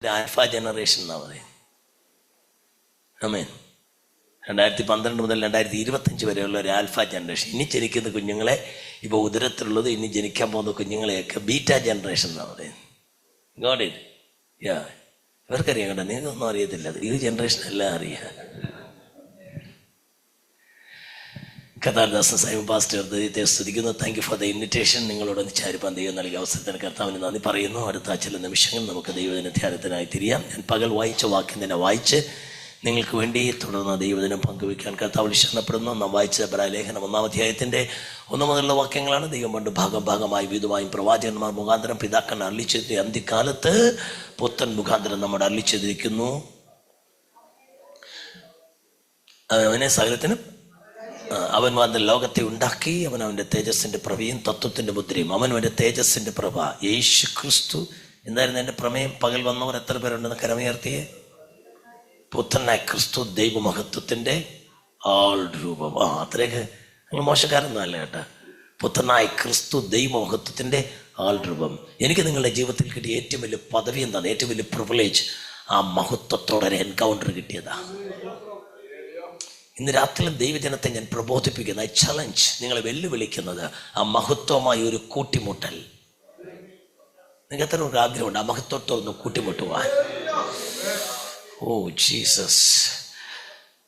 Alpha generation എന്നാണ് പറയുന്നത്. ആമേൻ. 2012 മുതൽ 2025 വരെയുള്ള ഒരു ആൽഫ ജനറേഷൻ. ഇനി ജനിക്കുന്ന കുഞ്ഞുങ്ങളെ, ഇപ്പോൾ ഉദരത്തിലുള്ളത് ഇനി ജനിക്കാൻ പോകുന്ന കുഞ്ഞുങ്ങളെയൊക്കെ ബീറ്റ ജനറേഷൻ എന്നാണ് പറയുന്നത്. God it. ഇവർക്കറിയാം കേട്ടോ, നിങ്ങൾക്കൊന്നും അറിയത്തില്ല. ഈ ജനറേഷൻ എല്ലാം അറിയാം. കഥാദാസൻ സൈമൺ പാസ്റ്റർ ദൈവത്തെ സ്തുതിക്കുന്നു. Thank you for the invitation. നിങ്ങളോട് ചാരിപ്പാൻ ദൈവം നൽകിയ അവസരത്തിന് കർത്താവിന് നന്ദി പറയുന്നു. അടുത്ത ചില നിമിഷങ്ങൾ നമുക്ക് ദൈവദിന ധ്യാനത്തിനായി തിരിയാം. ഞാൻ പകൽ വായിച്ച വാക്യം തന്നെ വായിച്ച് നിങ്ങൾക്ക് വേണ്ടി തുടർന്ന് ദൈവദിനം പങ്കുവയ്ക്കാൻ കർത്താവിൽ ശരണപ്പെടുന്നു. നാം വായിച്ച എബ്രായ ലേഖനം 1-ാം അധ്യായത്തിൻ്റെ 1 മുതലുള്ള വാക്യങ്ങളാണ്. ദൈവം പണ്ട് ഭാഗമായി വിധുവായും പ്രവാചകന്മാർ മുഖാന്തരം പിതാക്കൻ അരുളിച്ചെയ്ത് അന്ത്യകാലത്ത് പുത്രൻ മുഖാന്തരം നമ്മുടെ അരുളിച്ചെയ്തിരിക്കുന്നു. അവനെ സകലത്തിനും അവൻ വന്ന ലോകത്തെ ഉണ്ടാക്കി. അവൻ അവൻ്റെ തേജസ്സിൻ്റെ പ്രഭയും തത്വത്തിൻ്റെ മുദ്രയും. അവൻ അവൻ്റെ തേജസ്സിൻ്റെ പ്രഭ യേശു ക്രിസ്തു. എന്തായിരുന്നു എൻ്റെ പ്രമേയം? പകൽ വന്നവർ എത്ര പേരുണ്ടെന്ന് കരമുയർത്തിയേ. പുത്രനായ ക്രിസ്തു ദൈവമഹത്വത്തിൻ്റെ ആൾ രൂപം. അത്രയൊക്കെ നിങ്ങൾ മോശക്കാരൊന്നും അല്ല കേട്ടോ. പുത്രനായ ക്രിസ്തു ദൈവമഹത്വത്തിൻ്റെ ആൾ രൂപം. എനിക്ക് നിങ്ങളുടെ ജീവിതത്തിൽ കിട്ടിയ ഏറ്റവും വലിയ പദവി എന്താണ്? ഏറ്റവും വലിയ പ്രിവിലേജ് ആ മഹത്വത്തോടെ എൻകൗണ്ടർ കിട്ടിയതാ. ഇന്ന് രാത്രിയിലും ദൈവജനത്തെ ഞാൻ പ്രബോധിപ്പിക്കുന്ന ചലഞ്ച്, നിങ്ങളെ വെല്ലുവിളിക്കുന്നത് ആ മഹത്വമായ ഒരു കൂട്ടിമുട്ടൽ. നിങ്ങൾക്ക് എത്ര ഒരു ആഗ്രഹമുണ്ട് ആ മഹത്വത്തോടൊന്ന് കൂട്ടിമുട്ടുവാൻ? Oh Jesus.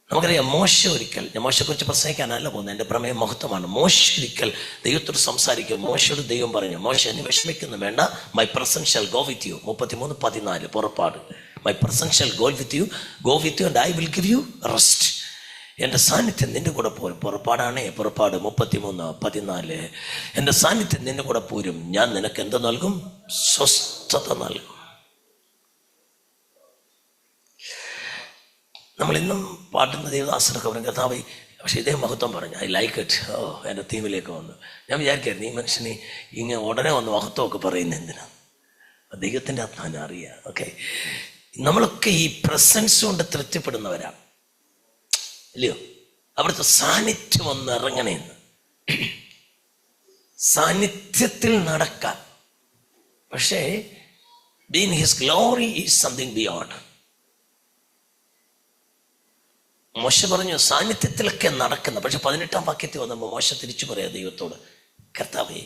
നമുക്കറിയാം മോശ ഒരിക്കൽ, ഞാൻ മോശയെക്കുറിച്ച് പ്രസംഗിക്കാനല്ല പോകുന്നത്, എൻ്റെ പ്രമേയം മഹത്വമാണ്. മോശ ഒരിക്കൽ ദൈവത്തോട് സംസാരിക്കും. മോശയോട് ദൈവം പറഞ്ഞു, മോശ നീ വിഷമിക്കുന്നു വേണ്ട, my presence shall go with you. 33:14 പുറപ്പാട്. My presence shall go with you and I will give you rest. എൻ്റെ സാന്നിധ്യം നിന്റെ കൂടെ പോരും. പുറപ്പാടാണേ, പുറപ്പാട് 33:14. എൻ്റെ സാന്നിധ്യം നിന്റെ കൂടെ പോരും, ഞാൻ നിനക്ക് എന്ത് നൽകും? സ്വസ്ഥത നൽകും. നമ്മളിന്നും പാട്ടുന്ന ദൈവദാസനൊക്കെ പറഞ്ഞു കർത്താവേ, പക്ഷേ ഇതേ മഹത്വം പറഞ്ഞു. I like it. എൻ്റെ തീമിലേക്ക് വന്നു. ഞാൻ വിചാരിക്കായിരുന്നു ഈ മനുഷ്യന് ഇങ്ങനെ ഉടനെ വന്ന് മഹത്വമൊക്കെ പറയുന്നത് എന്തിനാണ്? ദൈവത്തിൻ്റെ ആത്മാവിനെ അറിയാം. ഓക്കെ, നമ്മളൊക്കെ ഈ പ്രസൻസ് കൊണ്ട് തൃപ്തിപ്പെടുന്നവരാണ്, അല്ലയോ? അവിടുത്തെ സാന്നിധ്യം ഒന്ന് ഇറങ്ങണേന്ന്, സാന്നിധ്യത്തിൽ നടക്കാൻ. പക്ഷേ being his glory is something beyond. മോശ പറഞ്ഞു സാന്നിധ്യത്തിലൊക്കെ നടക്കുന്ന. പക്ഷെ 18-ാം വാക്യത്തിൽ വന്നപ്പോൾ മോശ തിരിച്ചു പറയാം ദൈവത്തോട്, കർത്താവേ,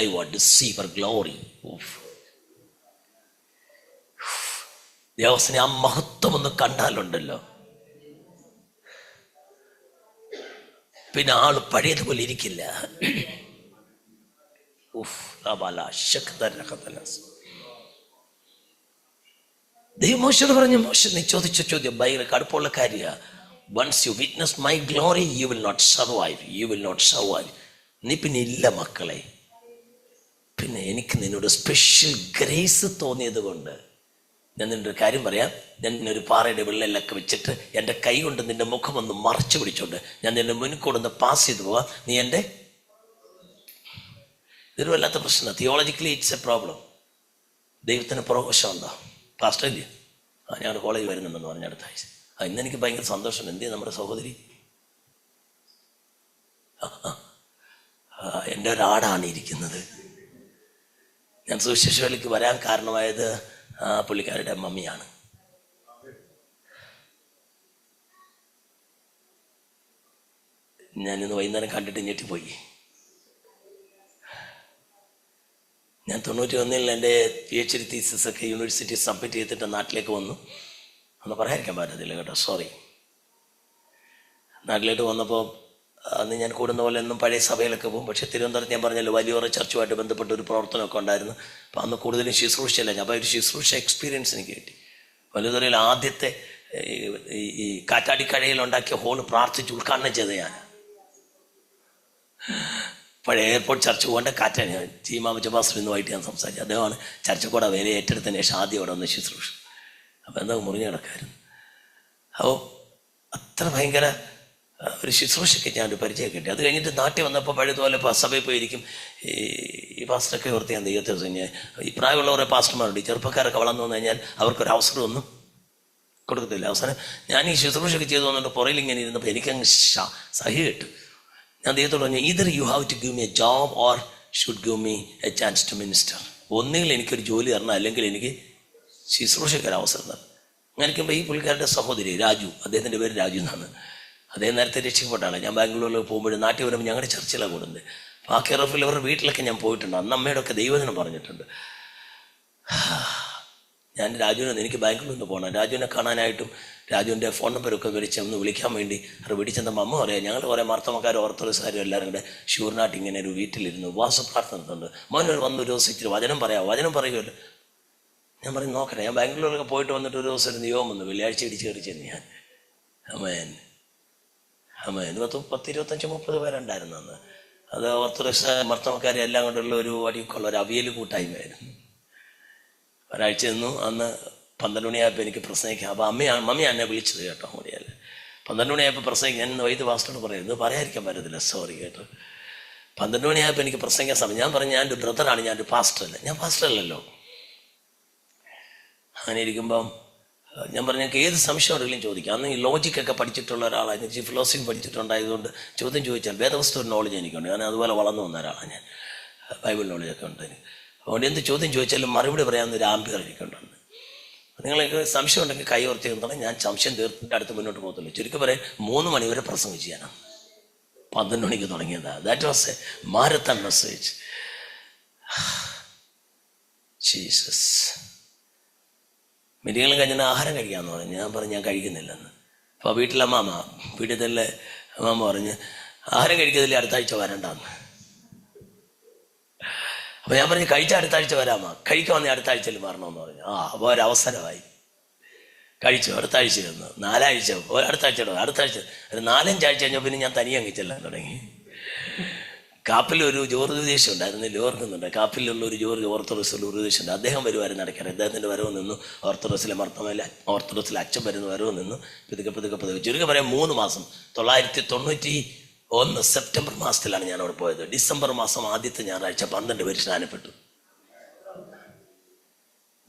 I want to see your glory. ദേവസ്ഥനെ ആ മഹത്വം ഒന്ന് കണ്ടാലുണ്ടല്ലോ, പിന്നെ ആള് പഴയതുപോലെ ഇരിക്കില്ല. ദൈവം മോശയോട് പറഞ്ഞു, മോശ നീ ചോദിച്ച ചോദ്യം ഭയങ്കര കടുപ്പമുള്ള കാര്യമാണ്. Once you witness my glory you will not survive. നീ പിന്നെ ഇല്ല മക്കളെ. പിന്നെ എനിക്ക് നിന്നോട് സ്പെഷ്യൽ ഗ്രേസ് തോന്നിയത് കൊണ്ട് ഞാൻ നിന്റെ ഒരു കാര്യം പറയാം. ഞാൻ നിന്നൊരു പാറയുടെ വിള്ളലൊക്കെ വെച്ചിട്ട് എൻ്റെ കൈ കൊണ്ട് നിന്റെ മുഖം ഒന്ന് മറച്ചു പിടിച്ചോണ്ട് ഞാൻ നിന്റെ മുൻകൂടൊന്ന് പാസ് ചെയ്ത് പോവാം. നീ എൻ്റെ ഇതൊരു വല്ലാത്ത പ്രശ്നമാണ്. Theologically it's A problem. ദൈവത്തിന് പുറകോശം എന്താ പാസ്റ്റർ ഇല്ലേ? ഞാൻ കോളേജ് വരുന്നുണ്ടെന്ന് പറഞ്ഞ അടുത്ത ആഴ്ച. ഇന്ന് എനിക്ക് ഭയങ്കര സന്തോഷം. എന്തേ നമ്മുടെ സഹോദരി? എൻ്റെ ഒരാടാണ് ഇരിക്കുന്നത്. ഞാൻ സുവിശേഷ വേലയ്ക്ക് വരാൻ കാരണമായത് പുള്ളിക്കാരുടെ മമ്മിയാണ്. ഞാനിന്ന് വൈകുന്നേരം കണ്ടിട്ട് ഞെട്ടിപ്പോയി. ഞാൻ 91-ൽ എൻ്റെ PhD തീസിസൊക്കെ യൂണിവേഴ്സിറ്റി സബ്മിറ്റ് ചെയ്തിട്ട് നാട്ടിലേക്ക് വന്നു. ഒന്ന് പറയാതിരിക്കാൻ പറ്റത്തില്ല കേട്ടോ, സോറി. നാട്ടിലേക്ക് വന്നപ്പോൾ അന്ന് ഞാൻ കൂടുന്ന പോലെ ഒന്നും പഴയ സഭയിലൊക്കെ പോകും. പക്ഷേ തിരുവനന്തപുരത്ത് ഞാൻ പറഞ്ഞല്ലോ വലിയൊരു ചർച്ചുമായിട്ട് ബന്ധപ്പെട്ട ഒരു പ്രവർത്തനമൊക്കെ ഉണ്ടായിരുന്നു. അപ്പോൾ അന്ന് കൂടുതലും ശുശ്രൂഷയല്ല. അപ്പോൾ ഒരു ശുശ്രൂഷ എക്സ്പീരിയൻസ് എനിക്ക് കിട്ടി. വലുതുറയിൽ ആദ്യത്തെ ഈ കാറ്റാടിക്കഴയിലുണ്ടാക്കിയ ഹോള് പ്രാർത്ഥിച്ച് ഉദ്ഘാടനം ചെയ്ത ഞാൻ. പഴയ എയർപോർട്ട് ചർച്ച പോകേണ്ട കാറ്റാണ്. ചീമാമച്ച പാസ്റ്റർ ഇന്നുമായിട്ട് ഞാൻ സംസാരിച്ചു. അദ്ദേഹമാണ് ചർച്ചക്കൂടെ വേല ഏറ്റെടുത്തതിന് ശേഷം ആദ്യം അവിടെ വന്ന് ശുശ്രൂഷ. അപ്പോൾ എന്താ മുറിഞ്ഞു കിടക്കായിരുന്നു. അപ്പോൾ അത്ര ഭയങ്കര ഒരു ശുശ്രൂഷയ്ക്ക് ഞാനൊരു പരിചയം കിട്ടി. അത് കഴിഞ്ഞിട്ട് നാട്ടിൽ വന്നപ്പോൾ പഴയതുപോലെ സഭയിൽ പോയിരിക്കും. ഈ പാസ്റ്ററൊക്കെ ഓർത്ത് ഞാൻ ദൈവത്തെ കഴിഞ്ഞാൽ ഈ പ്രായമുള്ള കുറേ പാസ്റ്റർമാരുണ്ട്. ഈ ചെറുപ്പക്കാരൊക്കെ വളർന്നു വന്നു കഴിഞ്ഞാൽ അവർക്കൊരു അവസരമൊന്നും കൊടുക്കത്തില്ല. അവസാനം ഞാൻ ഈ ശുശ്രൂഷയൊക്കെ ചെയ്തു വന്നിട്ട് പുറയിൽ ഇങ്ങനെ ഇരുന്നപ്പോൾ എനിക്കങ്ങ് സഹി കിട്ടും. ഞാൻ ദൈവത്തോട് പറഞ്ഞു, either you have to give me a job or should give me a chance to minister. ഒന്നുകിൽ എനിക്കൊരു ജോലി തരണം, അല്ലെങ്കിൽ എനിക്ക് ശുശ്രൂഷയ്ക്കൊരു അവസരം തന്നെ. അങ്ങനെയിരിക്കുമ്പോൾ ഈ പുള്ളിക്കാരുടെ സഹോദരി രാജു, അദ്ദേഹത്തിൻ്റെ പേര് രാജു എന്നാണ്. അദ്ദേഹം നേരത്തെ രക്ഷപ്പെട്ടാണ്. ഞാൻ ബാംഗ്ലൂരിൽ പോകുമ്പോഴും നാട്ടിൽ വരുമ്പോൾ ഞങ്ങളുടെ ചർച്ചിലാണ് കൂടുന്നത്. അപ്പോൾ ആ കെയർഫിൽ ഇവരുടെ വീട്ടിലൊക്കെ ഞാൻ പോയിട്ടുണ്ട്. അന്ന് അമ്മയോടൊക്കെ ദൈവജനം പറഞ്ഞിട്ടുണ്ട്. ഞാൻ രാജുവിനെ, എനിക്ക് ബാംഗ്ലൂരിൽ നിന്ന് പോകണം, രാജുവിനെ കാണാനായിട്ടും രാജുവിൻ്റെ ഫോൺ നമ്പരൊക്കെ വിളിച്ച് ഒന്ന് വിളിക്കാൻ വേണ്ടി അവർ പിടിച്ചെന്നപ്പോൾ അമ്മ പറയാം, ഞങ്ങൾ കുറേ മാർത്തമക്കാരും ഓർത്തഡോക്സുകാരും എല്ലാവരും കൂടെ ഷൂർനാട്ട് ഇങ്ങനെ ഒരു വീട്ടിലിരുന്ന് ഉപവാസ പ്രാർത്ഥന നടത്തുന്നുണ്ട്. മോനൊരു വന്നൊരു ദിവസം ഇച്ചിരി വചനം പറയുമല്ലോ. ഞാൻ പറയും നോക്കട്ടെ. ഞാൻ ബാംഗ്ലൂരിലൊക്കെ പോയിട്ട് വന്നിട്ട് ഒരു ദിവസം ഒരു നിയോഗം വന്നു, വെള്ളിയാഴ്ച ഇടിച്ച് കയറി ചെന്ന് ഞാൻ. അമ്മേൻ 10-25-30 പേരുണ്ടായിരുന്നു അന്ന്. അത് ഓർത്തഡോക്സ് മർത്തമക്കാരെ എല്ലാം കൊണ്ടുള്ള ഒരു വടിക്കുള്ള ഒരു അവിയൽ കൂട്ടായ്മയായിരുന്നു. ഒരാഴ്ച നിന്നു. അന്ന് 12 മണിയായപ്പോൾ എനിക്ക് പ്രസംഗിക്കാം. അപ്പോൾ മമ്മി എന്നെ വിളിച്ചത് കേട്ടോ. മുടിയല്ല 12 മണിയായപ്പോൾ പ്രസംഗിക്കാൻ. ഞാൻ വൈദ്യ പാസ്റ്റോട് പറയുന്നത് പറയാതിരിക്കാൻ പറ്റത്തില്ല, സോറി കേട്ടോ. 12 മണിയായപ്പോൾ എനിക്ക് പ്രസംഗിക്കാൻ സമയം. ഞാൻ പറഞ്ഞു ഞാനൊരു ബ്രദറാണ്, ഞാനൊരു പാസ്റ്ററല്ല. ഞാൻ പാസ്റ്ററല്ലല്ലോ. അങ്ങനെ ഇരിക്കുമ്പം ഞാൻ പറഞ്ഞു ഞങ്ങൾക്ക് ഏത് സംശയം ഉണ്ടെങ്കിലും ചോദിക്കാം. അന്ന് ഈ ലോജിക്കൊക്കെ പഠിച്ചിട്ടുള്ള ഒരാളാണ്, ഫിലോസഫി പഠിച്ചിട്ടുണ്ടായതുകൊണ്ട് ചോദ്യം ചോദിച്ചാൽ വേദവസ്തു നോളജ് എനിക്കുണ്ട്. ഞാൻ അതുപോലെ വളർന്നു വന്ന ഒരാളാണ്. ഞാൻ ബൈബിൾ നോളജൊക്കെ ഉണ്ട് എനിക്ക്. അതുകൊണ്ട് എന്ത് ചോദ്യം ചോദിച്ചാലും മറുപടി പറയാമെന്നൊരു ആംബിയർ എനിക്കുണ്ടെന്ന്. നിങ്ങൾക്ക് സംശയം ഉണ്ടെങ്കിൽ കൈ ഓർത്തി നിർത്തണം. ഞാൻ സംശയം തീർത്തിട്ട് അടുത്ത് മുന്നോട്ട് പോകത്തുള്ളൂ. ചുരുക്കി പറയാൻ 3 മണി വരെ പ്രസംഗിച്ച് ഞാനാണ്. 12 മണിക്ക് തുടങ്ങിയതാണ്. That was a marathon message. Jesus. മീറ്റിങ്ങുകൾ കഴിഞ്ഞാൽ ആഹാരം കഴിക്കാമെന്ന് പറഞ്ഞു. ഞാൻ പറഞ്ഞു ഞാൻ കഴിക്കുന്നില്ലെന്ന്. അപ്പോൾ വീട്ടിലെ അമ്മാമ്മ പറഞ്ഞ് ആഹാരം കഴിക്കത്തില്ലേ, അടുത്ത ആഴ്ച വരണ്ടെന്ന്. അപ്പോൾ ഞാൻ പറഞ്ഞു കഴിച്ച അടുത്ത ആഴ്ച വരാമോ, കഴിക്കാൻ വന്നേ അടുത്ത ആഴ്ചയിൽ വരണമെന്ന് പറഞ്ഞു. അപ്പോൾ ഒരവസരമായി. കഴിച്ചു. അടുത്ത ആഴ്ച വന്നു. 4 ആഴ്ച, അടുത്ത ആഴ്ച, ഒരു 4-5 ആഴ്ച കഴിഞ്ഞപ്പോൾ പിന്നെ ഞാൻ തനിയെ അങ്ങ് ചെല്ലാൻ തുടങ്ങി. കാപ്പിലൊരു ജോർജ് ദേശം ഉണ്ടായിരുന്നു, ഓർക്കുന്നുണ്ട്. കാപ്പിലുള്ള ഒരു ജോർജ് ഓർത്തഡോക്സിൽ ഒരു ദേശം ഉണ്ട്. അദ്ദേഹം വരുമായിരുന്നു ഇടയ്ക്കാറ്. അദ്ദേഹത്തിൻ്റെ വരവ് നിന്നു. ഓർത്തഡോക്സിലെ മർത്തമല്ല, ഓർത്തഡോക്സിലെ അച്ഛൻ വരുന്ന വരവ് നിന്നു. പതുക്കെ ചുരുക്കം പറയാം 3 മാസം. 1991 സെപ്റ്റംബർ മാസത്തിലാണ് ഞാൻ അവിടെ പോയത്. ഡിസംബർ മാസം ആദ്യത്തെ ഞായറാഴ്ച 12 പേര് സ്നാനപ്പെട്ടു.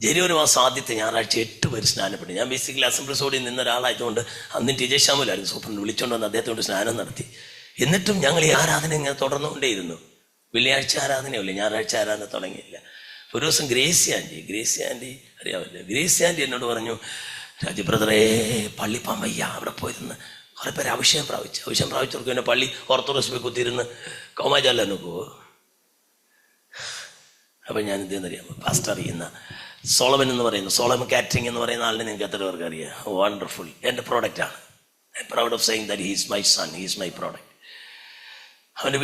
ജനുവരി മാസം ആദ്യത്തെ ഞായറാഴ്ച 8 പേര് സ്നാനപ്പെട്ടു. ഞാൻ ബേസിക്കലി അസംബ്ലീസോടിൽ നിന്ന ഒരാളായതുകൊണ്ട് അന്ന് ടി.ജെ. ശാമുലായിരുന്നു സൂപ്രണ്ട്. വിളിച്ചുകൊണ്ട് വന്ന് അദ്ദേഹത്തോട് സ്നാനം നടത്തി. എന്നിട്ടും ഞങ്ങൾ ഈ ആരാധന ഇങ്ങനെ തുടർന്നുകൊണ്ടേയിരുന്നു. വെള്ളിയാഴ്ച ആരാധനയല്ലേ, ഞായറാഴ്ച ആരാധന തുടങ്ങിയില്ല. ഒരു ദിവസം ഗ്രേസി ആൻറ്റി അറിയാമല്ലോ, ഗ്രേസി ആൻറ്റി എന്നോട് പറഞ്ഞു, രാജു ബ്രദറേ പള്ളി പാമ്പയ്യ അവിടെ പോയിരുന്ന് കുറേ പേര് അഭിഷേകം പ്രാപിച്ചവർക്ക് പിന്നെ പള്ളി ഓർത്തഡോക്സ് പോയി കുത്തിയിരുന്ന് കോമാജാലെന്ന് പോവോ. അപ്പം ഞാൻ ഇതെന്നറിയാമോ, പാസ്റ്റർ അറിയുന്ന സോളമൻ എന്ന് പറയുന്ന, സോളമൻ കാറ്ററിംഗ് എന്ന് പറയുന്ന ആളിനെ നിങ്ങൾക്ക് എത്ര പേർക്ക് അറിയാം. വണ്ടർഫുൾ. എൻ്റെ പ്രോഡക്റ്റാണ്. I proud of saying that he's my son, he's my product. അവൻ്റെ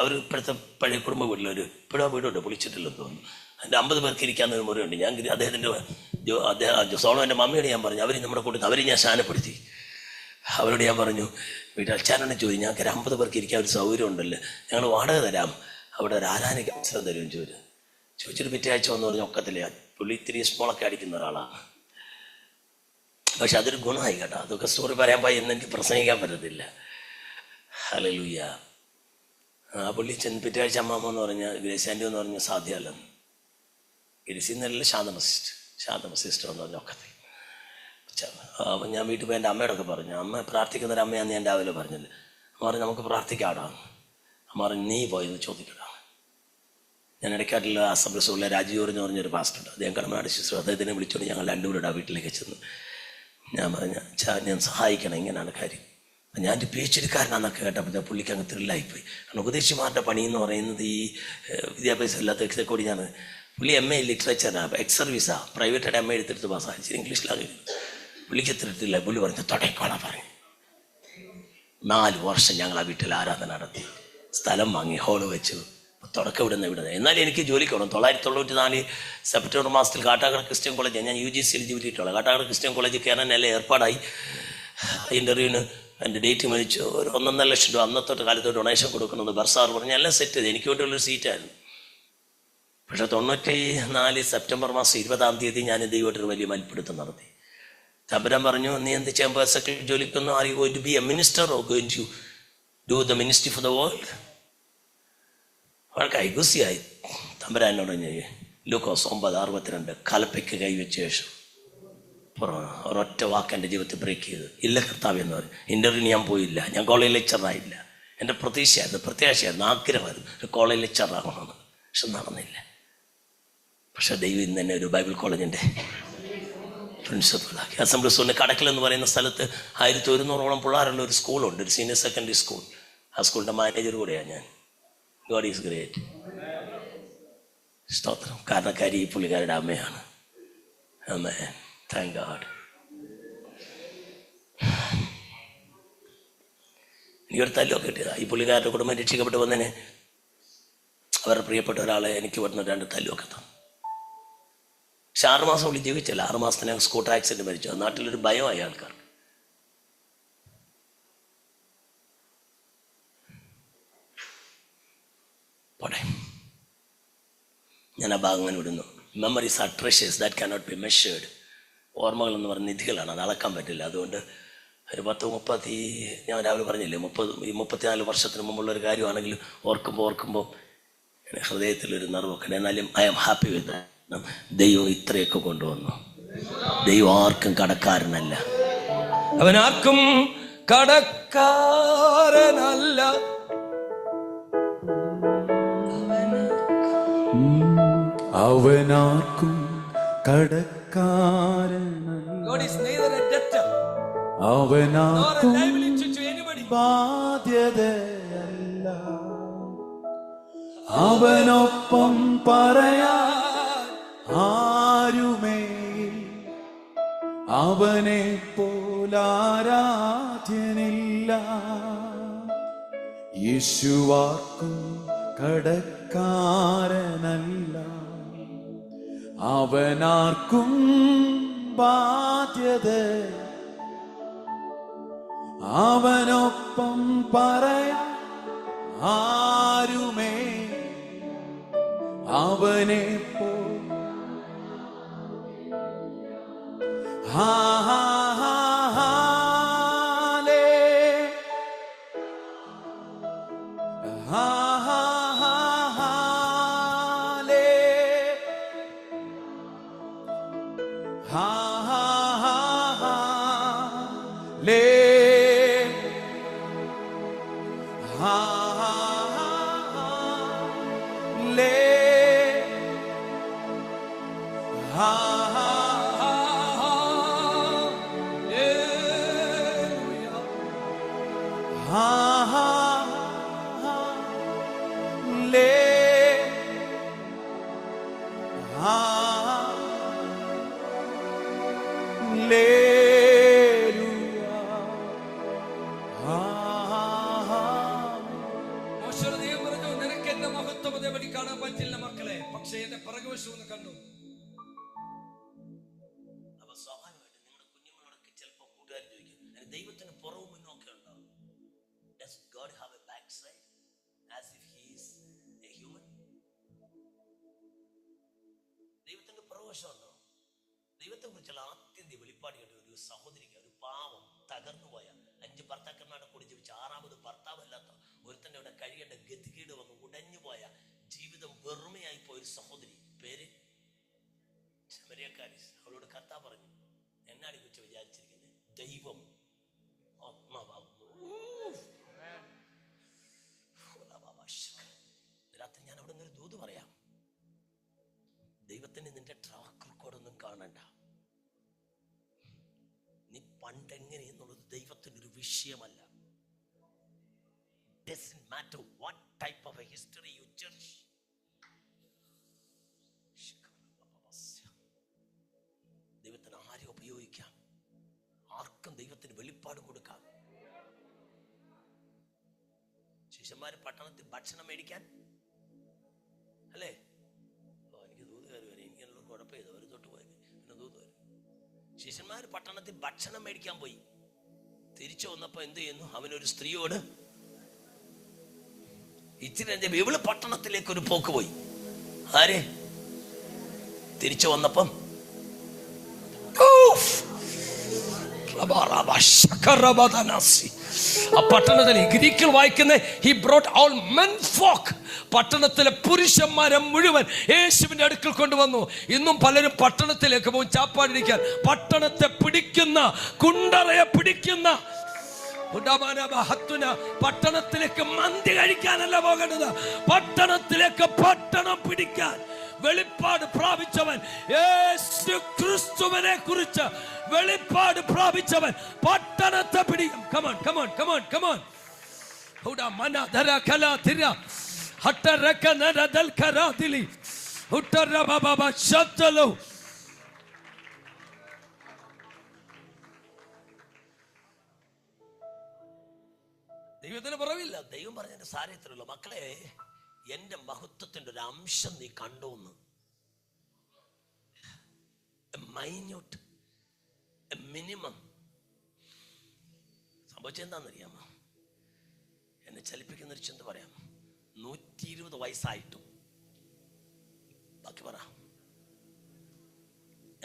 അവർ ഇപ്പോഴത്തെ പഴയ കുടുംബ വീട്ടിലൊരു ഇപ്പോഴും ആ വീടുണ്ട്, പൊളിച്ചിട്ടില്ലെന്ന് തോന്നുന്നു. അതിൻ്റെ 50 പേർക്ക് ഇരിക്കാവുന്ന മുറിയുണ്ട്. ഞാൻ അദ്ദേഹം സോളമൻ്റെ മമ്മിയോട് ഞാൻ പറഞ്ഞു, അവർ നമ്മുടെ കൂട്ടത്തിൽ അവരെ ഞാൻ സ്നാനപ്പെടുത്തി. അവരോട് ഞാൻ പറഞ്ഞു, വീട്ടിൽ അച്ഛനെ ചോദിച്ചു, ഞങ്ങൾക്ക് 50 പേർക്ക് ഇരിക്കാൻ ഒരു സൗകര്യം ഉണ്ടല്ലോ, ഞങ്ങൾ വാടക തരാം, അവിടെ ഒരു ആരാധനയ്ക്ക് അവസരം തരുമെന്ന് ചോദിച്ചിട്ട് പിറ്റേ ആഴ്ച വന്ന് പറഞ്ഞു ഒക്കത്തില്ല. പുള്ളി ഇത്തിരി സ്മോളൊക്കെ അടിക്കുന്ന ഒരാളാണ്. പക്ഷെ അതൊരു ഗുണമായി കേട്ടോ. അതൊക്കെ സ്റ്റോറി പറയാൻ പോയി എന്ന് എനിക്ക് പ്രസംഗിക്കാൻ പറ്റത്തില്ല. ഹല്ലേലൂയ. ആ പുള്ളി പിറ്റേ ആഴ്ച അമ്മാമ്മ എന്ന് പറഞ്ഞാൽ ഗ്രേസാൻറ്റി എന്ന് പറഞ്ഞാൽ സാധ്യമല്ലെന്ന്. ഗ്രേസിന്നല്ല ശാന്തമ സിസ്റ്റർ എന്ന് പറഞ്ഞ ഒക്കത്തിൽ. അപ്പം ഞാൻ വീട്ടിൽ പോയി എൻ്റെ അമ്മയോടൊക്കെ പറഞ്ഞു, അമ്മ പ്രാർത്ഥിക്കുന്നൊരു അമ്മയാന്ന് ഞാൻ രാവിലെ പറഞ്ഞില്ല. അമ്മ പറഞ്ഞു നമുക്ക് പ്രാർത്ഥിക്കാടാ. അമ്മ പറഞ്ഞു നീ പോയെന്ന് ചോദിക്കടാ. ഞാൻ ഇടയ്ക്കാട്ടിൽ അസംബ്ലീസുള്ള രാജീവ് എന്ന് പറഞ്ഞൊരു പാസ്റ്ററുണ്ട്, അദ്ദേഹം കടമനാട് ശുശ്രൂഷ. അദ്ദേഹത്തിനെ വിളിച്ചുകൊണ്ട് ഞങ്ങൾ 2 പേരുടെ ആ വീട്ടിലേക്ക് ചെന്നു. ഞാൻ പറഞ്ഞു ഞാൻ സഹായിക്കണം, ഇങ്ങനെയാണ് കാര്യം. ഞാൻ ഒരു PhD കാരനാന്നൊക്കെ കേട്ടപ്പോൾ പുള്ളിക്ക് അങ്ങ് ത്രില്ലായിപ്പോയി. കാരണം ഉപദേശിമാരുടെ പണി എന്ന് പറയുന്നത് ഈ വിദ്യാഭ്യാസം ഇല്ലാത്ത കൂടി ഞാൻ പുള്ളി MA ലിറ്ററേച്ചറാണ്, എക്സ് സർവീസാണ്, പ്രൈവറ്റായിട്ട് MA എടുത്തെടുത്ത് പാസ്സായി ഇംഗ്ലീഷിലാണ്. പുള്ളിക്ക് എത്തിയിട്ടില്ല. പുള്ളി പറഞ്ഞു തുടങ്ങിക്കോളാം പറഞ്ഞു. 4 വർഷം ഞങ്ങൾ ആ വീട്ടിൽ ആരാധന നടത്തി, സ്ഥലം വാങ്ങി, ഹോള് വെച്ചു, തുടക്കം ഇവിടെ. എന്നാലും എനിക്ക് ജോലിക്ക് വേണം. 1994 സെപ്റ്റംബർ മാസത്തിൽ കാട്ടാക്കട ക്രിസ്ത്യൻ കോളേജ്, ഞാൻ UGC എലിജിബിലിറ്റിയുള്ള കാട്ടാക്കട ക്രിസ്ത്യൻ കോളേജിൽ കയറാൻ എല്ലാം ഏർപ്പാടായി. ഇൻ്റർവ്യൂവിന് എൻ്റെ ഡേറ്റ് മേടിച്ചു. ഒരു 1.5 ലക്ഷം രൂപ അന്നത്തെ കാലത്ത് ഡൊണേഷൻ കൊടുക്കണമെന്ന് ബർസാർ പറഞ്ഞ് എല്ലാം സെറ്റ് ചെയ്ത് എനിക്ക് വേണ്ടിയുള്ളൊരു സീറ്റായിരുന്നു. പക്ഷേ 94 സെപ്റ്റംബർ മാസം 20-ാം തീയതി ഞാൻ ദൈവമായിട്ടൊരു വലിയ മൽപ്പിടുത്തം നടത്തി. തമ്പുരാൻ പറഞ്ഞു, നീ എന്ത് ചേമ്പർ സെക്രട്ടറി ജോലിക്കൊന്നും, are you going to be a minister or going to do the ministry for the world? അവൾക്ക് ഐഗുസിയായി. തമ്പുരാൻ എന്നോട് പറഞ്ഞു ലൂക്കോസ് 9:62 കലപ്പയ്ക്ക് കൈവച്ച ശേഷം ഒരൊറ്റ വാക്ക് എൻ്റെ ജീവിതത്തിൽ ബ്രേക്ക് ചെയ്തു. ഇല്ല കർത്താവ് എന്ന് പറഞ്ഞു. ഇൻ്റർവ്യൂവിന് ഞാൻ പോയില്ല, ഞാൻ കോളേജ് ലെക്ചറായില്ല. എൻ്റെ പ്രത്യാശയായിരുന്നു, ആഗ്രഹമായിരുന്നു ഒരു കോളേജ് ലെക്ചറാകണമെന്ന്. പക്ഷെ നടന്നില്ല. പക്ഷെ ദൈവം ഇന്ന് തന്നെ ഒരു ബൈബിൾ കോളേജിൻ്റെ പ്രിൻസിപ്പളാക്കി. അസംബ്ലി സ്കൂളിന് കടക്കൽ എന്ന് പറയുന്ന സ്ഥലത്ത് 1100ഓളം പിള്ളേരുള്ള ഒരു സ്കൂളുണ്ട്, ഒരു സീനിയർ സെക്കൻഡറി സ്കൂൾ. ആ സ്കൂളിൻ്റെ മാനേജർ കൂടെയാണ് ഞാൻ. God is great. സ്തോത്രം. കാരണക്കാരി ഈ പുള്ളിക്കാരുടെ അമ്മയാണ്. ആമേൻ. Thank God. എനിക്കൊരു തല്ലൊക്കെ കിട്ടിയതാണ്. ഈ പുള്ളിക്കാരുടെ കുടുംബം രക്ഷിക്കപ്പെട്ട് വന്നതിന് അവരുടെ പ്രിയപ്പെട്ട ഒരാളെ എനിക്ക് ഇവിടുന്ന് 2 തല്ലുമൊക്കെ തന്നു. പക്ഷെ 6 മാസം പുള്ളി ജീവിച്ചില്ല. 6 മാസത്തിന് സ്കൂട്ടർ ആക്സിഡന്റ് മരിച്ചു. നാട്ടിലൊരു ഭയമായി ആൾക്കാർ. പോട്ടെ, ഞാൻ ആ ഭാഗം അങ്ങനെ വിടുന്നു. Memories are treasures that cannot be measured. ഓർമ്മകൾ എന്ന് പറഞ്ഞ നിധികളാണ്, അത് അളക്കാൻ പറ്റില്ല. അതുകൊണ്ട് ഒരു 10-30 ഞാൻ രാവിലെ പറഞ്ഞില്ലേ, 34 വർഷത്തിന് മുമ്പുള്ള ഒരു കാര്യമാണെങ്കിലും ഓർക്കുമ്പോൾ ഹൃദയത്തിലൊരു നിറവൊക്കെ. എന്നാലും ഐ ആം ഹാപ്പി വിത്ത് ദൈവം ഇത്രയൊക്കെ കൊണ്ടുവന്നു. ദൈവം ആർക്കും കടക്കാരനല്ല. അവനാർക്കും കടക്കാരനല്ല. അവനാർക്കും കടക്കാരനല്ല. അവനാർക്കും ബാധ്യതയല്ല. അവനൊപ്പം പറയാൻ ആരുമേ, അവനെ പോലാരാധ്യനില്ല. യേശുവാർക്കും കടക്കാരനല്ല. അവനാർക്കും ബാധ്യത, അവനൊപ്പം പറയാൻ ആരുമേ, അവനെ പോ. ഹാ ഹാ ഹാ ഹാലേ, ഹാ ഹാ ഹാ ഹാലേ, ഹാ ഹാ ഹാ ഹാലേ, ഹാ ഹാ ഹാലേ, ഹാ ഹാ ha ha ha le ha Alleluia ha ha ha. മോശയുടെ ദൈവം പറഞ്ഞു, നിനക്ക് എന്റെ മഹത്വം അതേപടി കാണാൻ പറ്റില്ല മക്കളെ, പക്ഷെ എന്റെ പിറകുവശം ഒന്ന് കണ്ടു. അപ്പൊ സ്വാഭാവികമായിട്ട് നിങ്ങളുടെ കുഞ്ഞുങ്ങളോടൊക്കെ ചിലപ്പോൾ കൂട്ടുകാർ ചോദിക്കും, ദൈവത്തിന് പുറവും മുന്നോക്കെ ഉണ്ടാവും. Does God have a backside as if he is a human? ദൈവത്തിന്റെ പുറവശമുണ്ടോ? ദൈവത്തെ കുറിച്ചുള്ള ആത്യന്തിക വെളിപ്പാട് കേട്ട ഒരു സഹോദരിക്ക്, ഒരു പാവം തകർന്നു പോയ 5 ഭർത്താക്കന്മാരുടെ കൂടി ജീവിച്ച 6ാമത് ഭർത്താവല്ലാത്ത ഒരുത്തന്റെ അവിടെ കഴിയേണ്ട ഗതികേട് വന്ന് ഉടഞ്ഞു പോയ ജീവിതം വെറുമയായി പോയൊരു സഹോദരി. പേര് ശമരിയക്കാരി. അവളോട് കർത്താവ് പറഞ്ഞു, എന്നാടി കുറിച്ച് വിചാരിച്ചിരിക്കുന്നത്? ദൈവം രാത്രി ഞാൻ അവിടെ നിന്ന് ഒരു ദൂത് പറയാം. ദൈവത്തിന് നിന്റെ ട്രാക്ക് റെക്കോർഡൊന്നും കാണണ്ട. നീ പണ്ടെങ്ങനെയെന്നുള്ളത് ദൈവത്തിനൊരു വിഷയമല്ല. Doesn't matter what type of a history you cherish. ദൈവത്തിന് ആരെ ഉപയോഗിക്കാം, ആർക്കും ദൈവത്തിന് വെളിപ്പാട് കൊടുക്കാം. ശിഷ്യന്മാര് പട്ടണത്തിൽ ഭക്ഷണം മേടിക്കാൻ അല്ലേ? എനിക്ക് ദൂതുകാർ വരെ, എനിക്കുള്ള കുഴപ്പമില്ല, അവർ തൊട്ട് പോയി പിന്നെ ദൂത് വരും. ശിഷ്യന്മാര് പട്ടണത്തിൽ ഭക്ഷണം മേടിക്കാൻ പോയി. തിരിച്ചു വന്നപ്പോ എന്ത് ചെയ്യുന്നു? അവനൊരു സ്ത്രീയോട് ഇച്ചിരി ഇവള് പട്ടണത്തിലേക്ക് ഒരു പോക്ക് പോയി. ആരെ? തിരിച്ചു വന്നപ്പം ആ പട്ടണത്തിൽ ഗ്രീക്കിൽ വായിക്കുന്ന he brought all men folk, പട്ടണത്തിലെ പുരുഷന്മാരെ മുഴുവൻ യേശുവിന്റെ അടുക്കൽ കൊണ്ടുവന്നു. ഇന്നും പലരും പട്ടണത്തിലേക്ക് പോകും ചാപ്പാടിരിക്കാൻ. പട്ടണത്തെ പിടിക്കുന്ന, കുണ്ടറയെ പിടിക്കുന്ന, പട്ടണത്തിലേക്ക് മന്തി കഴിക്കാനല്ല പോകേണ്ടത്, പട്ടണത്തിലേക്ക് പട്ടണം പിടിക്കാൻ, വെളിപ്പാട് പ്രാപിച്ചവൻ, യേശു ക്രിസ്തുവിനെ കുറിച്ച് വെളിപ്പാട് പ്രാപിച്ചവൻ പട്ടണത്തെ പിടിക്കും. Come on come on come on come on. ഹുഡ മന ധര കല തിര ഹട്ടരക നരദൽ കരാദിലി ഹുട്ടര ബാബാ ശബ്ദലോ. ദൈവത്തിന് കുറവില്ല. ദൈവം പറഞ്ഞതിന്റെ സാരത്തിലുള്ള മക്കളെ, എന്റെ മഹത്വത്തിന്റെ ഒരു അംശം നീ കണ്ടോന്ന്. Minute, minimum. സംഭവിച്ചെന്താണെന്നറിയാമോ? എന്നെ ചലിപ്പിക്കുന്ന ഒരു ചിന്ത പറയാം. 120 വയസ്സായിട്ടും ബാക്കി പറ,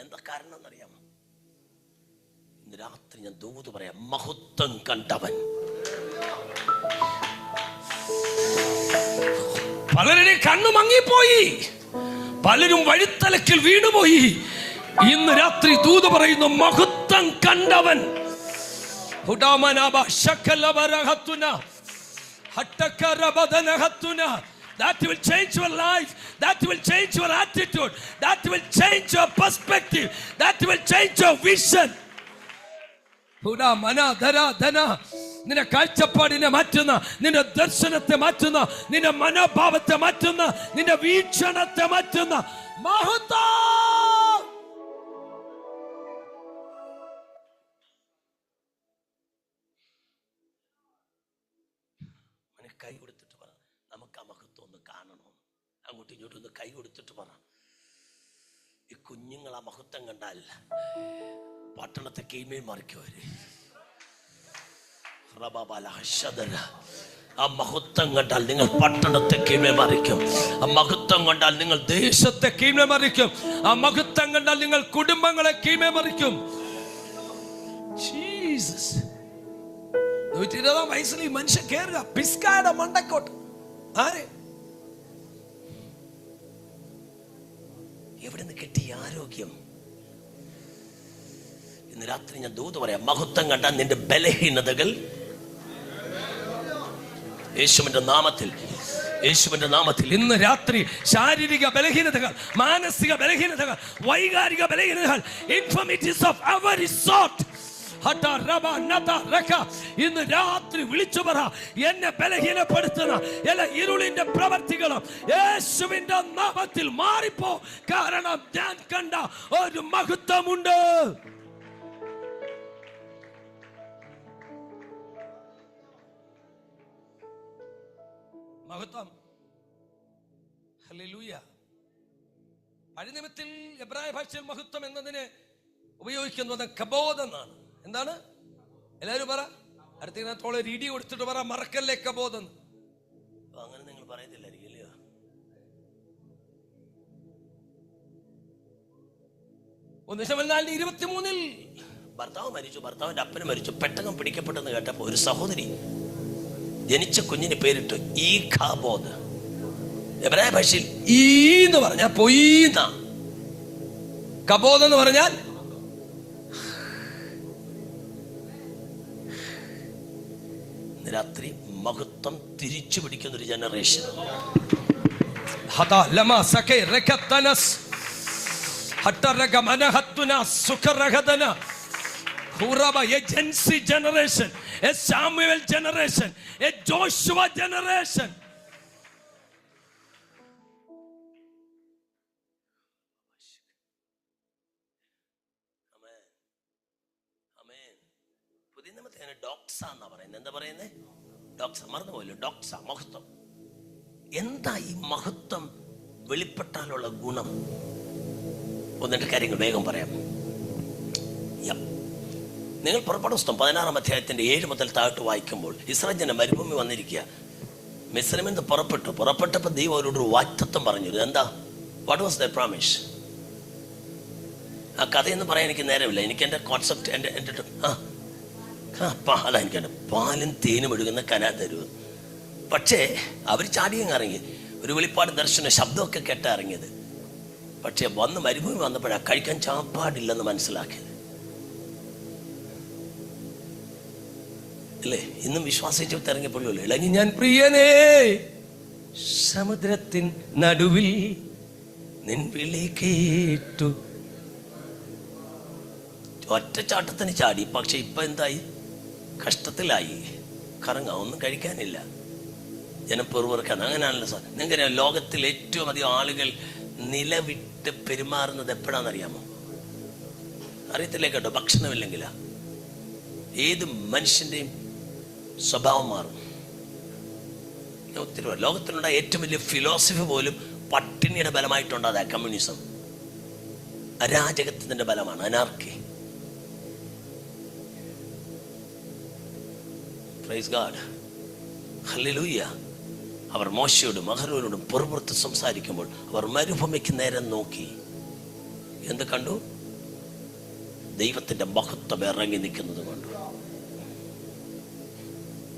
എന്താ കാരണം എന്നറിയാമോ? ഇന്ന് രാത്രി ഞാൻ ദൂത് പറയാം. മഹത്വം കണ്ടവൻ. പലരുടെ കണ്ണു മങ്ങിപ്പോയി, പലരും വഴിത്തലക്കിൽ വീണുപോയി. ഇന്ന് രാത്രി ദൂത് പറയുന്നു, മഹത്വം കണ്ടവൻ. That will change your life. That will change your attitude. That will change your perspective. That will change your vision. നിന്റെ കാഴ്ചപ്പാടിനെ മാറ്റുന്ന, നിന്റെ ദർശനത്തെ മാറ്റുന്ന, നിന്റെ മനോഭാവത്തെ മാറ്റുന്ന, നിന്റെ വീക്ഷണത്തെ മാറ്റുന്ന മഹത്വം. കൈ കൊടുത്തിട്ട് പറ, നമുക്ക് ആ മഹത്വം ഒന്ന് കാണണം. അങ്ങോട്ടും ഇങ്ങോട്ടും ഒന്ന് കൈ കൊടുത്തിട്ട് പറ. ഈ കുഞ്ഞുങ്ങൾ ആ മഹത്വം കണ്ടാൽ പട്ടണത്തെ കീഴ്മേൽ മറിക്കുവര്. ആ മഹത്വം കണ്ടാൽ നിങ്ങൾ പട്ടണത്തെ കീഴ്മേൽ മറിക്കും. ആ മഹത്വം കണ്ടാൽ നിങ്ങൾ ദേശത്തെ കീഴ്മേൽ മറിക്കും. ആ മഹത്വം കണ്ടാൽ നിങ്ങൾ കുടുംബങ്ങളെ കീഴ്മേൽ മറിക്കും. ജീസസ്. 120 വയസ്സിൽ ഈ മനുഷ്യൻ കേറുക പിസ്കായുടെ മണ്ടക്കോട്ട്. ആരെ എവിടെ നിന്ന് കിട്ടിയ ആരോഗ്യം? ഇന്ന് രാത്രി ഞാൻ ദൂത് പറയാം. മഹത്വം കണ്ടാൽ നിന്റെ ബലഹീനതകൾ യേശുവിന്റെ നാമത്തിൽ, യേശുവിന്റെ നാമത്തിൽ ഇന്ന് രാത്രി ശാരീരിക ബലഹീനതകൾ, മാനസിക ബലഹീനതകൾ, വൈകാരിക ബലഹീനതകൾ, ഇൻഫർമിറ്റീസ് ഓഫ് എവരി സോർട്ട്, ഇന്ന് രാത്രി വിളിച്ചു പറ, എന്നെ ബലഹീനപ്പെടുത്തുന്ന എല്ലാ ഇരുളിന്റെ പ്രവർത്തികളും യേശുവിന്റെ നാമത്തിൽ മാറിപ്പോ. കാരണം ഞാൻ കണ്ട ഒരു മഹത്വമുണ്ട്. മഹത്വം. ഹല്ലേലൂയ. പഴയ നിയമത്തിൽ എബ്രായ ഭാഷയിൽ മഹത്വം എന്നതിനെ ഉപയോഗിക്കുന്നത് കബോദ് എന്നാണ്. എന്താണ്? എല്ലാവരും പറ. അടുത്തത്തോളം രീതി കൊടുത്തിട്ട് പറ, മറക്കല്ലേ കബോദ് എന്ന്. അങ്ങനെ നിങ്ങൾ പറയത്തില്ലായിരിക്കും, ഇല്ലയോ? ഒന്ന് ശമൂവേൽ 23 ഭർത്താവ് മരിച്ചു, ഭർത്താവിന്റെ അപ്പന് മരിച്ചു, പെട്ടകം പിടിക്കപ്പെട്ടെന്ന് കേട്ടപ്പോ ഒരു സഹോദരി ജനിച്ച കുഞ്ഞിന് പേരിട്ടു ഈഖാബോദ്. എബ്രായ ഭാഷയിൽ ഈ എന്ന് പറഞ്ഞാൽ പൊയ്യുന്ന, കബോദ് എന്ന് പറഞ്ഞാൽ രാത്രി മഹത്വം തിരിച്ചു പിടിക്കുന്ന ഒരു generation. A Gen Z generation, a Samuel generation, a Joshua generation. Amen. Amen. പുതിയ നിയമത്തിൽ ഡോക്സ എന്നാ പറയുന്നത്. എന്താ പറയുന്നത്? ഡോക്സ. മറന്നുപോയല്ലോ. ഡോക്സ, മഹത്വം. എന്താ ഈ മഹത്വം വെളിപ്പെട്ടാലുള്ള ഗുണം? ഒന്നിന്റെ കാര്യങ്ങൾ വേഗം പറയാം. നിങ്ങൾ പുറപ്പാട് പുസ്തകം 16-ാം അധ്യായത്തിന്റെ 7 മുതൽ താഴോട്ട് വായിക്കുമ്പോൾ ഇസ്രായേൽ ജനം മരുഭൂമി വന്നിരിക്കുക. മിസ്രൈമിൽ നിന്ന് പുറപ്പെട്ടപ്പോൾ ദൈവം അവരോട് വാഗ്ദത്തം പറഞ്ഞു. എന്താ? What was the promise? ആ കഥയെന്ന് പറയാൻ എനിക്ക് നേരമില്ല. എനിക്ക് എൻ്റെ കോൺസെപ്റ്റ് എൻ്റെ അതാ എനിക്കുണ്ട്. പാലും തേനും ഒഴുകുന്ന കനാ തരുവ്. പക്ഷേ അവർ ചാടിയങ്ങ് ഇറങ്ങി. ഒരു വെളിപ്പാട് ദർശന ശബ്ദമൊക്കെ കേട്ടാ ഇറങ്ങിയത്. പക്ഷേ വന്ന് മരുഭൂമി വന്നപ്പോഴാണ് കഴിക്കാൻ ചാപ്പാടില്ലെന്ന് മനസ്സിലാക്കിയത്. അല്ലേ? ഇന്നും വിശ്വാസിച്ച് ഇറങ്ങിയപ്പോഴല്ലോ ഇളങ്ങി ഞാൻ പ്രിയനേ സമുദ്രത്തിൻ നടുവിൽ നിൻ വിളി കേട്ടു. ഒറ്റച്ചാട്ടത്തിന് ചാടി. പക്ഷെ ഇപ്പൊ എന്തായി? കഷ്ടത്തിലായി. കറങ്ങ, ഒന്നും കഴിക്കാനില്ല, ജനം പെറുപെറുക്കാണ്. അങ്ങനെയാണല്ലോ സാർ. നിങ്ങൾക്കറിയാം, ലോകത്തിൽ ഏറ്റവും അധികം ആളുകൾ നിലവിട്ട് പെരുമാറുന്നത് എപ്പോഴാണെന്നറിയാമോ? അറിയത്തില്ലേ കേട്ടോ. ഭക്ഷണമില്ലെങ്കിലാ. ഏത് മനുഷ്യന്റെയും സ്വഭാവം മാറും. ഒത്തിരി ലോകത്തിലുണ്ടായ ഏറ്റവും വലിയ ഫിലോസഫി പോലും പട്ടിണിയുടെ ബലമായിട്ടുണ്ടാകാ. കമ്മ്യൂണിസം അരാജകത്വത്തിന്റെ ബലമാണ്, അനാർക്കി. പ്രൈസ് ഗാഡ്, ഹല്ലേലൂയ. അവർ മോശയോടും അഹരോനോടും പുറപുറത്ത് സംസാരിക്കുമ്പോൾ അവർ മരുഭൂമിക്ക് നേരെ നോക്കി. എന്ത് കണ്ടു? ദൈവത്തിന്റെ മഹത്വം ഇറങ്ങി നിൽക്കുന്നത് കണ്ടു.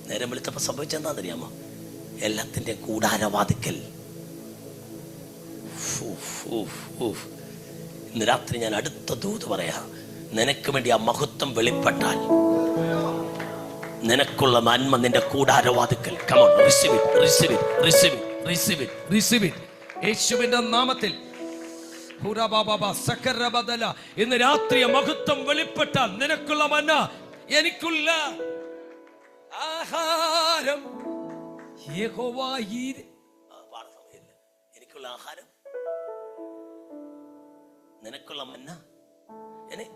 നേരം വെളുത്തപ്പോൾ സംഭവിച്ചെന്താണെന്നറിയാമോ? എല്ലാത്തിന്റെ കൂടാരവാതിക്കൽ. ഇന്ന് രാത്രി ഞാൻ അടുത്ത ദൂത് പറയാ. നിനക്ക് വേണ്ടി ആ മഹത്വം വെളിപ്പെട്ടാൽ നിനക്കുള്ള നന്മ നിന്റെ കൂടാരവാതിക്കൽ. Come on, receive it, receive it, receive it, receive it, receive it. യേശുവിന്റെ നാമത്തിൽ ഇന്ന് രാത്രി മഹത്വം വെളിപ്പെട്ടാൽ നിനക്കുള്ള മന്ന, എനിക്കുള്ള ആഹാരം എനിക്കുള്ള ആഹാരം, നിനക്കുള്ള മന്ന.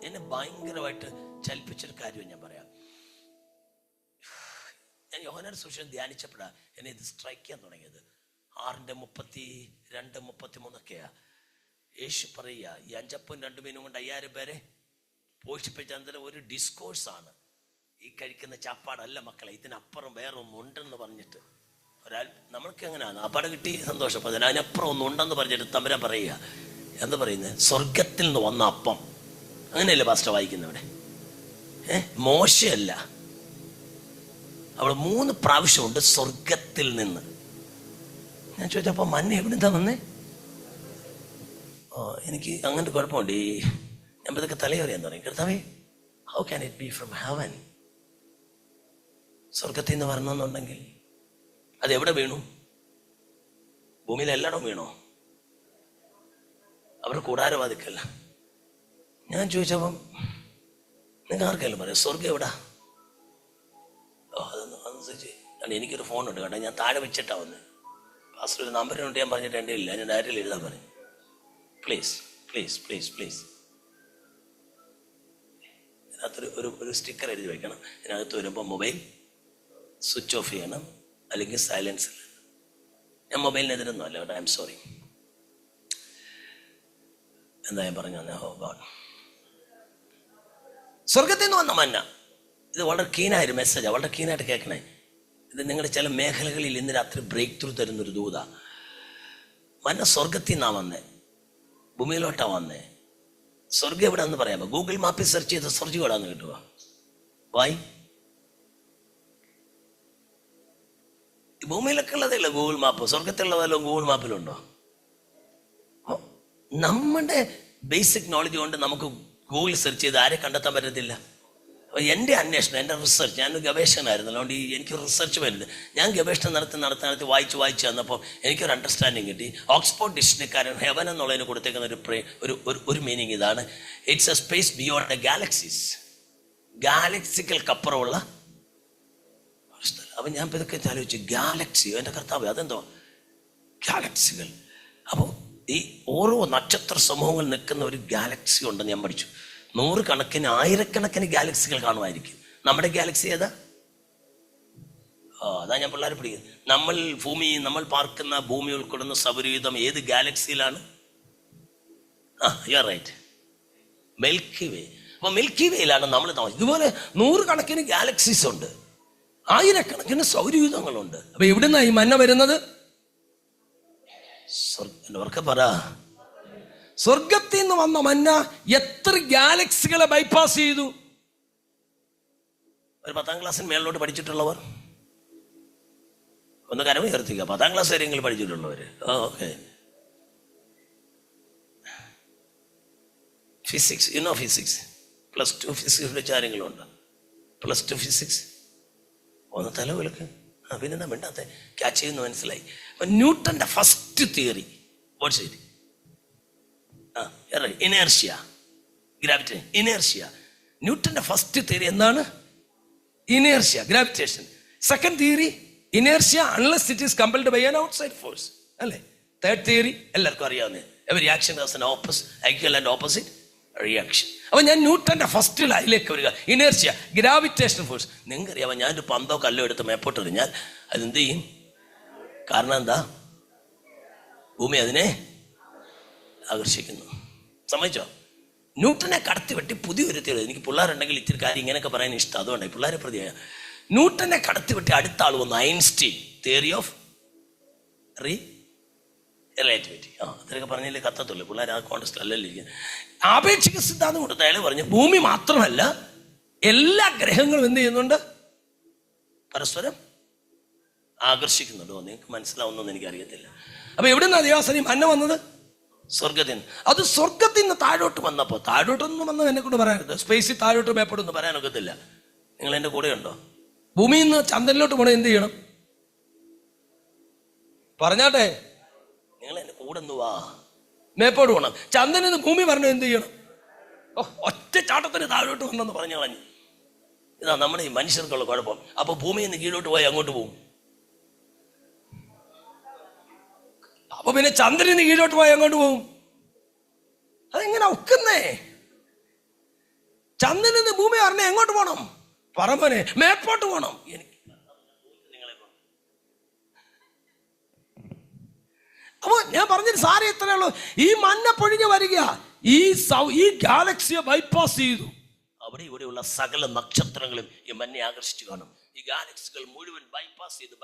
എന്നെ ഭയങ്കരമായിട്ട് ചലിപ്പിച്ചൊരു കാര്യം ഞാൻ പറയാം. ഞാൻ യോഹന്നാന്റെ സുവിശേഷം ധ്യാനിച്ചപ്പോഴാ എന്നെ ഇത് സ്ട്രൈക്ക് ചെയ്യാൻ തുടങ്ങിയത്. 6:32-33 യേശു പറയുക, ഈ 5 അപ്പവും 2 മീനും കൊണ്ട് 5000 പേരെ പോഷിപ്പിച്ച ഒരു ഡിസ്കോഴ്സാണ്. ഈ കഴിക്കുന്ന ചാപ്പാടല്ല മക്കളെ, ഇതിനപ്പുറം വേറെ ഒന്നുണ്ടെന്ന് പറഞ്ഞിട്ട് ഒരാൾ, നമ്മൾക്ക് എങ്ങനെയാണ് അപ്പാടെ കിട്ടി സന്തോഷപ്പെടുന്നത്, അതിനപ്പുറം ഒന്നുണ്ടെന്ന് പറഞ്ഞിട്ട് തമ്പുരാൻ പറയുക. എന്താ പറയുന്നത്? സ്വർഗത്തിൽ നിന്ന് വന്ന അപ്പം. അങ്ങനെയല്ലേ പാസ്റ്റർ വായിക്കുന്നവിടെ? മോശയല്ല, അവിടെ 3 പ്രാവശ്യമുണ്ട് സ്വർഗത്തിൽ നിന്ന്. ഞാൻ ചോദിച്ചപ്പോൾ മഞ്ഞ എവിടുന്നാ വന്നേ? എനിക്ക് അങ്ങനത്തെ കുഴപ്പമുണ്ട്. ഞാൻ ഇതൊക്കെ തലയോറിയാൻ തുടങ്ങി. കർത്താവേ, how can it be from heaven? സ്വർഗത്തിൽ നിന്ന് വരണമെന്നുണ്ടെങ്കിൽ അതെവിടെ വീണു? ഭൂമിയിൽ എല്ലായിടവും വീണോ? അവർ കൂടാരവാദിക്കല്ല. ഞാൻ ചോദിച്ചപ്പം നിങ്ങൾ ആർക്കെല്ലാം പറയാം സ്വർഗം എവിടാ? അതൊന്നും അനുസരിച്ച് എനിക്കൊരു ഫോണുണ്ട് കേട്ടോ, ഞാൻ താഴെ വെച്ചിട്ടാ വന്നത്. പാസ്റ്റർ ഒരു നമ്പറിനുണ്ട്, ഞാൻ പറഞ്ഞിട്ട് എൻ്റെ ഇല്ല, ഞാൻ ഡയറിയിൽ എഴുതാൻ പറയും. Please please please please. ഇതിനകത്തൊരു ഒരു സ്റ്റിക്കർ എഴുതി വെക്കണം. ഇതിനകത്ത് വരുമ്പോൾ മൊബൈൽ സ്വിച്ച് ഓഫ് ചെയ്യണം, അല്ലെങ്കിൽ സൈലൻസിൽ. ഞാൻ മൊബൈലിനെതിരൊന്നും അല്ല കേട്ടോ, ഐ എം സോറി. എന്താ ഞാൻ പറഞ്ഞു തന്നെ? ഓ ഗോഡ്, സ്വർഗത്തിൽ നിന്ന് വന്ന മന്ന. ഇത് വളരെ കീനായൊരു മെസ്സേജാണ്, വളരെ കീനായിട്ട് കേൾക്കണേ. ഇത് നിങ്ങളുടെ ചില മേഖലകളിൽ ഇന്ന് രാത്രി ബ്രേക്ക് ത്രൂ തരുന്നൊരു ദൂതാ. മന്ന സ്വർഗത്തിൽ നിന്നാ വന്നേ, ഭൂമിയിലോട്ടാ വന്നേ. സ്വർഗം എവിടെ എന്ന് പറയാമോ? ഗൂഗിൾ മാപ്പിൽ സെർച്ച് ചെയ്ത് സ്വർഗം എവിടാന്ന് കിട്ടുക. വായി ഭൂമിയിലൊക്കെ ഉള്ളതല്ല ഗൂഗിൾ മാപ്പ്. സ്വർഗത്തിലുള്ളതല്ലോ ഗൂഗിൾ മാപ്പിലുണ്ടോ? നമ്മുടെ ബേസിക് നോളജ് കൊണ്ട് നമുക്ക് ഗൂഗിൾ സെർച്ച് ചെയ്ത് ആരെ കണ്ടെത്താൻ പറ്റത്തില്ല. എൻ്റെ അന്വേഷണം, എൻ്റെ റിസർച്ച്, ഞാനൊരു ഗവേഷകനായിരുന്നു, അതുകൊണ്ട് എനിക്ക് റിസർച്ച് വരുന്നത്. ഞാൻ ഗവേഷണം നടത്തി വായിച്ച് വന്നപ്പോൾ എനിക്കൊരു അണ്ടർസ്റ്റാൻഡിങ് കിട്ടി. ഓക്സ്ഫോർഡ് ഡിക്ഷണറിക്കാരൻ ഹെവൻ എന്നുള്ളതിന് കൊടുത്തേക്കുന്ന ഒരു മീനിങ് ഇതാണ്: it's a space beyond the galaxies. ഗാലക്സികൾക്കപ്പുറമുള്ള സ്ഥലം. അപ്പം ഞാൻ ഇതൊക്കെ ആലോചിച്ചു, ഗാലക്സി, എൻ്റെ കർത്താവ്, അതെന്തോ ഗാലക്സികൾ. അപ്പോൾ ഈ ഓരോ നക്ഷത്ര സമൂഹങ്ങൾ നിൽക്കുന്ന ഒരു ഗാലക്സി ഉണ്ടെന്ന് ഞാൻ പഠിച്ചു. 100 കണക്കിന് 1000കണക്കിന് ഗാലക്സികൾ കാണുമായിരിക്കും. നമ്മുടെ ഗാലക്സി ഏതാ? അതാ ഞാൻ പിള്ളേരെ പഠിക്കുന്നത്. നമ്മൾ പാർക്കുന്ന ഭൂമി ഉൾക്കൊള്ളുന്ന സൗരയൂഥം ഏത് ഗാലക്സിയിലാണ്? യു ആർ റൈറ്റ്, മിൽക്കി വേ. അപ്പൊ മിൽക്കി വേയിലാണ് നമ്മൾ താമസിക്കുന്നത്. ഇതുപോലെ 100 കണക്കിന് ഗാലക്സീസ് ഉണ്ട്, 1000കണക്കിന് സൗരയൂഥങ്ങളുണ്ട്. അപ്പൊ എവിടുന്നാ ഈ മന്ന വരുന്നത്? പറ. സ്വർഗത്തിൽ നിന്ന് വന്ന മന്ന എത്ര ഗാലക്സികളെ ബൈപ്പാസ് ചെയ്തു? ഒരു 10ാം ക്ലാസ്സിന് മേളിലോട്ട് പഠിച്ചിട്ടുള്ളവർ ഒന്ന് കരവ് ഉയർത്തിക്കുക. 10ാം ക്ലാസ് വരെയെങ്കിലും പഠിച്ചിട്ടുള്ളവര്. ഓക്കെ. ഫിസിക്സ്, ഫിസിക്സ് +2 ഫിസിക്സ് പഠിച്ച ആരെങ്കിലും ഉണ്ടോ? +2 ഫിസിക്സ് ഒന്ന് തല വിലക്ക്. പിന്നെന്താ മിണ്ടാത്തെ? ക്യാച്ച് ചെയ്യുന്നു, മനസ്സിലായി. ന്യൂട്ടന്റെ first theory what's it? Inertia, gravity, inertia. ന്യൂട്ടന്റെ ഫസ്റ്റ് തിയറി എന്താണ്? Inertia, gravitation. Second theory inertia unless it is compelled by an outside force, അല്ലേ? തേർഡ് തിയറി എല്ലാവർക്കും അറിയാവുന്നത്, every action has an equal and opposite reaction. അപ്പൊ ഞാൻ ന്യൂട്ടന്റെ first അതിലേക്ക് വരിക, ഇനേർഷ്യ, ഗ്രാവിറ്റേഷൻ ഫോഴ്സ്. നിങ്ങൾക്കറിയാമോ, ഞാനൊരു പന്തോ കല്ലോ എടുത്ത് മേപ്പോട്ട് എറിഞ്ഞാൽ അതെന്ത് ചെയ്യും? കാരണം എന്താ? ഭൂമി അതിനെ ആകർഷിക്കുന്നു. സമ്മതിച്ചോ? ന്യൂട്ടനെ കടത്തി വെട്ടി പുതിയൊരു തിയറി. എനിക്ക് പിള്ളേരുണ്ടെങ്കിൽ ഇത്തിരി കാര്യം ഇങ്ങനെയൊക്കെ പറയാൻ ഇഷ്ടം, അതുകൊണ്ടാണ് പിള്ളേരെ പ്രതി. ന്യൂട്ടനെ കടത്തി വെട്ടി അടുത്ത ആൾ വന്നു, ഐൻസ്റ്റീൻ, തിയറി ഓഫ് റിലേറ്റിവിറ്റി. അത്രയൊക്കെ പറഞ്ഞാലേ കത്തത്തുള്ളൂ, പിള്ളേർ ആ കോൺടെസ്റ്റ് അല്ലല്ലോ ഇരിക്കുക. ആപേക്ഷിക സിദ്ധാന്തം കൊടുത്ത അയാൾ പറഞ്ഞു, ഭൂമി മാത്രമല്ല എല്ലാ ഗ്രഹങ്ങളും എന്ത് ചെയ്യുന്നുണ്ട്? പരസ്പരം ആകർഷിക്കുന്നുണ്ടോ? നിങ്ങൾക്ക് മനസ്സിലാവുന്നതെന്ന് എനിക്കറിയത്തില്ല. അപ്പൊ എവിടെ നിന്ന് അധിവാസനം മന്ന വന്നത്? സ്വർഗത്തിൽ നിന്ന്. അത് സ്വർഗത്തിൽ നിന്ന് താഴോട്ട് വന്നപ്പോൾ, താഴോട്ടൊന്നും വന്നത് എന്നെ കൊണ്ട് പറയാനൊക്കെ, സ്പേസിൽ താഴോട്ട് മേപ്പോട്ടൊന്നും പറയാനൊക്കത്തില്ല. നിങ്ങൾ എൻ്റെ കൂടെ ഉണ്ടോ? ഭൂമിയിൽ നിന്ന് ചന്ദ്രനിലോട്ട് പോകണം, എന്ത് ചെയ്യണം? പറഞ്ഞാട്ടെ, നിങ്ങൾ എൻ്റെ കൂടെ ഒന്ന് വാ. മേപ്പോട്ട് പോകണം. ചന്ദ്രനിൽ നിന്ന് ഭൂമി പറഞ്ഞു എന്ത് ചെയ്യണം? ഒറ്റ ചാട്ടത്തിന് താഴോട്ട് വന്നെന്ന് പറഞ്ഞു കളഞ്ഞു. ഇതാ നമ്മുടെ ഈ മനുഷ്യർക്കുള്ള കുഴപ്പം. അപ്പൊ ഭൂമിയിൽ നിന്ന് കീഴോട്ട് പോയി അങ്ങോട്ട് പോകും. അപ്പൊ പിന്നെ ചന്ദ്രനിൽ നിന്ന് കീഴോട്ട് പോയി അങ്ങോട്ട് പോകും. അതെങ്ങനെ ഒക്കുന്നേ? ചന്ദ്രനിൽ നിന്ന് ഭൂമി പറഞ്ഞ എങ്ങോട്ട് പോകണം? പറമ്പനെ മേപ്പോട്ട് പോകണം. എനിക്ക് അപ്പൊ ഞാൻ പറഞ്ഞൊരു സാരി എത്രയേ ഉള്ളൂ. ഈ മഞ്ഞ പൊഴിഞ്ഞു വരിക, ഈ ഗാലക്സിയെ ബൈപ്പാസ് ചെയ്തു. അവിടെ ഇവിടെയുള്ള സകല നക്ഷത്രങ്ങളും ഈ മഞ്ഞെ ആകർഷിച്ചു കാണും. ഈ ഗാലക്സികൾ മുഴുവൻ ബൈപ്പാസ് ചെയ്ത്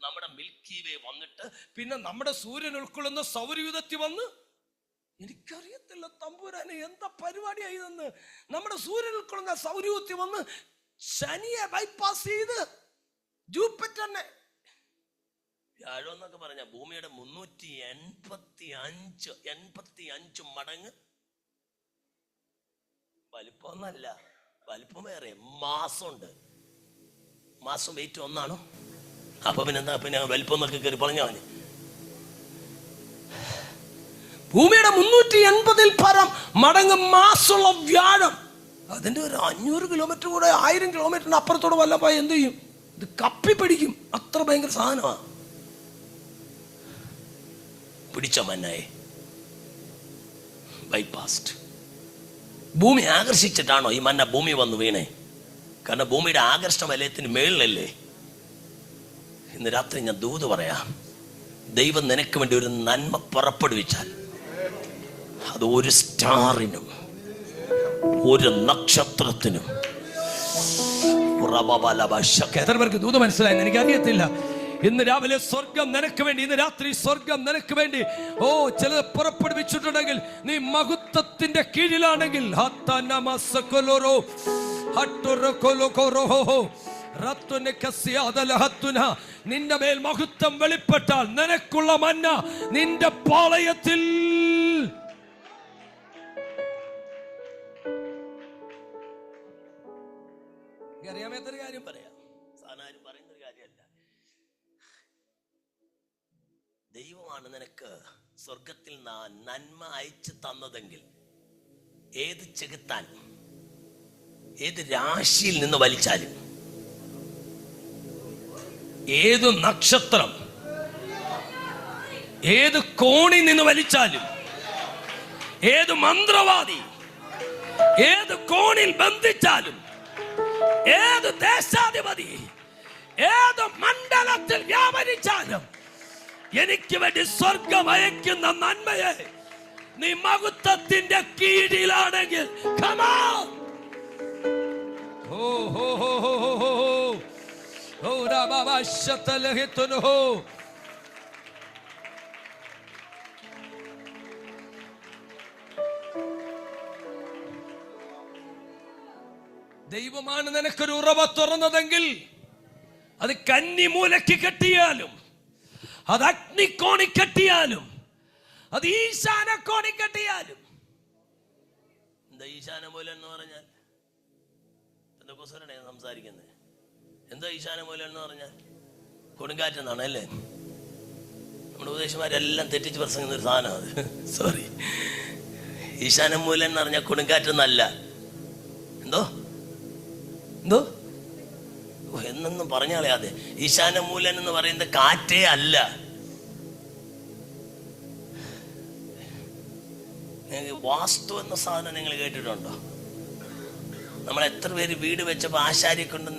നമ്മുടെ മിൽക്കി വേ വന്നിട്ട് പിന്നെ നമ്മുടെ സൂര്യൻ ഉൾക്കൊള്ളുന്ന സൗരയൂഥത്തിൽ വന്ന്, എനിക്കറിയത്തില്ല തമ്പുരാനെ എന്താ പരിപാടിയായതെന്ന്, നമ്മുടെ സൂര്യൻ ഉൾക്കൊള്ളുന്ന സൗരയൂഥത്തിൽ വന്ന് ശനിയെ ബൈപ്പാസ് ചെയ്ത് ജൂപ്പിറ്ററിനെ, വ്യാഴം എന്നൊക്കെ പറഞ്ഞ ഭൂമിയുടെ 385 മടങ്ങ് വലിപ്പമൊന്നല്ല, വലിപ്പം വേറെ, മാസമുണ്ട്. മാസം വെയിറ്റ് ഒന്നാണോ? അപ്പൊ പിന്നെന്താ, പിന്നെ വലിപ്പം എന്നൊക്കെ കയറി പറഞ്ഞു കളഞ്ഞു. ഭൂമിയുടെ 380 പരം മടങ്ങ് മാസമുള്ള വ്യാഴം, അതിന്റെ ഒരു 500 കിലോമീറ്റർ കൂടെ 1000 കിലോമീറ്ററിന് അപ്പുറത്തോടെ വല്ല പോയി എന്ത് ചെയ്യും? ഇത് കപ്പി പിടിക്കും. അത്ര ഭയങ്കര സാധനമാണ്. പിടിച്ച മന്നായെ ബൈപ്പാസ്റ്റ്. ഭൂമി ആകർഷിച്ചിട്ടാണോ ഈ മന്ന ഭൂമി വന്ന് വീണേ? കാരണം ഭൂമിയുടെ ആകർഷണ വലയത്തിന് മേളിലല്ലേ. ഇന്ന് രാത്രി ഞാൻ ദൂത് പറയാം, ദൈവം നിനക്ക് വേണ്ടി ഒരു നന്മ പുറപ്പെടുവിച്ചാൽ അത് ഒരു സ്റ്റാറിനും ഒരു നക്ഷത്രത്തിനും, എത്ര പേർക്ക് ദൂത് മനസ്സിലായെന്ന് എനിക്കറിയത്തില്ല. ഇന്ന് രാവിലെ സ്വർഗം നിനക്ക് വേണ്ടി, ഇന്ന് രാത്രി സ്വർഗം നിനക്ക് വേണ്ടി ചിലത് പുറപ്പെടുവിച്ചിട്ടുണ്ടെങ്കിൽ, നീ മഹത്വത്തിന്റെ കീഴിലാണെങ്കിൽ, നിന്റെ മേൽ മഹത്വം വെളിപ്പെട്ടാൽ നിനക്കുള്ള മന്ന നിന്റെ പാളയത്തിൽ അറിയാമേത്തൊരു കാര്യം പറയാം, സാധാരണ പറയുന്നൊരു കാര്യമല്ല. ദൈവമാണ് നിനക്ക് സ്വർഗത്തിൽ നന്മ അയച്ചു തന്നതെങ്കിൽ, ഏത് ചെകുത്താൻ ഏത് രാശിയിൽ നിന്ന് വലിച്ചാലും, ഏത് നക്ഷത്രം ഏത് കോണിൽ നിന്ന് വലിച്ചാലും, ഏത് മന്ത്രവാദി ഏത് കോണിൽ ബന്ധിച്ചാലും, ഏത് ദേശാധിപതി ഏത് മണ്ഡലത്തിൽ വ്യാപരിച്ചാലും, എനിക്ക് വേണ്ടി സ്വർഗം അയക്കുന്ന നന്മയെ നീ മഹത്വത്തിന്റെ കീഴിലാണെങ്കിൽ, ദൈവമാണ് നിനക്കൊരു ഉറവ തുറന്നതെങ്കിൽ, അത് കന്നിമൂലയ്ക്ക് കെട്ടിയാലും, അത് അഗ്നിക്കോണി കെട്ടിയാലും, അത് ഈശാനക്കോണി കെട്ടിയാലും. എന്താ ഈശാനമൂലം എന്ന് പറഞ്ഞാൽ? എന്താ കുസരണേ സംസാരിക്കുന്നത്? എന്താ ഈശാനമൂലം എന്ന് പറഞ്ഞാൽ? കൊടുങ്കാറ്റെന്നാണ് അല്ലേ? നമ്മുടെ ഉപദേശന്മാരെല്ലാം തെറ്റിച്ച് പ്രസംഗിക്കുന്ന ഒരു സാധനം അത്. സോറി. ഈശാനമൂലൻ എന്ന് പറഞ്ഞാൽ കൊടുങ്കാറ്റെന്നല്ല. എന്തോ എന്തോ എന്നൊന്നും പറഞ്ഞാളയാതെ. ഈശാനമൂലൻ എന്ന് പറയുന്നത് കാറ്റേ അല്ല. വാസ്തു എന്ന സാധനം നിങ്ങൾ കേട്ടിട്ടുണ്ടോ? നമ്മൾ എത്ര പേര് വീട് വെച്ചപ്പോൾ ആശാരിയെ കൊണ്ട്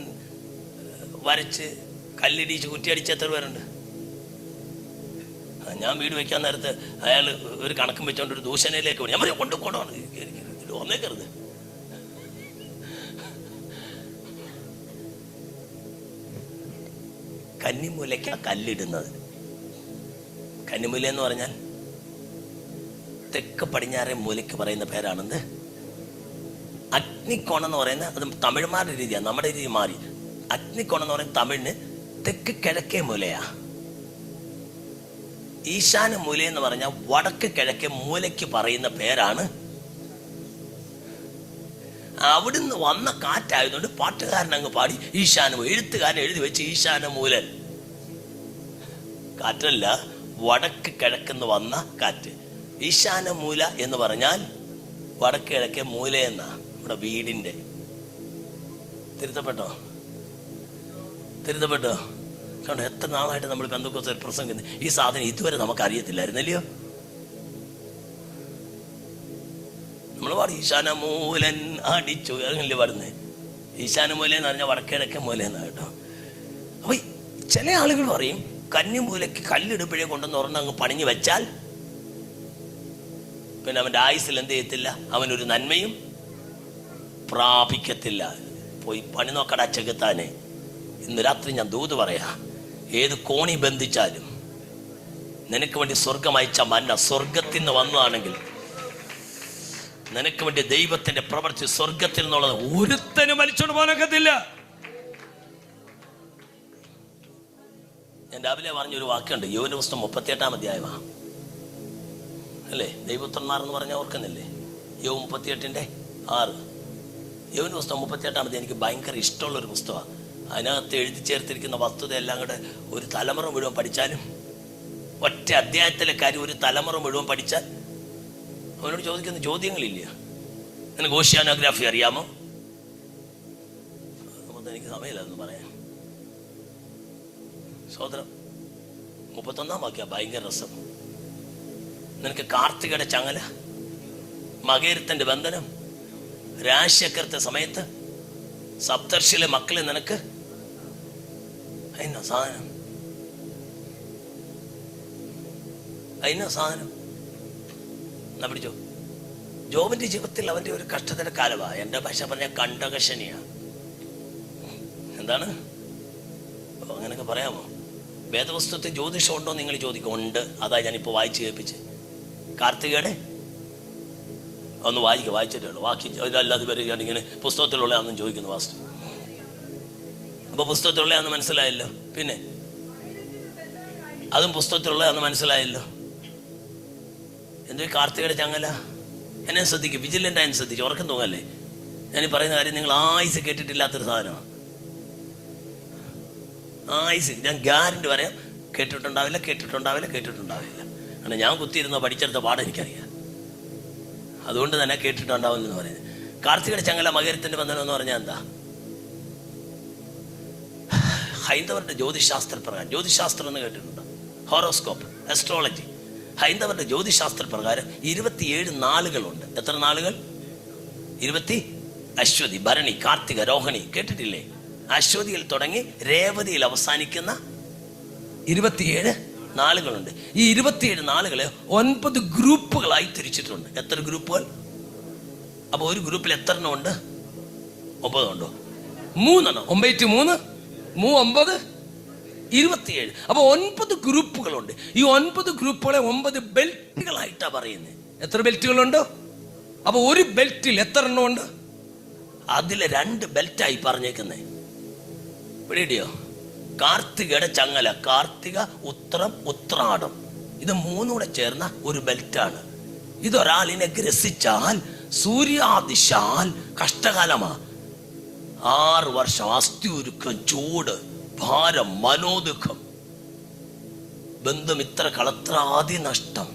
വരച്ച് കല്ലിടിച്ച് കുറ്റിയടിച്ച് എത്ര പേരുണ്ട്? ഞാൻ വീട് വെക്കാൻ നേരത്ത് അയാൾ ഒരു കണക്കും വെച്ചോണ്ട് ഒരു ദൂഷണയിലേക്ക് പോയി. ഞാൻ പറയും കൊണ്ട് കൊടമാണ് ഒന്നേക്കരുത്. കന്നിമൂലയ്ക്ക് കല്ലിടുന്നത്. കന്നിമൂല എന്ന് പറഞ്ഞാൽ തെക്ക് പടിഞ്ഞാറേ മൂലയ്ക്ക് പറയുന്ന പേരാണെന്ത്? അഗ്നിക്കോണം എന്ന് പറയുന്നത് അത് തമിഴ്മാരുടെ രീതിയാണ്, നമ്മുടെ രീതി മാറി. അഗ്നിക്കോണം എന്ന് പറയുന്നത് തമിഴിന് തെക്ക് കിഴക്കേ മൂലയാ. ഈശാന മൂല എന്ന് പറഞ്ഞാൽ വടക്ക് കിഴക്കേ മൂലയ്ക്ക് പറയുന്ന പേരാണ്. അവിടുന്ന് വന്ന കാറ്റായതുകൊണ്ട് പാട്ടുകാരൻ അങ്ങ് പാടി ഈശാന, എഴുത്തുകാരൻ എഴുതി വെച്ച് ഈശാനമൂലൻ. കാറ്റല്ല, വടക്ക് കിഴക്കെന്ന് വന്ന കാറ്റ്. ഈശാനമൂല എന്ന് പറഞ്ഞാൽ വടക്ക് കിഴക്കേ മൂല എന്നാ നമ്മുടെ വീടിന്റെ. തിരുത്തപ്പെട്ടോ? തിരുത്തപ്പെട്ടോ? കണ്ടോ, എത്ര നാളായിട്ട് നമ്മൾ പെന്തക്കോസ്തേ പ്രസംഗിക്കുന്നത്. ഈ സാധനം ഇതുവരെ നമുക്ക് അറിയത്തില്ലായിരുന്നല്ലയോ? നമ്മൾ പാടി ഈശാനമൂലൻ അടിച്ചു അങ്ങനെ പാടുന്നേ. ഈശാനമൂല എന്ന് പറഞ്ഞാൽ വടക്കിഴക്കൻ മൂല എന്നാ കേട്ടോ. അപ്പൊ ചില ആളുകൾ പറയും കന്നിമൂലയ്ക്ക് കല്ലിടുമ്പോഴേ കൊണ്ടുവന്ന് ഒരെണ്ണം അങ്ങ് പണിഞ്ഞു വെച്ചാൽ പിന്നെ അവന്റെ ആയുസ്സിൽ എന്ത് ചെയ്യത്തില്ല, അവനൊരു നന്മയും പ്രാപിക്കത്തില്ല. പോയി പണി നോക്കടാ ചെകുത്താനെ. ഇന്ന് രാത്രി ഞാൻ ദൂത് പറയാ, ഏത് കോണി ബന്ധിച്ചാലും നിനക്ക് വേണ്ടി സ്വർഗം അയച്ച മന്ന സ്വർഗത്തിൽ നിന്ന് വന്നതാണെങ്കിൽ, നിനക്ക് വേണ്ടി ദൈവത്തിന്റെ പ്രവർത്തി സ്വർഗത്തിൽ നിന്നുള്ളത് ഒരുത്തനും വലിച്ചോണ്ട് പോകാനൊക്കത്തില്ല. ഞാൻ രാവിലെ പറഞ്ഞൊരു വാക്കുണ്ട്, യോഹന്നാന്റെ പുസ്തകം 38-ാം അധ്യായമാണ് അല്ലേ? ദൈവപുത്രന്മാർ എന്ന് പറഞ്ഞാൽ ഓർക്കുന്നില്ലേ? യോഹന്നാൻ 38:6. യോഹന്നാന്റെ പുസ്തകം 38-ാം അധ്യായം എനിക്ക് ഭയങ്കര ഇഷ്ടമുള്ളൊരു പുസ്തകമാണ്. അതിനകത്ത് എഴുതി ചേർത്തിരിക്കുന്ന വസ്തുത എല്ലാം കൂടെ ഒരു തലമുറ മുഴുവൻ പഠിച്ചാലും, ഒറ്റ അധ്യായത്തിലെ കാര്യം ഒരു തലമുറ മുഴുവൻ പഠിച്ചാൽ അവനോട് ചോദിക്കുന്ന ചോദ്യങ്ങളില്ല. നിനക്ക് ഓഷ്യാനോഗ്രാഫി അറിയാമോ? അതൊന്നും എനിക്ക് സമയമില്ല എന്ന് പറയാൻ. സോദരം 31-ാം വാക്യ ഭയങ്കര രസം. നിനക്ക് കാർത്തികയുടെ ചങ്ങല, മകേരത്തിന്റെ ബന്ധനം, രാശിചക്രത്തെ സമയത്ത് സപ്തർഷിയിലെ മക്കളെ നിനക്ക് അതിനാ സാധനം, അതിനാ സാധനം എന്നാ പിടിച്ചോ. ജോബിന്റെ ജീവിതത്തിൽ അവന്റെ ഒരു കഷ്ടത്തിന്റെ കാലമാ. എന്റെ ഭാഷ പറഞ്ഞ കണ്ടകശനിയാ. എന്താണ് അങ്ങനെയൊക്കെ പറയാമോ? വേദപുസ്തകത്തിൽ ജ്യോതിഷം ഉണ്ടോ നിങ്ങൾ ചോദിക്കും. ഉണ്ട്. അതാ ഞാനിപ്പോൾ വായിച്ച് കേൾപ്പിച്ച്. കാർത്തികയുടെ ഒന്ന് വായിച്ചിട്ടുള്ളൂ. ബാക്കി അല്ലാതെ വരികയാണ് ഇങ്ങനെ പുസ്തകത്തിലുള്ളതാണെന്നും ചോദിക്കുന്നു വാസ്തു. അപ്പൊ പുസ്തകത്തിലുള്ളതാണെന്ന് മനസ്സിലായല്ലോ. പിന്നെ അതും പുസ്തകത്തിലുള്ളതാണെന്ന് മനസ്സിലായല്ലോ. എന്തോ കാർത്തികയുടെ ചങ്ങല. എന്നെ ശ്രദ്ധിക്കും, വിജിലൻ്റ് ആയി ശ്രദ്ധിക്കും. ഉറക്കം തോന്നല്ലേ? ഞാൻ പറയുന്ന കാര്യം നിങ്ങൾ ആയുസ് കേട്ടിട്ടില്ലാത്തൊരു സാധനമാണ്. ആയുസ് ഞാൻ ഗ്യാരണ്ടി പറയാം, കേട്ടിട്ടുണ്ടാവില്ല. കാരണം ഞാൻ കുത്തിയിരുന്നോ പഠിച്ചെടുത്ത പാഠം എനിക്കറിയാം. അതുകൊണ്ട് തന്നെ കേട്ടിട്ടുണ്ടാവില്ലെന്ന് പറയുന്നത്. കാർത്തികയുടെ ചങ്ങല, മകരത്തിന്റെ ബന്ധനം എന്ന് പറഞ്ഞാൽ എന്താ? ഹൈന്ദവരുടെ ജ്യോതിശാസ്ത്രപ്രകാരം, ജ്യോതിശാസ്ത്രം എന്ന് കേട്ടിട്ടുണ്ടോ? Horoscope, astrology. ഹൈന്ദവരുടെ ജ്യോതിശാസ്ത്രപ്രകാരം 27 നാളുകളുണ്ട്. എത്ര നാളുകൾ? 20. അശ്വതി, ഭരണി, കാർത്തിക, രോഹിണി. കേട്ടിട്ടില്ലേ? അശ്വതിയിൽ തുടങ്ങി രേവതിയിൽ അവസാനിക്കുന്ന 27 നാളുകളുണ്ട്. ഈ 27 നാളുകളെ 9 ഗ്രൂപ്പുകളായി തിരിച്ചിട്ടുണ്ട്. എത്ര ഗ്രൂപ്പുകൾ? അപ്പൊ ഒരു ഗ്രൂപ്പിൽ എത്ര എണ്ണം ഉണ്ട്? 9 ഉണ്ടോ? 3 എണ്ണം. 9 3 27. അപ്പൊ 9 ഗ്രൂപ്പുകളുണ്ട്. ഈ 9 ഗ്രൂപ്പുകളെ 9 ബെൽറ്റുകളായിട്ടാ പറയുന്നത്. എത്ര ബെൽറ്റുകളുണ്ടോ? അപ്പൊ ഒരു ബെൽറ്റിൽ എത്ര എണ്ണം ഉണ്ട്? അതിലെ 2 ബെൽറ്റായി പറഞ്ഞേക്കുന്നേ. പിടിയോ? കാർത്തികയുടെ ചങ്ങല, കാർത്തിക, ഉത്രം, ഉത്രാടം. ഇത് 3 കൂടെ ചേർന്ന ഒരു ബെൽറ്റാണ്. ഇതൊരാളിനെ ഗ്രസിച്ചാൽ, സൂര്യാദിശാൽ കഷ്ടകാലമാ. 6 വർഷം അസ്ഥി ഉരുക്കം, ചൂട്, ഭാരം, മനോദുഃഖം. ബന്ധുമിത്ര കളത്രാദി നഷ്ടം.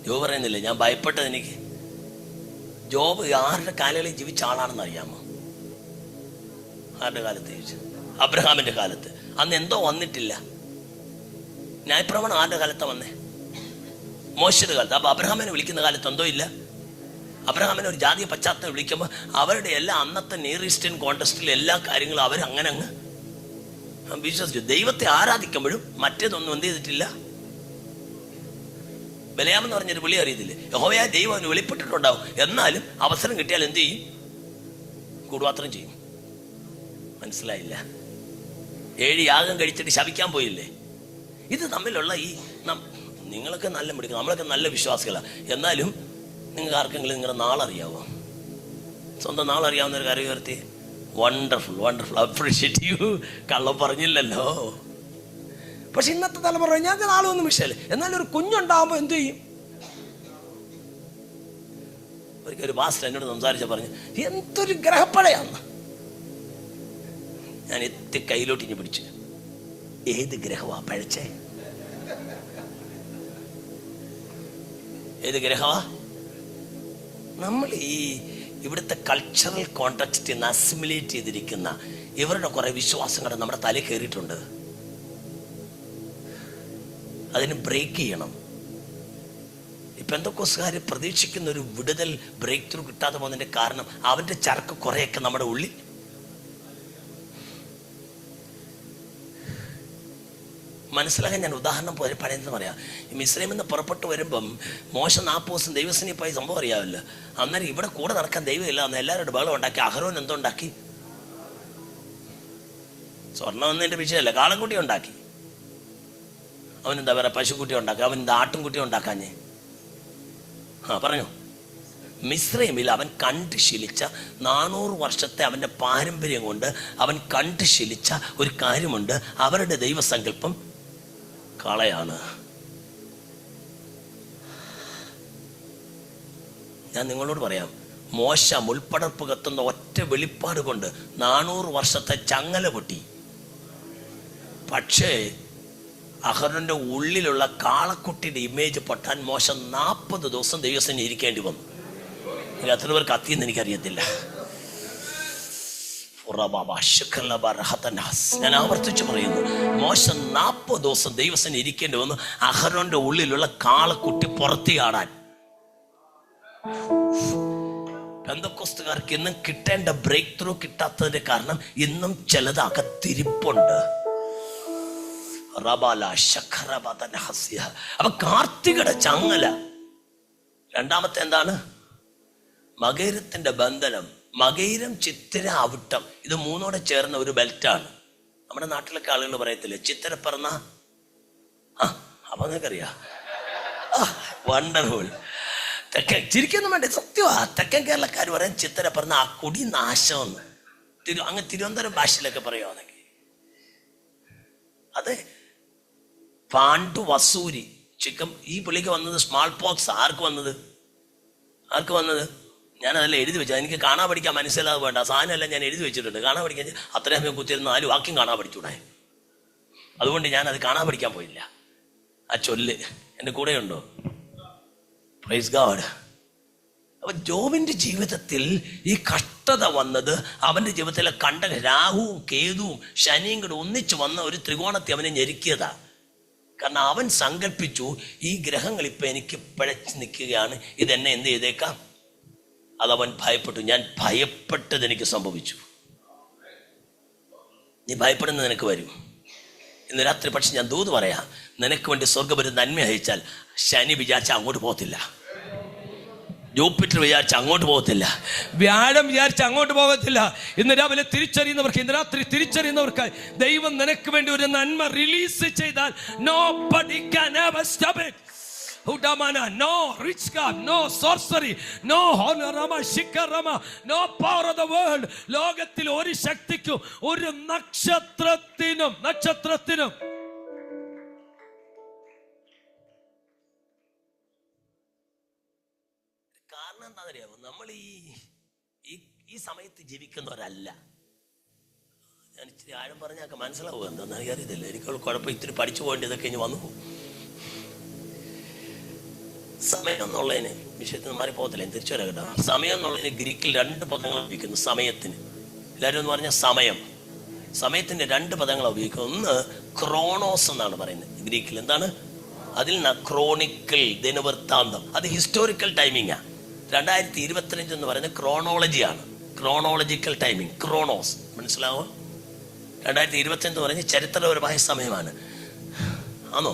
ജോബ് പറയുന്നില്ലേ, ഞാൻ ഭയപ്പെട്ടത് എനിക്ക്. ജോബ് ആരുടെ കാലങ്ങളിൽ ജീവിച്ച ആളാണെന്ന് അറിയാമോ? ആരുടെ കാലത്ത് ജീവിച്ചു? അബ്രഹാമിന്റെ കാലത്ത്. അന്ന് എന്തോ വന്നിട്ടില്ല. ന്യായപ്രമാണം ആരുടെ കാലത്താണ് വന്നേ? മോശയുടെ കാലത്ത്. അപ്പൊ അബ്രഹാമിനെ വിളിക്കുന്ന കാലത്ത് എന്തോ ഇല്ല. അബ്രഹാമിനെ ഒരു ജാതീയ പശ്ചാത്തലം വിളിക്കുമ്പോൾ അവരുടെ എല്ലാ അന്നത്തെ നിയർ ഈസ്റ്റേൺ കോണ്ടസ്റ്റിലെ എല്ലാ കാര്യങ്ങളും അവരങ്ങനെ അങ്ങ് വിശ്വസിച്ചു. ദൈവത്തെ ആരാധിക്കുമ്പോഴും മറ്റേതൊന്നും എന്ത് ചെയ്തിട്ടില്ല. ബലയാമെന്ന് പറഞ്ഞൊരു വിളി അറിയത്തില്ലേ? യഹോവയായ ദൈവം അവന് വെളിപ്പെട്ടിട്ടുണ്ടാവും. എന്നാലും അവസരം കിട്ടിയാൽ എന്ത് ചെയ്യും? കൂടുമാത്രം ചെയ്യും. മനസ്സിലായില്ല? 7 യാഗം കഴിച്ചിട്ട് ശപിക്കാൻ പോയില്ലേ? ഇത് തമ്മിലുള്ള ഈ നിങ്ങളൊക്കെ നല്ല പിടിക്കും, നമ്മളൊക്കെ നല്ല വിശ്വാസികളാണ്. എന്നാലും നിങ്ങൾക്ക് ആർക്കെങ്കിലും നിങ്ങളുടെ നാളറിയാവോ? സ്വന്തം നാളറിയാവുന്ന ഒരു കാര്യം ഉയർത്തി. Wonderful wonderful, appreciate you. കള്ളം പറഞ്ഞില്ലല്ലോ. പക്ഷെ ഇന്നത്തെ തലമുറ ഞങ്ങൾക്ക് നാളൊന്നും വിഷയമല്ല. എന്നാലും ഒരു കുഞ്ഞുണ്ടാകുമ്പോൾ എന്ത് ചെയ്യും? ഒരിക്കൽ ഒരു മാസ്റ്റർ എന്നോട് സംസാരിച്ച പറഞ്ഞു, എന്തൊരു ഗ്രഹപ്പടയാന്ന്. ഞാൻ എത്തി കയ്യിലോട്ട് ഇനി പിടിച്ചു. ഏത് ഗ്രഹവാ പഴച്ചേ? ഏത് ഗ്രഹവാ? നമ്മൾ ഈ ഇവിടുത്തെ കൾച്ചറൽ കോണ്ടെക്സ്റ്റ് നിന്ന് അസിമുലേറ്റ് ചെയ്തിരിക്കുന്ന ഇവരുടെ കുറെ വിശ്വാസങ്ങൾ നമ്മുടെ തലയിൽ കയറിയിട്ടുണ്ട്. അതിന് ബ്രേക്ക് ചെയ്യണം. ഈ പെന്തക്കോസ്തുകാർ പ്രതീക്ഷിക്കുന്ന ഒരു വിടുതൽ ബ്രേക്ക് ത്രൂ കിട്ടാതെ പോകുന്നതിന്റെ കാരണം അവന്റെ ചരക്ക് കുറെയൊക്കെ നമ്മുടെ ഉള്ളിൽ. മനസ്സിലാക്കാൻ ഞാൻ ഉദാഹരണം പോലെ പഴയതെന്ന് പറയാം. ഈ മിസ്രൈമിൽ നിന്ന് പുറപ്പെട്ടു വരുമ്പം മോശ 40 ദിവസം ദൈവസേനയിൽ പോയി സംഭവം അറിയാമല്ലോ. അന്നേരം ഇവിടെ കൂടെ നടക്കാൻ ദൈവമില്ല. അന്ന് എല്ലാവരുടെ ബഹളം ഉണ്ടാക്കി. അഹരോൻ എന്തോ ഉണ്ടാക്കി? സ്വർണ്ണം എന്നതിന്റെ വിഷയമല്ല, കാളൻകുട്ടി ഉണ്ടാക്കി. അവനെന്താ പറയുക, പശുക്കുട്ടി ഉണ്ടാക്കുക. അവനെന്താ ആട്ടുംകുട്ടി ഉണ്ടാക്കാഞ്ഞേ? പറഞ്ഞു. മിസ്രൈമിൽ അവൻ കണ്ട് ശീലിച്ച 400 വർഷത്തെ അവന്റെ പാരമ്പര്യം കൊണ്ട് അവൻ കണ്ട് ശീലിച്ച ഒരു കാര്യമുണ്ട്. അവരുടെ ദൈവസങ്കല്പം കാളയാണ്. ഞാൻ നിങ്ങളോട് പറയാം, മോശ മുൾപ്പടർപ്പ് കത്തുന്ന ഒറ്റ വെളിപ്പാട് കൊണ്ട് 400 വർഷത്തെ ചങ്ങല പൊട്ടി. പക്ഷേ അഹരോന്റെ ഉള്ളിലുള്ള കാളക്കുട്ടിയുടെ ഇമേജ് പൊട്ടാൻ മോശ 40 ദിവസം ദൈവസേന ഇരിക്കേണ്ടി വന്നു. എത്ര പേർ കത്തിയെന്ന് എനിക്കറിയത്തില്ല. ഞാൻ ആവർത്തിച്ചു പറയുന്നു, മോശ 40 ദിവസം ദൈവസേന ഇരിക്കേണ്ടി വന്നു അഹരോന്റെ ഉള്ളിലുള്ള കാളക്കുട്ടി പുറത്തി കാണാൻ. പെന്തക്കോസ്തുകാർക്ക് ഇന്നും കിട്ടേണ്ട ബ്രേക്ക് ത്രൂ കിട്ടാത്തതിന്റെ കാരണം ഇന്നും ചിലത് അകത്തിരിപ്പുണ്ട്. അപ്പൊ കാർത്തികയുടെ ചങ്ങല. രണ്ടാമത്തെ എന്താണ്? മകരത്തിന്റെ ബന്ധനം. മകയിരം, ചിത്തിര, അവിട്ടം, ഇത് മൂന്നോടെ ചേർന്ന ഒരു ബെൽറ്റാണ്. നമ്മുടെ നാട്ടിലൊക്കെ ആളുകൾ പറയത്തില്ലേ, ചിത്തിര പറന്ന. അപ്പൊ നിനക്കറിയാം. വണ്ടർഫുൾ. തെക്കൻ ചിരിക്കൊന്നും വേണ്ട, സത്യമാ. തെക്കൻ കേരളക്കാർ പറയാൻ ചിത്തിര പറന്ന ആ കൊടി നാശമെന്ന്. അങ്ങ് തിരുവനന്തപുരം ഭാഷയിലൊക്കെ പറയുവാണെങ്കിൽ അതെ. പാണ്ഡു വസൂരി ചിക്കൻ. ഈ പുള്ളിക്ക് വന്നത് സ്മാൾ പോക്സ്. ആർക്ക് വന്നത്? ഞാനതെല്ലാം എഴുതി വെച്ചത്. എനിക്ക് കാണാൻ പഠിക്കാൻ മനസ്സിലാതെ വേണ്ട സാധനമെല്ലാം ഞാൻ എഴുതി വെച്ചിട്ടുണ്ട്. കാണാൻ പഠിക്കാൻ അത്രയും സമയം കുത്തിയിരുന്ന 4 വാക്യം കാണാൻ പഠിച്ചൂടെ? അതുകൊണ്ട് ഞാനത് കാണാൻ പഠിക്കാൻ പോയില്ല. ആ ചൊല്ല് എൻ്റെ കൂടെയുണ്ടോ? Praise God. അപ്പൊ ജോബിന്റെ ജീവിതത്തിൽ ഈ കഷ്ടത വന്നത് അവന്റെ ജീവിതത്തിലെ കണ്ട രാഹുവും കേതുവും ശനിയും കൂടെ ഒന്നിച്ചു വന്ന ഒരു ത്രികോണത്തെ അവനെ ഞെരുക്കിയതാ. കാരണം അവൻ സങ്കല്പിച്ചു, ഈ ഗ്രഹങ്ങൾ ഇപ്പൊ എനിക്ക് പിഴച്ച് നിൽക്കുകയാണ്, ഇതെന്നെ എന്ത് ചെയ്തേക്കാം. അതവൻ ഭയപ്പെട്ടു. ഞാൻ ഭയപ്പെട്ടത് എനിക്ക് സംഭവിച്ചു. നീ ഭയപ്പെടുന്നത് നിനക്ക് വരും. ഇന്ന് രാത്രി പക്ഷെ ഞാൻ ദൂത് പറയാം, നിനക്ക് വേണ്ടി സ്വർഗ്ഗം ഒരു നന്മ അയച്ചാൽ ശനി വിചാരിച്ച അങ്ങോട്ട് പോകത്തില്ല, ജൂപ്പിറ്റർ വിചാരിച്ച അങ്ങോട്ട് പോകത്തില്ല, വ്യാഴം വിചാരിച്ച അങ്ങോട്ട് പോകത്തില്ല. ഇന്ന് രാവിലെ തിരിച്ചറിയുന്നവർക്ക്, ഇന്ന് രാത്രി തിരിച്ചറിയുന്നവർക്കായി ദൈവം നിനക്ക് വേണ്ടി ഒരു നന്മ റിലീസ് ചെയ്താൽ nobody can ever stop it. No witchcraft, no sorcery, no honorama shikarama, no power of the world. ലോകത്തിൽ ഒരു ശക്തിക്കും ഒരു നക്ഷത്രത്തിനും കാരണം എന്താണെന്നറിയാമോ? നമ്മൾ ഈ സമയത്ത് ജീവിക്കുന്നവരല്ല. ഞാൻ ഇച്ചിരി ആഴം പറഞ്ഞാൽ മനസ്സിലാവുക എന്താണെന്ന് എനിക്കറിയത്തില്ല. എനിക്കുള്ള കുഴപ്പം ഇത്തിരി പഠിച്ചു പോകേണ്ട ഇതൊക്കെ ഇനി വന്നു പോകും. സമയം എന്നുള്ളതിന് വിഷയത്തിന് മാറി പോകത്തില്ല, തിരിച്ചു വരാം കേട്ടോ. സമയം എന്നുള്ളതിന് ഗ്രീക്കിൽ 2 പദങ്ങൾ ഉപയോഗിക്കുന്നു സമയത്തിന്. എല്ലാവരും എന്ന് പറഞ്ഞാൽ സമയം, സമയത്തിന്റെ 2 പദങ്ങൾ ഉപയോഗിക്കുന്നു. ഒന്ന് ക്രോണോസ് എന്നാണ് പറയുന്നത് ഗ്രീക്കിൽ. എന്താണ്? അതിൽ നിന്ന് ക്രോണിക്കൽ, ദിനവൃത്താന്തം. അത് ഹിസ്റ്റോറിക്കൽ ടൈമിങ്ങാ. 2025 എന്ന് പറയുന്നത് ക്രോണോളജിയാണ്, ക്രോണോളജിക്കൽ ടൈമിങ്. ക്രോണോസ് മനസ്സിലാവോ? 2025 എന്ന് പറഞ്ഞാൽ ചരിത്രപരമായ സമയമാണ്. ആണോ?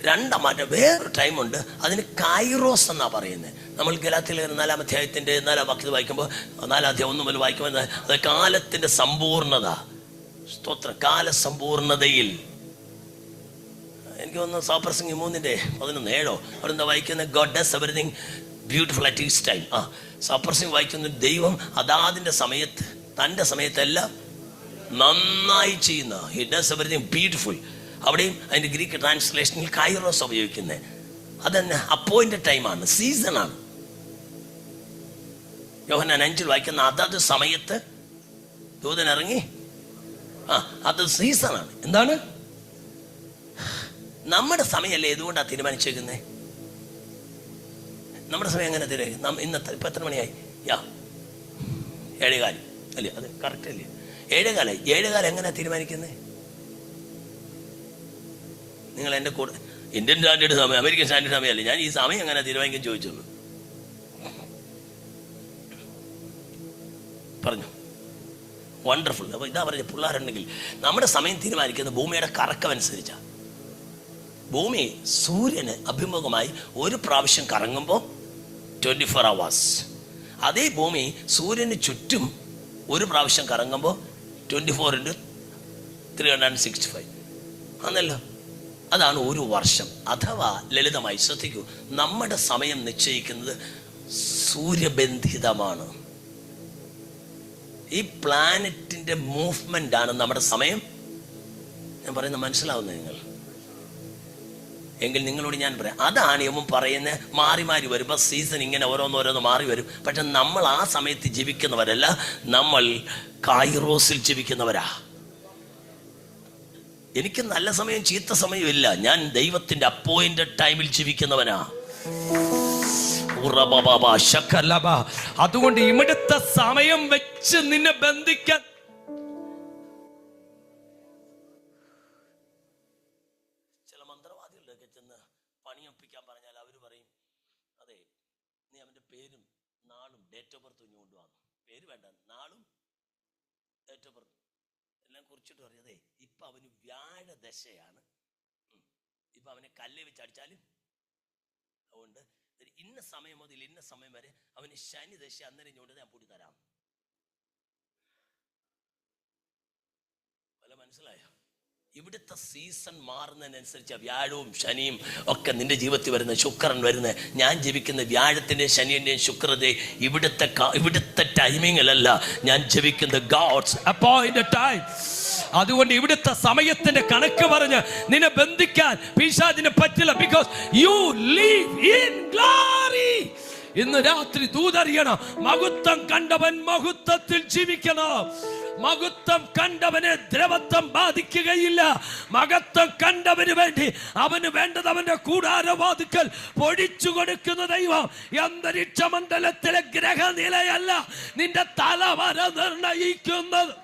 രണ്ടാമത്തെ വേറൊരു ടൈമുണ്ട്, അതിന് കൈറോസ് എന്നാ പറയുന്നത്. നമ്മൾ ഗലാത്യയിലെ 4-ാം അധ്യായത്തിന്റെ 4-ാം വാക്യം വായിക്കുമ്പോൾ, 4-ാം അധ്യായം 1 മുതൽ വായിക്കുമ്പോൾ, അത് കാലത്തിന്റെ സമ്പൂർണത. സ്തോത്രം. കാലസമ്പൂർണതയിൽ എനിക്ക് തോന്നുന്നു സാപ്രസംഗി 3:11 അവിടെ എന്താ വായിക്കുന്നത്? God does everything beautiful at his time. സാപ്രസംഗി വായിക്കുന്ന ദൈവം അതാതിന്റെ സമയത്ത്, തൻ്റെ സമയത്തെല്ലാം നന്നായി ചെയ്യുന്ന. He does everything beautiful. അവിടെയും അതിന്റെ ഗ്രീക്ക് ട്രാൻസ്ലേഷനിൽ കൈറോസ് ഉപയോഗിക്കുന്നത്. അതന്നെ അപ്പോയിന്റഡ് ടൈമാണ്, സീസണാണ്. യോഹന്നാൻ 5 വായിക്കുന്ന അതത് സമയത്ത് ദൂതൻ ഇറങ്ങി, അത് സീസണാണ്. എന്താണ്? നമ്മുടെ സമയമല്ലേ ഇതുകൊണ്ടാണ് തീരുമാനിച്ചേക്കുന്നത്. നമ്മുടെ സമയം എങ്ങനെ തീരുമാനിക്കും? ഇന്നത്തെ ഇപ്പം എത്ര മണിയായി? 7:15 അല്ലേ? അത് കറക്റ്റ് അല്ലേ? 7:15. 7:15 എങ്ങനെയാ തീരുമാനിക്കുന്നത്? നിങ്ങൾ എൻ്റെ കൂടെ ഇന്ത്യൻ സ്റ്റാൻഡേർഡ് സമയം, അമേരിക്കൻ സ്റ്റാൻഡേർഡ് സമയമല്ലേ, ഞാൻ ഈ സമയം എങ്ങനെ തീരുമാനിക്കാൻ ചോദിച്ചുള്ളൂ. പറഞ്ഞു വണ്ടർഫുൾ. അപ്പോൾ ഇതാ പറഞ്ഞ പിള്ളേരുണ്ടെങ്കിൽ നമ്മുടെ സമയം തീരുമാനിക്കുന്നത് ഭൂമിയുടെ കറക്കമനുസരിച്ചാണ്. ഭൂമി സൂര്യന് അഭിമുഖമായി ഒരു പ്രാവശ്യം കറങ്ങുമ്പോൾ 24 hours. അതേ ഭൂമി സൂര്യന് ചുറ്റും ഒരു പ്രാവശ്യം കറങ്ങുമ്പോൾ 24 × 365 ആണല്ലോ. അതാണ് ഒരു വർഷം. അഥവാ ലളിതമായി ശ്രദ്ധിക്കൂ, നമ്മുടെ സമയം നിശ്ചയിക്കുന്നത് സൂര്യബന്ധിതമാണ്. ഈ പ്ലാനറ്റിന്റെ മൂവ്മെന്റ് ആണ് നമ്മുടെ സമയം. ഞാൻ പറയുന്നത് മനസ്സിലാവുന്നത് നിങ്ങൾ? എങ്കിൽ നിങ്ങളോട് ഞാൻ പറയാം, അതാണ് ഇവൻ പറയുന്നത്. മാറി മാറി വരുമ്പോൾ സീസൺ ഇങ്ങനെ ഓരോന്നോരോന്ന് മാറി വരും. പക്ഷെ നമ്മൾ ആ സമയത്ത് ജീവിക്കുന്നവരല്ല, നമ്മൾ കൈറോസിൽ ജീവിക്കുന്നവരാ. എനിക്ക് നല്ല സമയം ചീത്ത സമയം ഇല്ല. ഞാൻ ദൈവത്തിന്റെ അപ്പോയിന്റഡ് ടൈമിൽ ജീവിക്കുന്നവനാ. അതുകൊണ്ട് ഇവിടുത്തെ സമയം വെച്ച് നിന്നെ ബന്ധിക്കാൻ ചില മന്ത്രവാദികളുടെയൊക്കെ ചെന്ന് പണിയൊപ്പിക്കാൻ പറഞ്ഞാൽ അവര് പറയും, അതെ നീ അവന്റെ പേരും നാളും ഡേറ്റ് ഓഫ് ബർത്ത് കൊണ്ടുവന്നു. പേര് വേണ്ട, നാളും ഡേറ്റ് ഓഫ് ബർത്ത് എല്ലാം കുറിച്ചിട്ട് പറയും, അതെ ഇപ്പൊ അവന് വ്യാഴദശയാണ്, ഇപ്പൊ അവനെ കല്ല് വെച്ച് അടിച്ചാലും. അതുകൊണ്ട് ഇന്ന സമയം മുതൽ ഇന്ന സമയം വരെ അവന് ശനി ദശ, അന്നേരം ഇങ്ങോട്ട് ഞാൻ പൂട്ടി തരാം. വല്ല മനസ്സിലായോ? ഇവിടുത്തെ സീസൺ മാറുന്നതിനനുസരിച്ച് വ്യാഴവും ശനിയും ഒക്കെ നിന്റെ ജീവിതത്തിൽ വരുന്ന, ശുക്രൻ വരുന്നത്. ഞാൻ ജീവിക്കുന്ന വ്യാഴത്തിന്റെയും ശനിയുടെയും ശുക്രന്റെ ഇവിടുത്തെ ടൈമിങ്ങിലല്ല ഞാൻ ജീവിക്കുന്ന ഗോഡ്സ് അപ്പോയിന്റഡ് ടൈം. അതുകൊണ്ട് ഇവിടുത്തെ സമയത്തിന്റെ കണക്ക് പറഞ്ഞ് നിന്നെ ബന്ധിക്കാൻ പിശാചിന് പറ്റില്ല. Because you live in glory. ഇന്ന് രാത്രി ദൂതറിയണം, മഹത്വം കണ്ടവൻ മഹത്വത്തിൽ ജീവിക്കണം. മഹത്വം കണ്ടവനെ ദ്രവത്വം ബാധിക്കുകയില്ല. മഹത്വം കണ്ടവന് വേണ്ടി അവന് വേണ്ടത് അവന്റെ കൂടാരവാതുക്കൽ പൊടിച്ചു കൊടുക്കുന്ന ദൈവം. അന്തരീക്ഷ മണ്ഡലത്തിലെ ഗ്രഹനിലയല്ല നിന്റെ തലവര നിർണയിക്കുന്നത്.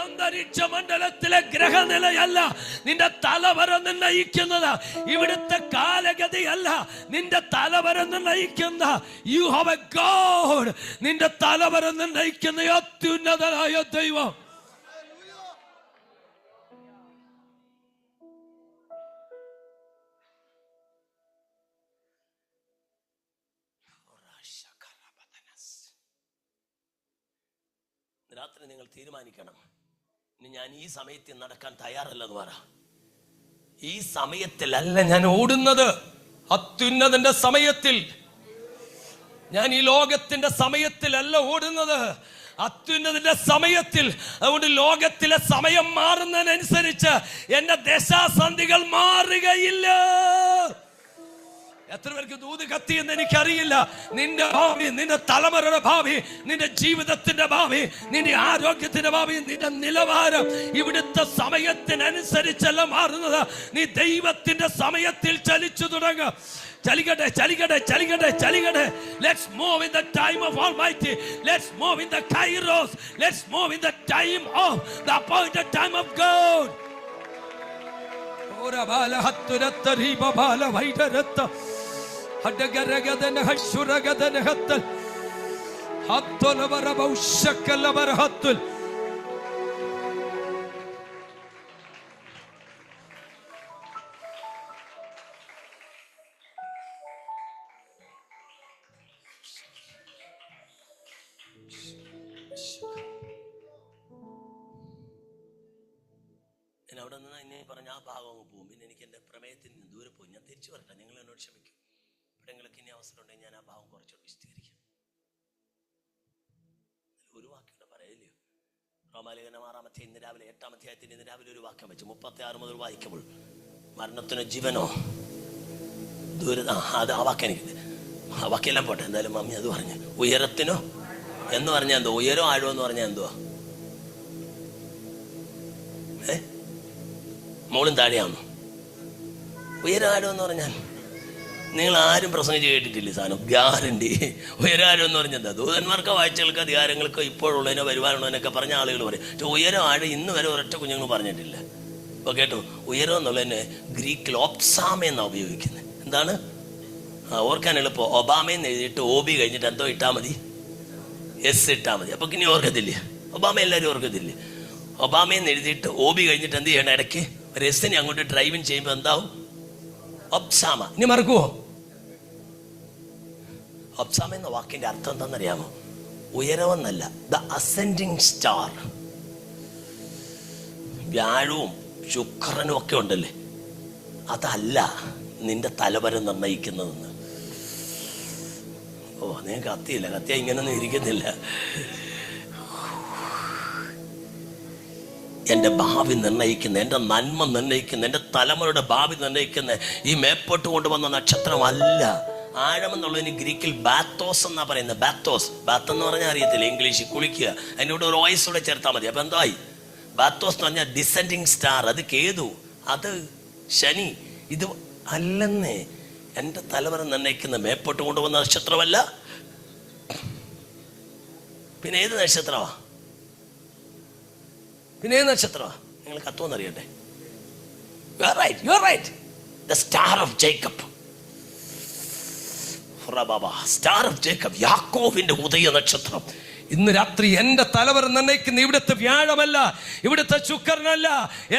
അന്തരീക്ഷ മണ്ഡലത്തിലെ ഗ്രഹനിലയല്ല നിന്റെ തലവര നിർണയിക്കുന്നത്. ഇവിടുത്തെ കാലഗതിയല്ല നിന്റെ തലവര നിർണയിക്കുന്ന. You have a God. നിന്റെ തലവര നിർണയിക്കുന്ന അത്യുന്നതനായ ദൈവം. രാത്രി നിങ്ങൾ തീരുമാനിക്കണം, ഞാൻ ഈ സമയത്ത് നടക്കാൻ തയ്യാറല്ലെന്ന് പറ. ഈ സമയത്തിലല്ല ഞാൻ ഓടുന്നത്, അത്യുന്നതന്റെ സമയത്തിൽ. ഞാൻ ഈ ലോകത്തിന്റെ സമയത്തിലല്ല ഓടുന്നത്, അത്യുന്നതന്റെ സമയത്തിൽ. അതുകൊണ്ട് ലോകത്തിലെ സമയം മാറുന്നതിനനുസരിച്ച് എന്റെ ദശാസന്ധികൾ മാറുകയില്ല. എത്ര പേർക്ക് ദൂത് കത്തിയെന്ന് എനിക്കറിയില്ല. നിന്റെ ഭാവി, നിന്റെ തലമുറയുടെ ഭാവി, നിന്റെ ജീവിതത്തിന്റെ ഭാവി, നിന്റെ ആരോഗ്യത്തിന്റെ ഭാവി, നിന്റെ നിലവാരം ഇവിടുത്തെ സമയത്തിനനുസരിച്ചല്ല മാറുന്നത്. നീ ദൈവത്തിന്റെ സമയത്തിൽ ചലിച്ചു തുടങ്ങുക. ചലിക്കട്ടെ, ചലിക്കട്ടെ, ചലിക്കട്ടെ, ചലിക്കട്ടെ. Let's move in the time of Almighty. Let's move in the Kairos. Let's move in the time of the appointed time of God. Ora bala hatturata riba bala vaidaratta hadagaragadana hashuragadana hattal hattola baraba ushakala barhattul. അവിടെ നിന്ന് എന്നെ പറഞ്ഞ ആ ഭാഗം അങ്ങ് പോകും. പിന്നെ എനിക്ക് എൻ്റെ പ്രമേയത്തിൽ നിന്ന് ദൂരെ പോയി. ഞാൻ തിരിച്ചു വരട്ടെ, നിങ്ങൾ എന്നോട് ക്ഷമിക്കും. എവിടെയെങ്കിലും ഇനി അവസരം ഉണ്ടെങ്കിൽ ഞാൻ ആ ഭാഗം കുറച്ചുകൂടി വിശദീകരിക്കാം. ഒരു വാക്യം പറയില്ലയോ? റോമാലേഖനം 6-ാം അധ്യായം ഇന്ന് രാവിലെ 8-ാം അധ്യായത്തിന് ഇന്ന് രാവിലെ ഒരു വാക്യം വെച്ച് 36 മുതൽ വായിക്കുമ്പോൾ മരണത്തിനോ ജീവനോ ദൂരത, അത് ആ വാക്യം എനിക്ക്, ആ വാക്യെല്ലാം പോട്ടെ. എന്തായാലും മമ്മി അത് പറഞ്ഞു. ഉയരത്തിനോ എന്ന് പറഞ്ഞാൽ എന്തോ? ഉയരോ ആഴോ എന്ന് പറഞ്ഞാൽ എന്തുവാ? മോളും താഴെയാണോ? ഉയരാരോ എന്ന് പറഞ്ഞാൽ നിങ്ങൾ ആരും പ്രസംഗിച്ച് കേട്ടിട്ടില്ല സാധനം, ഗ്യാരണ്ടി. ഉയരാരോ എന്ന് പറഞ്ഞാൽ എന്താ? ദൂതന്മാർക്കോ വാഴ്ചകൾക്കോ അധികാരങ്ങൾക്കോ ഇപ്പോഴുള്ളതിനോ വരുവാനുള്ളതിനൊക്കെ പറഞ്ഞ ആളുകൾ പറയും. പക്ഷെ ഉയരം ആഴം ഇന്ന് വരെ ഒരൊറ്റ കുഞ്ഞുങ്ങൾ പറഞ്ഞിട്ടില്ല. ഇപ്പൊ കേട്ടോ, ഉയരം എന്നുള്ളതിന് ഗ്രീക്കിൽ ഒപ്സാമ എന്നാണ് ഉപയോഗിക്കുന്നത്. എന്താണ്? ഓർക്കാൻ എളുപ്പം. ഒബാമയെന്ന് എഴുതിയിട്ട് OB കഴിഞ്ഞിട്ട് എന്തോ ഇട്ടാൽ മതി? S ഇട്ടാൽ മതി. അപ്പൊ ഇനി ഓർക്കത്തില്ലേ? ഒബാമ എല്ലാവരും ഓർക്കത്തില്ലേ? ഒബാമയെന്ന് എഴുതിയിട്ട് OB കഴിഞ്ഞിട്ട് എന്ത് ചെയ്യണം? ഇടയ്ക്ക് ഒരു എസ്സിനെ അങ്ങോട്ട് ഡ്രൈവിങ് ചെയ്യുമ്പോൾ എന്താവും? ഒബ്സാമ. ഇനി മറക്കുവോ? ഒബ്സാമ എന്ന വാക്കിന്റെ അർത്ഥം എന്താണെന്നറിയാമോ? ഉയരമെന്നല്ല, ദ അസെൻഡിങ് സ്റ്റാർ. വ്യാഴവും ശുക്രനും ഒക്കെ ഉണ്ടല്ലേ, അതല്ല നിന്റെ തലവര നിർണയിക്കുന്നതെന്ന്. ഓ, നീ കത്തിയില്ല, കത്തിയ ഇങ്ങനൊന്നും ഇരിക്കുന്നില്ല. എൻ്റെ ഭാവി നിർണ്ണയിക്കുന്ന, എൻ്റെ നന്മ നിർണ്ണയിക്കുന്ന, എൻ്റെ തലമുറയുടെ ഭാവി നിർണ്ണയിക്കുന്ന ഈ മേപ്പോട്ട് കൊണ്ടുവന്ന നക്ഷത്രമല്ല. ആഴമെന്നുള്ളതിന് ഗ്രീക്കിൽ ബാത്തോസ് എന്നാ പറയുന്നത്. ബാത്തോസ്, ബാത്ത് എന്ന് പറഞ്ഞാൽ അറിയത്തില്ല, ഇംഗ്ലീഷിൽ കുളിക്കുക. അതിൻ്റെ കൂടെ ഒരു വോയിസ് കൂടെ ചേർത്താൽ മതി. അപ്പൊ എന്തായി? ബാത്തോസ് എന്ന് പറഞ്ഞാൽ ഡിസെൻഡിങ് സ്റ്റാർ. അത് കേതു, അത് ശനി. ഇത് അല്ലെന്നേ. എൻ്റെ തലമുറ നിർണ്ണയിക്കുന്ന മേപ്പോട്ട് കൊണ്ടുവന്ന നക്ഷത്രമല്ല. പിന്നെ ഏത് നക്ഷത്രമാ? പിന്നെ ഏത് നക്ഷത്രമാ? നിങ്ങൾ കത്തുമെന്നറിയട്ടെ. You are right, you are right. The star of Jacob. Star of Jacob, യാക്കോബിന്റെ ഉദയ നക്ഷത്രം. ഇന്ന് രാത്രി എന്റെ തലവർ നിർണ്ണയിക്കുന്ന ഇവിടുത്തെ വ്യാഴമല്ല, ഇവിടുത്തെ ശുക്രനല്ല,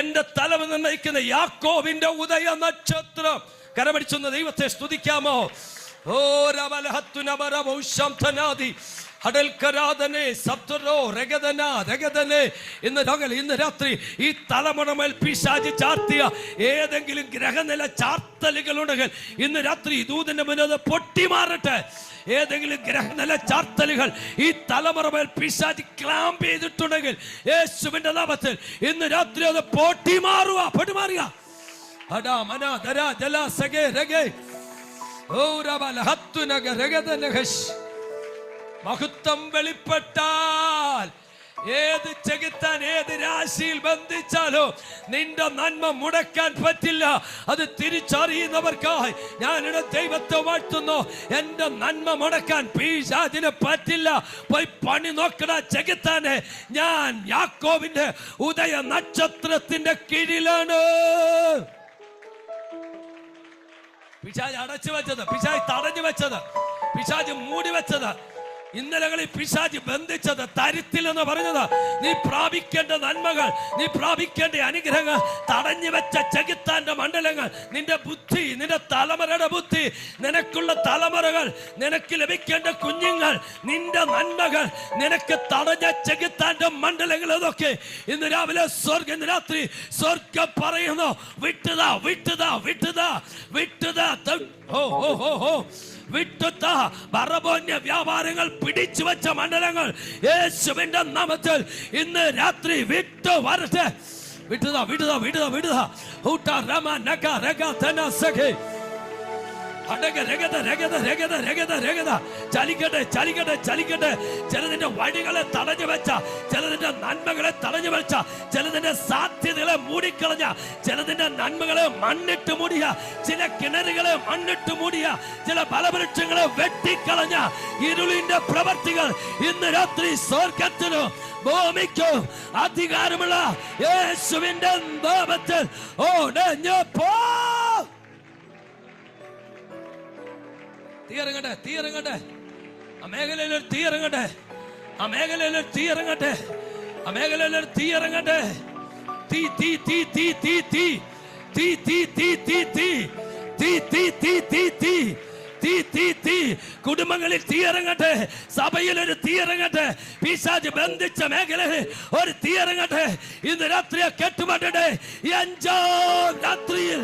എന്റെ തലവർ നിർണ്ണയിക്കുന്ന യാക്കോബിന്റെ ഉദയ നക്ഷത്രം. കരമടിച്ചൊന്ന് ദൈവത്തെ സ്തുതിക്കാമോ? ഓ ഇന്ന് രാത്രി ഈ തലമുറമേൽ പിശാച് ചാർത്തിയ ഏതെങ്കിലും ഗ്രഹനില ചാർത്തലുകൾ ഉണ്ടെങ്കിൽ ഇന്ന് രാത്രി ദൂതന്റെ മുന്നിൽ പൊട്ടിമാറട്ടെ. ഏതെങ്കിലും ഗ്രഹനില ചാർത്തലുകൾ ഈ തലമുറമേൽ പിശാച് ക്ലാമ്പ് ചെയ്തിട്ടുണ്ടെങ്കിൽ യേശുവിന്റെ നാമത്തിൽ ഇന്ന് രാത്രി അത് പൊട്ടിമാറുക, പൊട്ടിമാറുക. മഹത്വം വെളിപ്പെട്ടാൽ ഏത് ചെകുത്താൻ ഏത് രാശിയിൽ ബന്ധിച്ചാലോ നിന്റെ നന്മ മുടക്കാൻ പറ്റില്ല. അത് തിരിച്ചറിയുന്നവർക്കായി ഞാനിവിടെ ദൈവത്തെ വാഴ്ത്തുന്നു. എന്റെ നന്മ മുടക്കാൻ പിശാചിന് പറ്റില്ല. പോയി പണി നോക്കണ ചെകുത്താനെ. ഞാൻ യാക്കോബിന്റെ ഉദയ നക്ഷത്രത്തിന്റെ കീഴിലാണ്. പിശാച് അടച്ചു വെച്ചത്, പിശാച് തടഞ്ഞു വെച്ചത്, പിശാച് മൂടി വെച്ചത്, ഇന്നലകളിൽ പിശാച് ബന്ധിച്ചത്, തരുത്തില്ലെന്ന് പറഞ്ഞത്, നീ പ്രാപിക്കേണ്ട നന്മകൾ, നീ പ്രാപിക്കേണ്ട അനുഗ്രഹങ്ങൾ തടഞ്ഞു വെച്ച ചെകുത്താന്റെ മണ്ഡലങ്ങൾ, നിന്റെ ബുദ്ധി, നിന്റെ തലമുറയുടെ ബുദ്ധി, നിനക്കുള്ള തലമുറകൾ, നിനക്ക് ലഭിക്കേണ്ട കുഞ്ഞുങ്ങൾ, നിന്റെ നന്മകൾ, നിനക്ക് തടഞ്ഞ ചെകുത്താന്റെ മണ്ഡലങ്ങൾ, അതൊക്കെ ഇന്ന് രാവിലെ ഇന്ന് രാത്രി സ്വർഗം പറയുന്നു, വിട്ടുതാ, വിട്ടുതാ, വിട്ടുതാ, വിട്ടുതാ. വിട്ടുത്ത ബറബോന്യ വ്യാപാരങ്ങൾ പിടിച്ചു വെച്ച മണ്ഡലങ്ങൾ യേശുവിന്റെ നാമത്തിൽ ഇന്ന് രാത്രി വിട്ടു വരട്ടെ. വിട്ടുതാ, വിട്ടുതാ, വിട്ടുതാ, വിട്ടുതാ. ചലിക്കട്ടെ ചലിക്കട്ടെ ചലിക്കട്ടെ. ചിലതിന്റെ വഴികളെ തടഞ്ഞു വെച്ച, ചിലതിന്റെ നന്മകളെ തടഞ്ഞു വെച്ച, ചിലതിന്റെ സാധ്യതകളെ മൂടിക്കളഞ്ഞ, ചിലതിന്റെ നന്മകളെ മണ്ണിട്ട് മൂടിയ, ചില കിണറുകളെ മണ്ണിട്ട് മൂടിയ, ചില ഫലവൃക്ഷങ്ങളെ വെട്ടിക്കളഞ്ഞ ഇരുളിന്റെ പ്രവർത്തികൾ ഇന്ന് രാത്രി സ്വർഗത്തിനും ഭൂമിക്കും അധികാരമുള്ള യേശുവിന്റെ നാമത്തിൽ ഉടഞ്ഞു പോ. തീയിറങ്ങട്ടെ, തീയിറങ്ങട്ടെ, ആ മേഖലയിൽ ഒരു തീയിറങ്ങട്ടെ, ആ മേഖലയിൽ ഒരു തീയിറങ്ങട്ടെ, ആ മേഖലയിൽ ഒരു തീയിറങ്ങട്ടെ. തീ തീ തീ തീ തീ തീ തീ തീ തീ തീ തീ തീ തീ തീ തീ തീ തീ തീ തീ. കുടുംബങ്ങളിൽ തീയിറങ്ങട്ടെ, സഭയിൽ ഒരു തീയിറങ്ങട്ടെ, പിശാച് ബന്ധിച്ച മേഖലയിൽ ഒരു തീയിറങ്ങട്ടെ. ഇന്ന് രാത്രിയെ കെട്ടുപറ്റട്ടെ. ഈ 5ാം രാത്രിയിൽ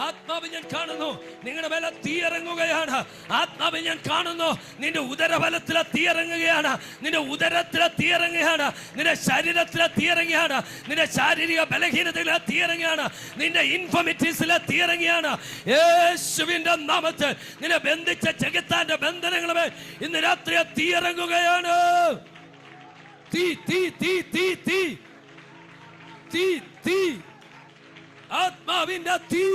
ആത്മാവ് ഞാൻ കാണുന്നു, നിങ്ങളുടെ മേലെ തീയിറങ്ങുകയാണ്. ആത്മാവ് ഞാൻ കാണുന്നു, നിന്റെ ഉദരഫലത്തിലെ തീയിറങ്ങുകയാണ്, നിന്റെ ഉദരത്തിലെ തീയിറങ്ങുകയാണ്, നിന്റെ ശരീരത്തിലെ തീയിറങ്ങുകയാണ്, നിന്റെ ശാരീരിക ബലഹീനതയിലെ തീയിറങ്ങുകയാണ്, നിന്റെ ഇൻഫോമിറ്റീസിലെ തീയിറങ്ങുകയാണ്. യേശുവിന്റെ നാമത്തിൽ നിന്നെ ബന്ധിച്ച ജഗത്താന്റെ ബന്ധനങ്ങളെ ഇന്ന് രാത്രി തീയിറങ്ങുകയാണ്. തീ തീ തീ തീ തീ തീ തീ, ആത്മാവിന്റെ തീ.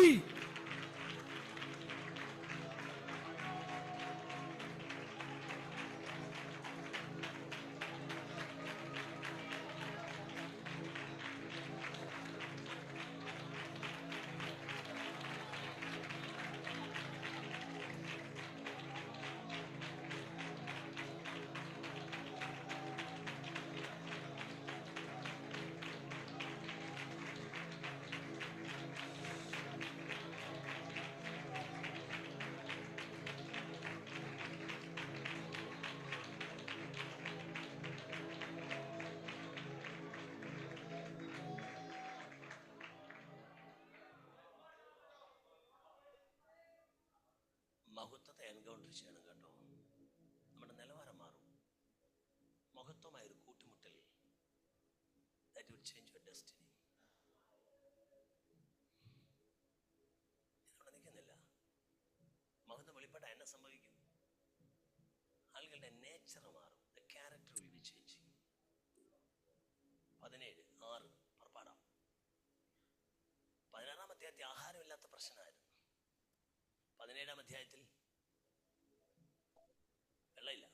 മഹത്വത്തെ എൻകൗണ്ടർ ചെയ്യണം കേട്ടോ. നമ്മുടെ നിലവാരം മാറും. മഹത്വമായൊരു കൂട്ടിമുട്ടൽ that will change your destiny. ഇവിടെ നിൽക്കുന്നില്ല. മഹത്വം വെളിപ്പെട്ട എന്നെ സംഭവിക്കും. ആളുകളുടെ നേച്ചർ മാറും. The character will be changing. 17:6 പുറപ്പാടാം. 16-ാം അധ്യായത്തിൽ ആഹാരമില്ലാത്ത പ്രശ്നമായിരുന്നു. 17-ാം അധ്യായത്തിൽ വെള്ളമില്ല.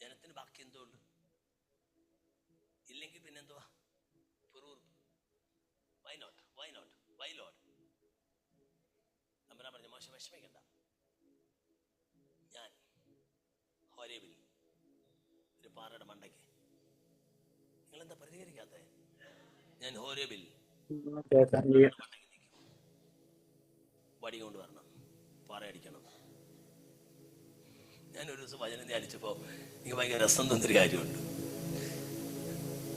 ജനത്തിന് ബാക്കി എന്തോ ഉള്ളു, ഇല്ലെങ്കിൽ പിന്നെന്തുവാ? പുറൂർപ്പ്. വൈ ലോട്ട് തമ്പുരാൻ പറഞ്ഞു, മോശം വിഷമിക്കണ്ട, ഞാൻ ഹോരേബിൽ ഒരു പാറയുടെ മണ്ടയ്ക്ക്. നിങ്ങളെന്താ പ്രതികരിക്കാത്ത? ഞാൻ ഹോരേബിൽ മണ്ടയ്ക്ക് നിൽക്കും. വടി കൊണ്ട് വരണം, പാറയടിക്കണം. ഞാനൊരു ദിവസം വചനം ധ്യാനിച്ചപ്പോൾ എനിക്ക് ഭയങ്കര രസം തോന്നിയൊരു കാര്യമുണ്ട്.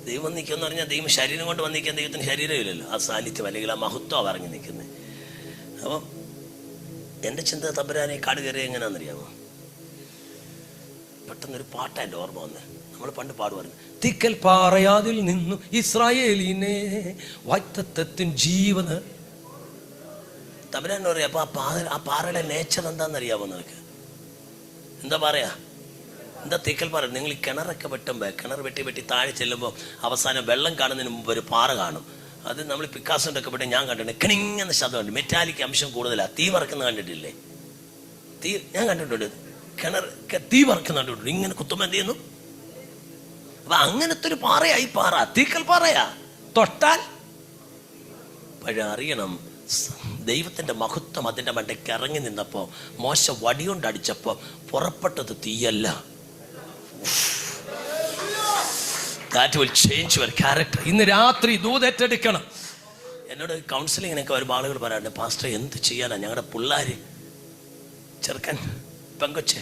ദൈവം നിൽക്കുമെന്ന് പറഞ്ഞാൽ ദൈവം ശരീരം കൊണ്ട് വന്നിരിക്കാൻ ദൈവത്തിന് ശരീരമില്ലല്ലോ. ആ സാന്നിധ്യം അല്ലെങ്കിൽ ആ മഹത്വം ഇറങ്ങി നിൽക്കുന്നത്. അപ്പം എൻ്റെ ചിന്ത, തമ്പുരാനെ കാട് കയറിയ എങ്ങനെയാണെന്നറിയാമോ? പെട്ടെന്നൊരു പാട്ടാ എൻ്റെ ഓർമ്മ വന്ന്. നമ്മൾ പണ്ട് പാടുവായിരുന്നു, തിക്കൽ പാറയാതിൽ നിന്നു ഇസ്രായേലിനെ വാഗ്ദത്തത്തിൻ ജീവന്. തമ്പുരാൻ പറയാം, അപ്പൊ ആ പാറയുടെ നേച്ചർ എന്താണെന്നറിയാമോ നിനക്ക്? എന്താ പറയാ? എന്താ തിക്കൽ പാറ? നിങ്ങൾ ഈ കിണറൊക്കെ വെട്ടുമ്പോൾ, കിണർ വെട്ടി താഴെ ചെല്ലുമ്പോൾ അവസാനം വെള്ളം കാണുന്നതിന് മുമ്പ് ഒരു പാറ കാണും. അത് നമ്മൾ പിക്കാസോണ്ടൊക്കെ പെട്ട് ഞാൻ കണ്ടിട്ടുണ്ട്. കിണിങ്ങെന്ന ശബ്ദമുണ്ട്, മെറ്റാലിക് അംശം കൂടുതലാണ്. തീ വറക്കുന്ന കണ്ടിട്ടില്ലേ? തീ ഞാൻ കണ്ടിട്ടുണ്ട്. കിണർ തീ വറക്കുന്ന കണ്ടിട്ടുണ്ട്. ഇങ്ങനെ കുത്തുമ്പോൾ എന്ത് ചെയ്യുന്നു? അപ്പൊ അങ്ങനത്തെ ഒരു പാറയായി പാറ, തീക്കൽ പാറയാ. തൊട്ടാൽ പഴറിയണം. ദൈവത്തിന്റെ മഹത്വം അതിന്റെ മണ്ടയ്ക്ക് ഇറങ്ങി നിന്നപ്പോ മോശ വടികൊണ്ട് അടിച്ചപ്പോ പുറപ്പെട്ടത് തീയല്ല. That will change your character. ഇന്ന് രാത്രി ദൂതേറ്റെടുക്കണം. എന്നോട് കൗൺസിലിങ്ങിനൊക്കെ വരുമ്പോൾ ആളുകൾ പറയാറുണ്ട്, പാസ്റ്റർ എന്ത് ചെയ്യാനാ, ഞങ്ങളുടെ പിള്ളേര് ചെറുക്കൻ പെങ്കൊച്ച്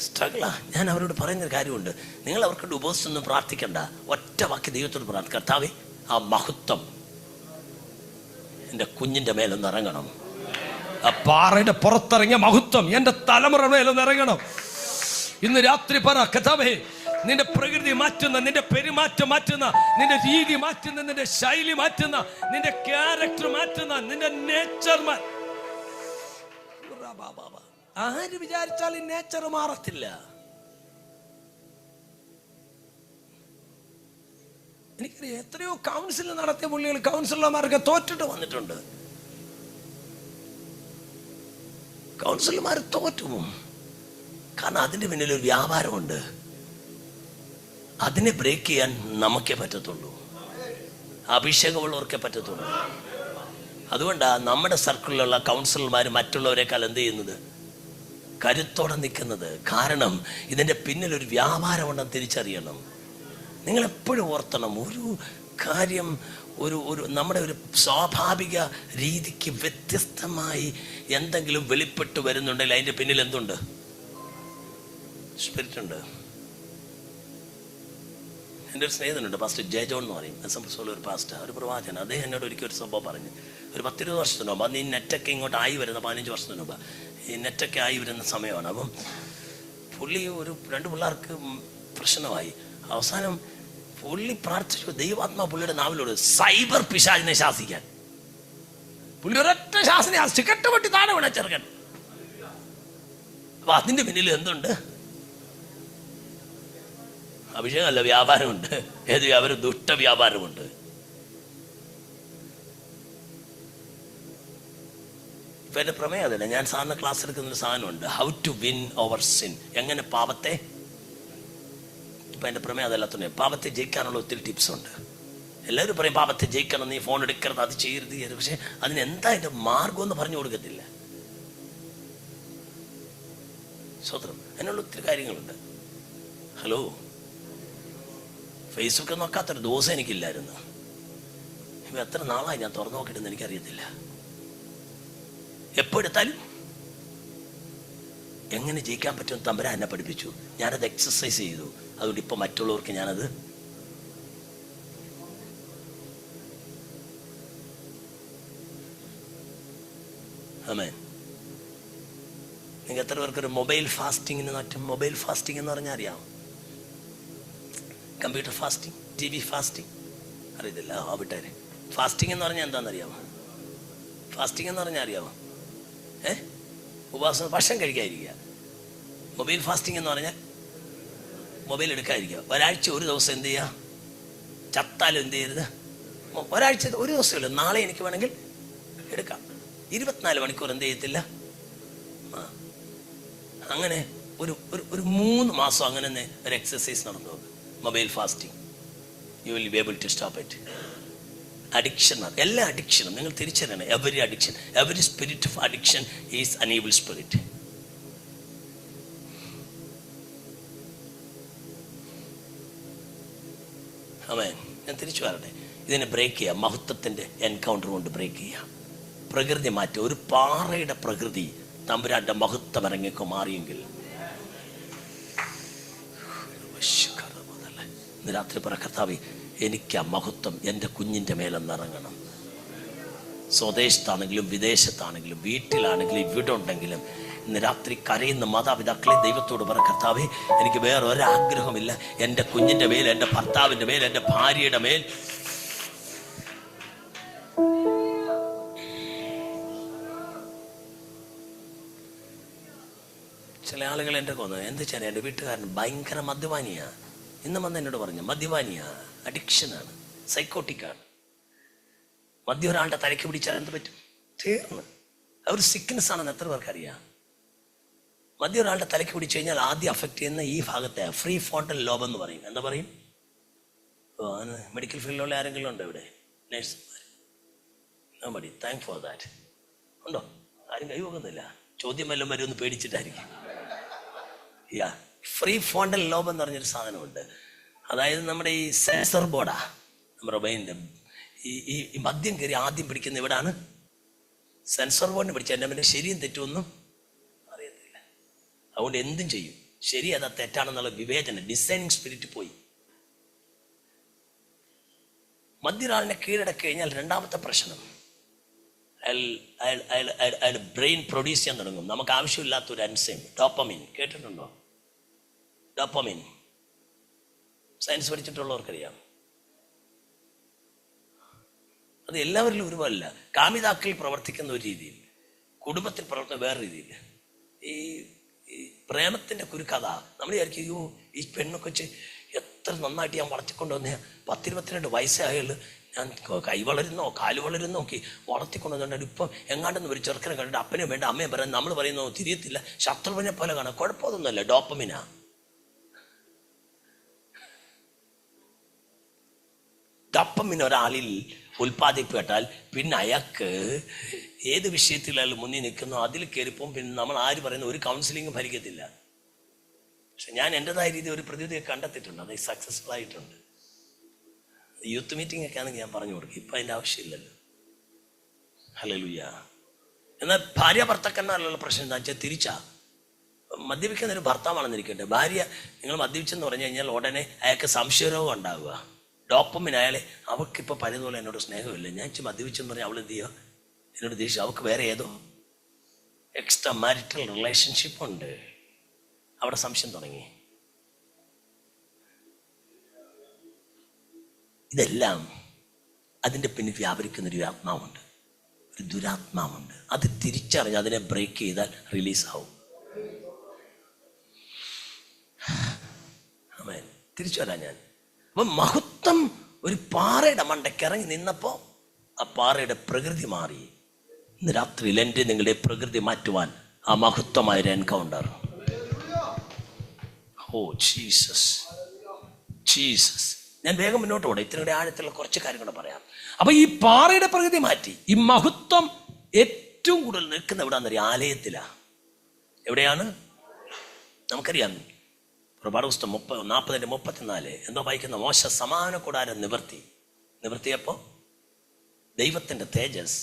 സ്ട്രഗിളാ. ഞാൻ അവരോട് പറയുന്നൊരു കാര്യമുണ്ട്, നിങ്ങൾ അവർക്ക് ഉപവസിച്ചൊന്നും പ്രാർത്ഥിക്കണ്ട, ഒറ്റ വാക്ക് ദൈവത്തോട് പ്രാർത്ഥിക്കുക, കർത്താവേ ആ മഹത്വം എൻ്റെ കുഞ്ഞിൻ്റെ മേലൊന്ന് ഇറങ്ങണം. ആ പാറയുടെ പുറത്തിറങ്ങിയ മഹത്വം എൻ്റെ തലമുറ മേലൊന്ന് ഇറങ്ങണം. ഇന്ന് രാത്രി പറ, കർത്താവേ നിന്റെ പ്രകൃതി മാറ്റുന്ന, നിന്റെ പെരുമാറ്റം മാറ്റുന്ന, നിന്റെ രീതി മാറ്റുന്ന, നിന്റെ ശൈലി മാറ്റുന്ന, നിന്റെ ക്യാരക്ടർ മാറ്റുന്ന, നിന്റെ നേച്ചർ ആര് വിചാരിച്ചാലും നേച്ചർ മാറത്തില്ല. എനിക്കറിയാം എത്രയോ കൗൺസിൽ നടത്തിയ പുള്ളികൾ കൗൺസിലർമാർക്ക് തോറ്റിട്ട് വന്നിട്ടുണ്ട്. കൗൺസിലർമാർ തോറ്റുപോകും, കാരണം അതിന്റെ പിന്നിൽ ഒരു വ്യാപാരമുണ്ട്. അതിനെ ബ്രേക്ക് ചെയ്യാൻ നമുക്കേ പറ്റത്തുള്ളൂ, അഭിഷേകമുള്ളവർക്കേ പറ്റത്തുള്ളൂ. അതുകൊണ്ടാണ് നമ്മുടെ സർക്കിളിലുള്ള കൗൺസിലർമാർ മറ്റുള്ളവരെക്കാൾ എന്ത് ചെയ്യുന്നത്, കരുത്തോടെ നിൽക്കുന്നത്. കാരണം ഇതിൻ്റെ പിന്നിലൊരു വ്യാപാരമുണ്ടെന്ന് തിരിച്ചറിയണം. നിങ്ങളെപ്പോഴും ഓർത്തണം, ഒരു കാര്യം ഒരു നമ്മുടെ ഒരു സ്വാഭാവിക രീതിക്ക് വ്യത്യസ്തമായി എന്തെങ്കിലും വെളിപ്പെട്ട് വരുന്നുണ്ടെങ്കിൽ അതിൻ്റെ പിന്നിൽ എന്തുണ്ട്, സ്പിരിറ്റ് ഉണ്ട്. എൻ്റെ ഒരു സ്നേഹിതനുണ്ട്, പാസ്റ്റർ ജോൺ എന്ന് പറയും, എസ്എംഎസുള്ള ഒരു പാസ്റ്റർ, ഒരു പ്രവാചകൻ. അദ്ദേഹം എന്നോട് ഒരിക്കൽ ഒരു സംഭവം പറഞ്ഞു. ഒരു 10-20 വർഷത്തിന് മുമ്പ്, അന്ന് ഈ നെറ്റൊക്കെ ഇങ്ങോട്ട് ആയി വരുന്ന 15 വർഷത്തിന് മുമ്പ് ഈ നെറ്റൊക്കെ ആയി വരുന്ന സമയമാണ്. അപ്പം പുള്ളി ഒരു 2 പിള്ളേർക്ക് പ്രശ്നമായി. അവസാനം പുള്ളി പ്രാർത്ഥിച്ചു, ദൈവാത്മാ പുള്ളിയുടെ നാവിലോട് സൈബർ പിശാചിനെ ശാസിക്കാൻ. പുള്ളി ഒരൊറ്റ ശാസന കെട്ടുപൊട്ടി താഴെ വീണ ചെറുക്കൻ. അപ്പൊ അതിന്റെ പിന്നിൽ എന്തുണ്ട്, അഭിഷേകമല്ല, വ്യാപാരമുണ്ട്. ഏത് വ്യാപാരം? ദുഷ്ട വ്യാപാരമുണ്ട്. ഇപ്പൊ എന്റെ പ്രമേയം അതല്ല. ഞാൻ സാറിന് ക്ലാസ് എടുക്കുന്ന ഒരു സാധനമുണ്ട്, how to win over sin, എങ്ങനെ പാപത്തെ. ഇപ്പൊ എന്റെ പ്രമേയം അതല്ലാത്ത പാപത്തെ ജയിക്കാനുള്ള ഒത്തിരി ടിപ്സ് ഉണ്ട്. എല്ലാവരും പറയും പാപത്തെ ജയിക്കണം, നീ ഫോൺ എടുക്കരുത്, അത് ചെയ്യരുത്. പക്ഷെ അതിനെന്താ അതിന്റെ മാർഗം എന്ന് പറഞ്ഞു കൊടുക്കത്തില്ല. സ്വതന്ത്രം അതിനുള്ള ഒത്തിരി കാര്യങ്ങളുണ്ട്. ഹലോ, ഫേസ്ബുക്ക് നോക്കാത്തൊരു ദിവസം എനിക്കില്ലായിരുന്നു. ഇപ്പൊ എത്ര നാളായി ഞാൻ തുറന്നു നോക്കിയിട്ടെന്ന് എനിക്കറിയത്തില്ല. എപ്പോഴെടുത്താലും എങ്ങനെ ജയിക്കാൻ പറ്റുമെന്ന് തമ്പുരാൻ എന്നെ പഠിപ്പിച്ചു. ഞാനത് എക്സസൈസ് ചെയ്തു. അതുകൊണ്ട് ഇപ്പൊ മറ്റുള്ളവർക്ക് ഞാനത് ആമേൻ. നിങ്ങൾക്ക് എത്ര പേർക്കൊരു മൊബൈൽ ഫാസ്റ്റിങ്ങിന് മാറ്റം? മൊബൈൽ ഫാസ്റ്റിംഗ് എന്ന് പറഞ്ഞാൽ അറിയാം, കമ്പ്യൂട്ടർ ഫാസ്റ്റിംഗ്, TV ഫാസ്റ്റിംഗ് അറിയത്തില്ല. വിട്ടേരെ. ഫാസ്റ്റിംഗ് എന്ന് പറഞ്ഞാൽ എന്താണെന്നറിയാമോ? ഫാസ്റ്റിംഗ് എന്ന് പറഞ്ഞാൽ അറിയാമോ? ഉപവാസം, ഭക്ഷണം കഴിക്കാതിരിക്കുക. മൊബൈൽ ഫാസ്റ്റിംഗ് എന്ന് പറഞ്ഞാൽ മൊബൈൽ എടുക്കാതിരിക്കുക. ഒരാഴ്ച ഒരു ദിവസം എന്ത് ചെയ്യുക, ചത്താലും എന്ത് ചെയ്യരുത്. ഒരാഴ്ച ഒരു ദിവസമല്ലോ, നാളെ എനിക്ക് വേണമെങ്കിൽ എടുക്കാം. 24 മണിക്കൂർ എന്ത് ചെയ്യത്തില്ല. അങ്ങനെ ഒരു 3 മാസം അങ്ങനെ ഒരു എക്സസൈസ് നടന്നു നോക്ക്. Mobile fasting, you will be able to stop it. Addiction, എല്ലാ അഡിക്ഷനും നിങ്ങൾ തിരിച്ചറിയണം. Every addiction, every spirit of addiction is an evil spirit. ആമേൻ. ഞാൻ തിരിച്ചു വരട്ടെ. ഇതിനെ ബ്രേക്ക് ചെയ്യാം, മഹത്വത്തിന്റെ എൻകൗണ്ടർ കൊണ്ട് ബ്രേക്ക് ചെയ്യാം. പ്രകൃതി മാറ്റുക. ഒരു പാറയുടെ പ്രകൃതി തമ്പുരാന്റെ മഹത്വം ഇറങ്ങിയൊക്കെ മാറിയെങ്കിൽ ഇന്ന് രാത്രി പറ, കർത്താവേ എനിക്ക് ആ മഹത്വം എൻ്റെ കുഞ്ഞിൻ്റെ മേലെന്നിറങ്ങണം. സ്വദേശത്താണെങ്കിലും വിദേശത്താണെങ്കിലും വീട്ടിലാണെങ്കിലും ഇവിടെ ഉണ്ടെങ്കിലും ഇന്ന് രാത്രി കരയുന്ന മാതാപിതാക്കളെ ദൈവത്തോട് പറ, കർത്താവേ എനിക്ക് വേറെ ഒരാഗ്രഹമില്ല. എൻ്റെ കുഞ്ഞിൻ്റെ മേൽ, എൻ്റെ ഭർത്താവിൻ്റെ മേൽ, എൻ്റെ ഭാര്യയുടെ മേൽ ചില ആളുകൾ എൻ്റെ കൊന്നു. എന്താ വെച്ചാൽ എൻ്റെ വീട്ടുകാരൻ ഭയങ്കര മദ്യപാനിയാ. ഇന്ന് വന്ന് എന്നോട് പറഞ്ഞു, മദ്യപാനിയാ, അഡിക്ഷനാണ്, സൈക്കോട്ടിക്കാണ്. മദ്യം ഒരാളുടെ തലയ്ക്ക് പിടിച്ചാൽ എന്ത് പറ്റും? തീർന്ന്. ഒരു സിക്നസ് ആണെന്ന് എത്ര പേർക്കറിയാം? മദ്യം ഒരാളുടെ തലയ്ക്ക് പിടിച്ചു കഴിഞ്ഞാൽ ആദ്യം അഫക്റ്റ് ചെയ്യുന്ന ഈ ഭാഗത്തെ ഫ്രീ ഫോണ്ടൽ ലോബ് എന്ന് പറയും. എന്താ പറയും? മെഡിക്കൽ ഫീൽഡിലുള്ള ആരെങ്കിലും ഉണ്ടോ ഇവിടെ? നേഴ്സുമാർ? No, thank for that. ഉണ്ടോ? ആരും കൈവക്കുന്നില്ല. ചോദ്യം വല്ലതും വരും എന്ന് പേടിച്ചിട്ടായിരിക്കും. ഫ്രീ ഫോണ്ടൽ ലോബ് എന്ന് പറഞ്ഞൊരു സാധനമുണ്ട്. അതായത് നമ്മുടെ ഈ സെൻസർ ബോർഡാ, നമ്മുടെ ബ്രെയിനിന്റെ ഈ മദ്യം കയറി ആദ്യം പിടിക്കുന്ന ഇവിടാണ്. സെൻസർ ബോർഡിന് പിടിച്ച എൻ്റെ പിന്നെ ശരിയും തെറ്റുമൊന്നും അറിയത്തില്ല. അതുകൊണ്ട് എന്തും ചെയ്യും. ശരി അതാ തെറ്റാണെന്നുള്ള വിവേചനം, ഡിസൈനിങ് സ്പിരിറ്റ് പോയി. മധ്യരാളിനെ കീഴടക്കി കഴിഞ്ഞാൽ രണ്ടാമത്തെ പ്രശ്നം, അയാൾ ബ്രെയിൻ പ്രൊഡ്യൂസ് ചെയ്യാൻ തുടങ്ങും നമുക്ക് ആവശ്യമില്ലാത്ത ഒരു എൻസൈം, ഡോപ്പമിൻ. കേട്ടിട്ടുണ്ടോ? ഡോപ്പമിൻ സയൻസ് പഠിച്ചിട്ടുള്ളവർക്കറിയാം. അത് എല്ലാവരിലും ഒരുപോലല്ല. കാമിതാക്കളിൽ പ്രവർത്തിക്കുന്ന ഒരു രീതിയിൽ, കുടുംബത്തിൽ പ്രവർത്തിക്കുന്ന വേറെ രീതിയിൽ. ഈ പ്രേമത്തിന്റെ കുരുക്കഥ നമ്മൾ വിചാരിക്കും, അയ്യോ ഈ പെണ്ണൊക്കെ വെച്ച് എത്ര നന്നായിട്ട് ഞാൻ വളർത്തിക്കൊണ്ടുവന്ന 10-22 വയസ്സായാലും ഞാൻ കൈ വളരുന്നോ കാല് വളരുന്നോ നോക്കി വളർത്തിക്കൊണ്ടുവന്നിട്ട് ഇപ്പം എങ്ങാണ്ടെന്ന് ഒരു ചെറുക്കനെ കണ്ടിട്ട് അപ്പനും വേണ്ട അമ്മയും പറയാൻ നമ്മൾ പറയുന്നോ തിരിയത്തില്ല, ശത്രുവിനെ പോലെ കാണാം. കുഴപ്പമൊന്നുമല്ല, ഡോപ്പമിനാ. ഡോപ്പമിൻ ഒരാളിൽ ഉൽപ്പാദിപ്പിട്ടാൽ പിന്നെ അയാൾക്ക് ഏത് വിഷയത്തിലായാലും മുന്നിൽ നിൽക്കുന്നോ അതിൽ കയറിപ്പം പിന്നെ നമ്മൾ ആര് പറയുന്ന ഒരു കൗൺസിലിംഗും ഫലിക്കത്തില്ല. പക്ഷെ ഞാൻ എൻ്റെതായ രീതി ഒരു പ്രതിവിധിയെ കണ്ടെത്തിയിട്ടുണ്ട്, അത് സക്സസ്ഫുൾ ആയിട്ടുണ്ട്. യൂത്ത് മീറ്റിംഗ് ഒക്കെ ആണെങ്കിൽ ഞാൻ പറഞ്ഞു കൊടുക്കും, ഇപ്പം അതിൻ്റെ ആവശ്യമില്ലല്ലോ. ഹല്ലേലൂയ. എന്നാൽ ഭാര്യ ഭർത്താക്കന്മാരുള്ള പ്രശ്നം എന്താ വെച്ചാൽ തിരിച്ചാ. മദ്യപിക്കുന്ന ഒരു ഭർത്താവാണെന്നിരിക്കട്ടെ, ഭാര്യ നിങ്ങൾ മദ്യപിച്ചെന്ന് പറഞ്ഞു കഴിഞ്ഞാൽ ഉടനെ അയാൾക്ക് സംശയരോഗം ഉണ്ടാവുക. ഡോപ്പമിൻ അയാളെ, അവൾക്കിപ്പോൾ പഴയതുപോലെ എന്നോട് സ്നേഹമില്ല, ഞാൻ ഇച്ചിരി മദ്യപിച്ചെന്ന് പറഞ്ഞാൽ അവൾ എന്ത് ചെയ്യുക, എന്നോട് ദേഷ്യം, അവൾക്ക് വേറെ ഏതോ എക്സ്ട്രാ മാരിറ്റൽ റിലേഷൻഷിപ്പ് ഉണ്ട്. അവിടെ സംശയം തുടങ്ങി. ഇതെല്ലാം അതിൻ്റെ പിന്നിൽ വ്യാപരിക്കുന്നൊരു ആത്മാവുണ്ട്, ഒരു ദുരാത്മാവുണ്ട്. അത് തിരിച്ചറിഞ്ഞ് അതിനെ ബ്രേക്ക് ചെയ്താൽ റിലീസാവും. ആമേൻ. തിരിച്ചു വരാം ഞാൻ. അപ്പം മഹത്വം ഒരു പാറയുടെ മണ്ടയ്ക്ക് ഇറങ്ങി നിന്നപ്പോൾ ആ പാറയുടെ പ്രകൃതി മാറി. ഇന്ന് രാത്രിയിൽ എൻ്റെ നിങ്ങളുടെ പ്രകൃതി മാറ്റുവാൻ ആ മഹത്വമായൊരു എൻകൗണ്ടർ. Oh Jesus, Jesus. ഞാൻ വേഗം മുന്നോട്ട് പോകണം, ഇത്രയുടെ ആഴത്തുള്ള കുറച്ച് കാര്യങ്ങൾ പറയാം. അപ്പൊ ഈ പാറയുടെ പ്രകൃതി മാറ്റി. ഈ മഹത്വം ഏറ്റവും കൂടുതൽ നിൽക്കുന്ന എവിടെയാണെന്നറിയാം? ആലയത്തിലാണ്. എവിടെയാണ് നമുക്കറിയാം. പ്രഭാത പുസ്തകം 40:34 എന്തോ വായിക്കുന്ന, മോശ സമാന കൂടാരം നിവർത്തിയപ്പോൾ ദൈവത്തിന്റെ തേജസ്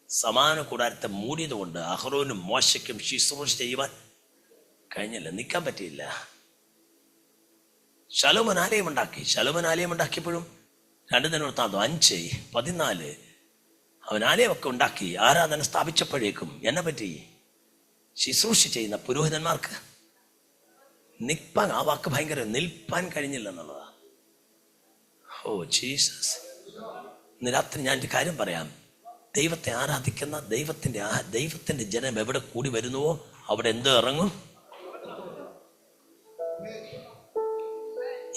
സമാന കൂടാരത്തെ മൂടിയത് കൊണ്ട് അഹ്റോനും മോശയ്ക്കും ശുശ്രൂഷ ചെയ്യുവാൻ കഴിഞ്ഞില്ല, നിൽക്കാൻ പറ്റിയില്ല. ശലോമോൻ ആലയം ഉണ്ടാക്കിയപ്പോഴും 2 ദിനവൃത്താന്തം 5:14 അവൻ ആലയമൊക്കെ ഉണ്ടാക്കി ആരാധന സ്ഥാപിച്ചപ്പോഴേക്കും എന്നെ പറ്റി ശുശ്രൂഷ ചെയ്യുന്ന പുരോഹിതന്മാർക്ക് നിൽപ്പാൻ, ആ വാക്ക് ഭയങ്കര, നിൽപ്പാൻ കഴിഞ്ഞില്ല എന്നുള്ളതാ. Oh Jesus. ഇന്ന് രാത്രി ഞാൻ ഒരു കാര്യം പറയാം. ദൈവത്തെ ആരാധിക്കുന്ന ദൈവത്തിന്റെ ജനം എവിടെ കൂടി വരുന്നുവോ അവിടെ എന്ത് ഇറങ്ങും?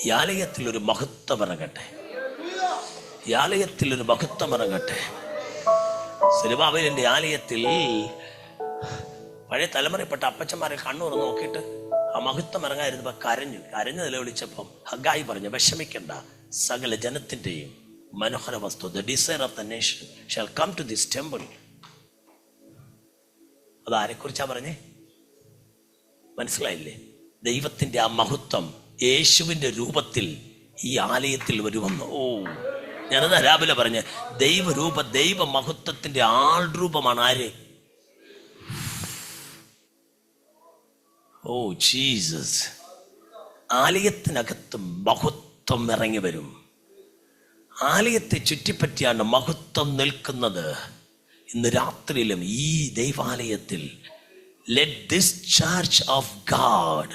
ഈ ആലയത്തിൽ ഒരു മഹത്വം ഇറങ്ങട്ടെ, ഈ ആലയത്തിൽ ഒരു മഹത്വം ഇറങ്ങട്ടെ. സെരുബാബേലിന്റെ ആലയത്തിൽ പഴയ തലമുറയിൽപ്പെട്ട അപ്പച്ചന്മാരെ കണ്ണുറന്ന് നോക്കിയിട്ട് ആ മഹത്വം ഇറങ്ങാതിരുന്നപ്പോ കരഞ്ഞു നിലവിളിച്ചപ്പം ഹഗ്ഗായി പറഞ്ഞു, വിഷമിക്കണ്ട, സകല ജനത്തിന്റെയും മനോഹര വസ്തു, the desire of the nation shall come to this temple. അത് ആരെക്കുറിച്ചാ പറഞ്ഞേ? മനസ്സിലായില്ലേ? ദൈവത്തിന്റെ ആ മഹത്വം യേശുവിന്റെ രൂപത്തിൽ ഈ ആലയത്തിൽ വരുമെന്ന്. ഓ, ഞാനത് രാവിലെ പറഞ്ഞ ദൈവ മഹത്വത്തിന്റെ ആൾ രൂപമാണ് ആര്? Oh Jesus. ആലയത്തിനകത്ത് മഹത്വം ഇറങ്ങി വരും. ആലയത്തെ ചുറ്റിപ്പറ്റിയാണ് മഹത്വം നിൽക്കുന്നത്. ഇന്ന് രാത്രിയിലും ഈ ദൈവാലയത്തിൽ let this church of God,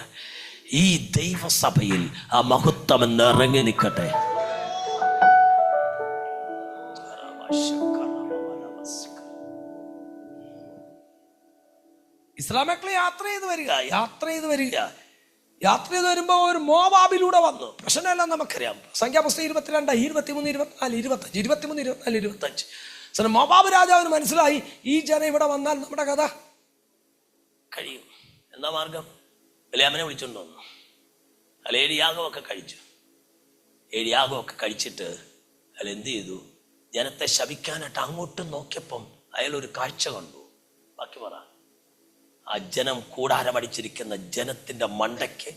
ഈ ദൈവസഭയിൽ ആ മഹത്വം എന്ന് ഇറങ്ങി നിൽക്കട്ടെ. ഇസ്ലാമക്കളെ യാത്ര ചെയ്ത് വരുമ്പോ ഒരു മോവാബിലൂടെ വന്നു. പ്രശ്നമെല്ലാം നമുക്കറിയാം. സംഖ്യാപുസ്തകം 22, 23, 24, 25. മോവാബ് രാജാവിന് മനസ്സിലായി ഈ ജനം ഇവിടെ വന്നാൽ നമ്മുടെ കഥ കഴിയും. എന്താ മാർഗം? ബലിയാമിനെ വിളിച്ചോണ്ട് വന്നു. അല്ല 7 യാഗമൊക്കെ കഴിച്ചു. 7 യാഗമൊക്കെ കഴിച്ചിട്ട് അയാൾ എന്ത് ചെയ്തു? ജനത്തെ ശപിക്കാനായിട്ട് അങ്ങോട്ടും നോക്കിയപ്പം അയാൾ ഒരു കാഴ്ച കണ്ടു. ബാക്കി പറ. ആ ജനം കൂടാരമടിച്ചിരിക്കുന്ന ജനത്തിന്റെ മണ്ടയ്ക്ക്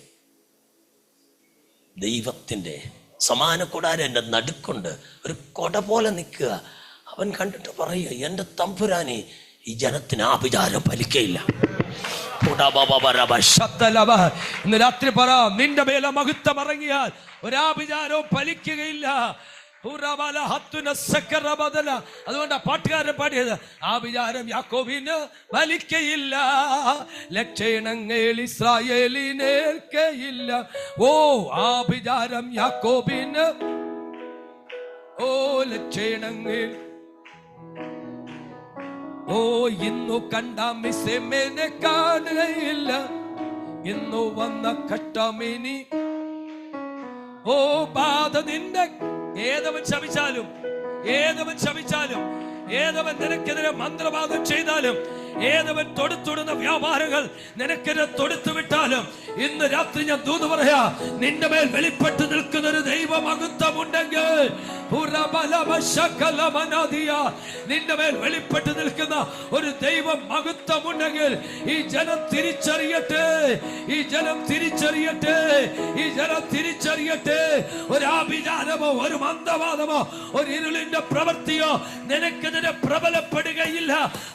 ദൈവത്തിന്റെ സമാന കൂടാരം എൻ്റെ നടുക്കുണ്ട്, ഒരു കൊട പോലെ നിൽക്കുക. അവൻ കണ്ടിട്ട് പറയുക, എൻ്റെ തമ്പുരാനെ, ഈ ജനത്തിന് ആഭിചാരം ഫലിക്കയില്ല. ഇന്ന് രാത്രി പറ, നിന്റെ മേലെ മഹത്വം ഇറങ്ങിയാൽ ഒരാഭിചാരവും ഫലിക്കുകയില്ല. അതുകൊണ്ട് പാട്ടുകാരൻ പാടിയത്, ആഭിചാരം യാക്കോബിന് ഫലിക്കയില്ല, ലക്ഷണങ്ങൾ ഇസ്രായേലിനേൽക്കയില്ല. ഓ ആഭിചാരം യാക്കോബിന്, ഓ ലക്ഷണങ്ങൾ, ഓ ഇന്നു കണ്ട മിസ്സെമ്മേനെ കാണുകയില്ല, ഇന്നു വന്ന കഷ്ടമിനി. ഓ ബാധ നിന്റെ, ഏതവൻ ശപിച്ചാലും, ഏതവൻ ശപിച്ചാലും, ഏതവൻ നിനക്കെതിരെ മന്ത്രവാദം ചെയ്താലും, ഏതവൻ തൊടുത്തുടുന്ന വ്യാപാരങ്ങൾ നിനക്കെതിരെ തൊടുത്തു വിട്ടാലും, ഇന്ന് രാത്രി ഞാൻ ദൂത് പറയാ, നിന്റെ മേൽ വെളിപ്പെട്ട് നിൽക്കുന്ന ഒരു ദൈവമഹത്വമുണ്ടെങ്കിൽ, നിന്റെ മേൽ വെളിപ്പെട്ട് നിൽക്കുന്ന ഒരു ദൈവം മഹത്വമുണ്ടെങ്കിൽ, ഈ ജനം തിരിച്ചറിയട്ടെ, ഈ ജനം തിരിച്ചറിയട്ടെ, ഈ ജനം തിരിച്ചറിയട്ടെ. ഒരു ആഭിചാരമോ ഒരു മന്ത്രവാദമോ ഒരു ഇരുളിന്റെ പ്രവൃത്തിയോ നിനക്കെതിരെ പ്രബലപ്പെടുകയില്ല.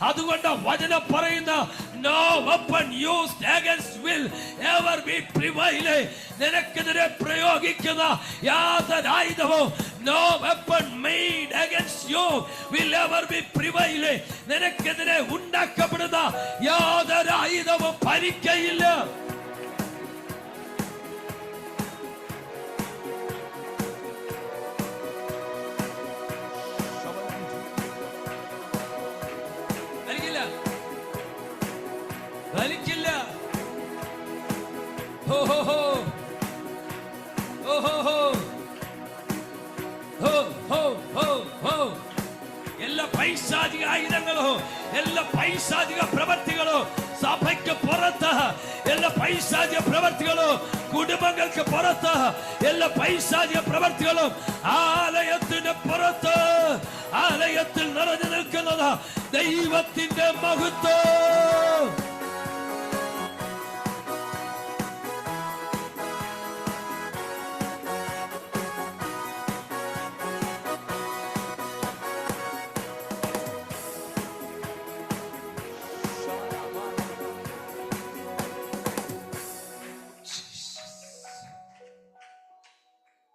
അതുകൊണ്ട് വചനം പറയുന്ന, no weapon used against will ever be prevail. നിനക്കെതിരെ പ്രയോഗിക്കുന്ന യാതൊരു ആയുധവും, no weapon made against you will ever be prevail. നിനക്കെതിരെ ഉണ്ടാക്കപ്പെടുന്ന യാതൊരു ആയുധവും ഫലിക്കയില്ല. ഫലിക്കില്ല. ഹോ ഹോ ഹോ ഹോ ഹോ ഹോ ഹോ ഹോ ഹോ. എല്ലാ പൈശാചിക ആയുധങ്ങളോ, എല്ലാ പൈശാചിക പ്രവർത്തികളോ സഭയ്ക്ക് പുറത്ത്, എല്ലാ പൈശാചിക പ്രവർത്തികളോ കുടുംബങ്ങൾക്ക് പുറത്ത്, എല്ലാ പൈശാചിക പ്രവർത്തികളും ആലയത്തിന് പുറത്ത്, ആലയത്തിൽ നിറഞ്ഞു നിൽക്കുന്നത് ദൈവത്തിന്റെ മഹത്വം.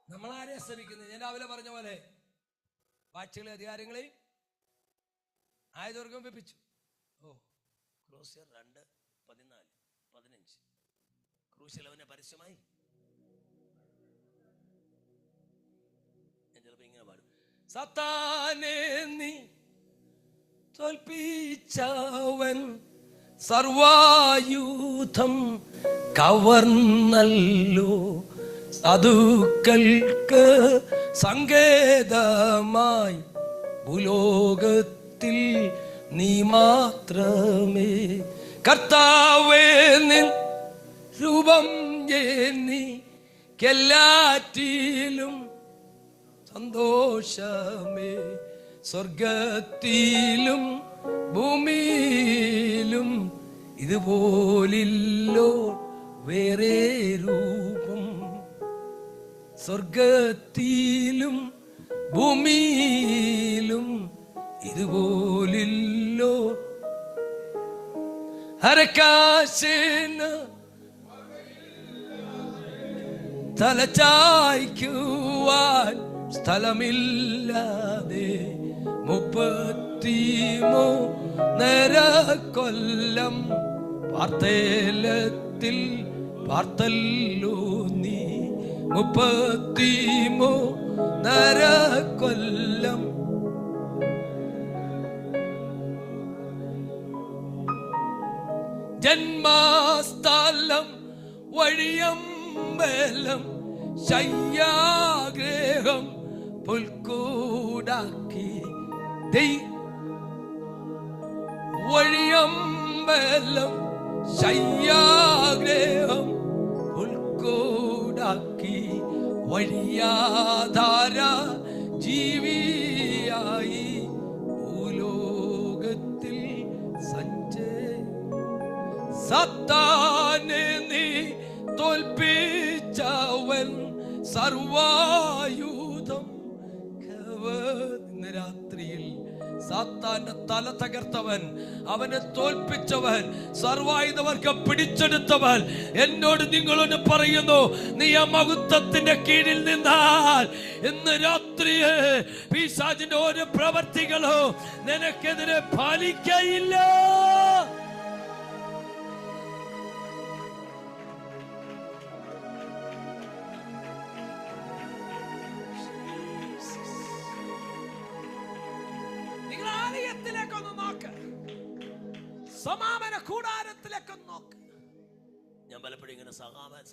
നമ്മളാരെ ശ്രമിക്കുന്നത്? ഞാൻ രാവിലെ പറഞ്ഞ പോലെ വാഴ്ചകളെ അധികാരങ്ങളെയും ആയുധവർഗം വെപ്പിച്ചു. ഓ ക്രൂസ്യർ 2:14-15 ക്രൂശിൽ അവനെ പരസ്യമായി. ഞാൻ ചിലപ്പോ ഇങ്ങനെ പാടും, സത്താനെ നീ തോൽപ്പിച്ചവൻ സർവായുധം കവർന്നല്ലോ, സാധുക്കൾക്ക് സങ്കേതമായി ഭൂലോകത്തിൽ നീ മാത്രമേ. കർത്താവേ നിൻ രൂപം എനിക്കെല്ലാറ്റിലും സന്തോഷമേ, സ്വർഗത്തിലും ഭൂമിയിലും ഇതുപോലില്ലോ വേറെ രൂപം. സ്വർഗത്തിലും ഭൂമിയിലും ഇതുപോലില്ലോ. ഹരകാശന് തലചായ്ക്കുവാൻ സ്ഥലമില്ലാതെ 33 കൊല്ലം പാർത്തേലത്തിൽ പാർത്തല്ലോ നീ. 33 കൊല്ലം ജന്മസ്ഥലം വഴിയമ്പലം ശയ്യാഗ്രഹം പുൽക്കൂടാക്കി. വഴിയമ്പലം ശയ്യാഗ്രഹം പുൽക്കൂടാക്കി. വഴിയാധാര ജീവിയായി ഭൂലോകത്തിൽ സത്താനെ നീ തോൽപ്പിച്ചവൻ സർവായുധം. ഇന്ന് രാത്രിയിൽ സാത്താന്റെ തല തകർത്തവൻ, അവനെ തോൽപ്പിച്ചവൻ, സർവായുധവർഗം പിടിച്ചെടുത്തവൻ എന്നോട് നിങ്ങളോട് പറയുന്നു, നീ ആ മഹത്വത്തിന്റെ കീഴിൽ നിന്നാൽ ഇന്ന് രാത്രിയെ പിശാചിന്റെ ഓരോ പ്രവർത്തികളോ നിനക്കെതിരെ ഫലിക്കയില്ല. ആലയത്തിലേക്കൊന്ന് നോക്ക്, സമാപന കൂടാരത്തിലേക്കൊന്ന് നോക്ക്. ഞാൻ പലപ്പോഴും ഇങ്ങനെ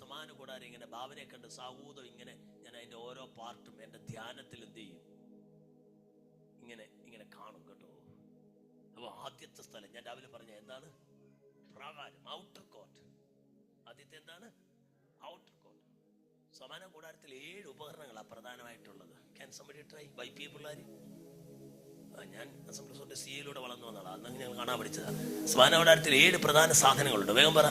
സമാന കൂടാരം ഇങ്ങനെ ഭാവനയെ കണ്ട് സാഹൂദം ഇങ്ങനെ ഞാൻ അതിന്റെ ഓരോ പാർട്ടും എന്റെ ധ്യാനത്തിൽ എന്ത് ചെയ്യും, ഇങ്ങനെ ഇങ്ങനെ കാണും കേട്ടോ. അപ്പൊ ആദ്യത്തെ സ്ഥലം ഞാൻ രാവിലെ പറഞ്ഞ എന്താണ്? പ്രാകാരം, ഔട്ടർ കോട്ട്. ആദ്യത്തെ എന്താണ്? Outer court. സമാന കൂടാരത്തിൽ 7 ഉപകരണങ്ങളാണ് പ്രധാനമായിട്ടുള്ളത്. Can somebody try? വൈപ്പിയ പിള്ളേർ, ഞാൻ അസംബ്ലി സിയിലൂടെ വളർന്നു വന്നതാണ്, അന്ന് ഞങ്ങൾ കാണാൻ പഠിച്ചതാണ്. സമാന കൂടാരത്തിൽ 7 പ്രധാന സാധനങ്ങളുണ്ട്. വേഗം പറ.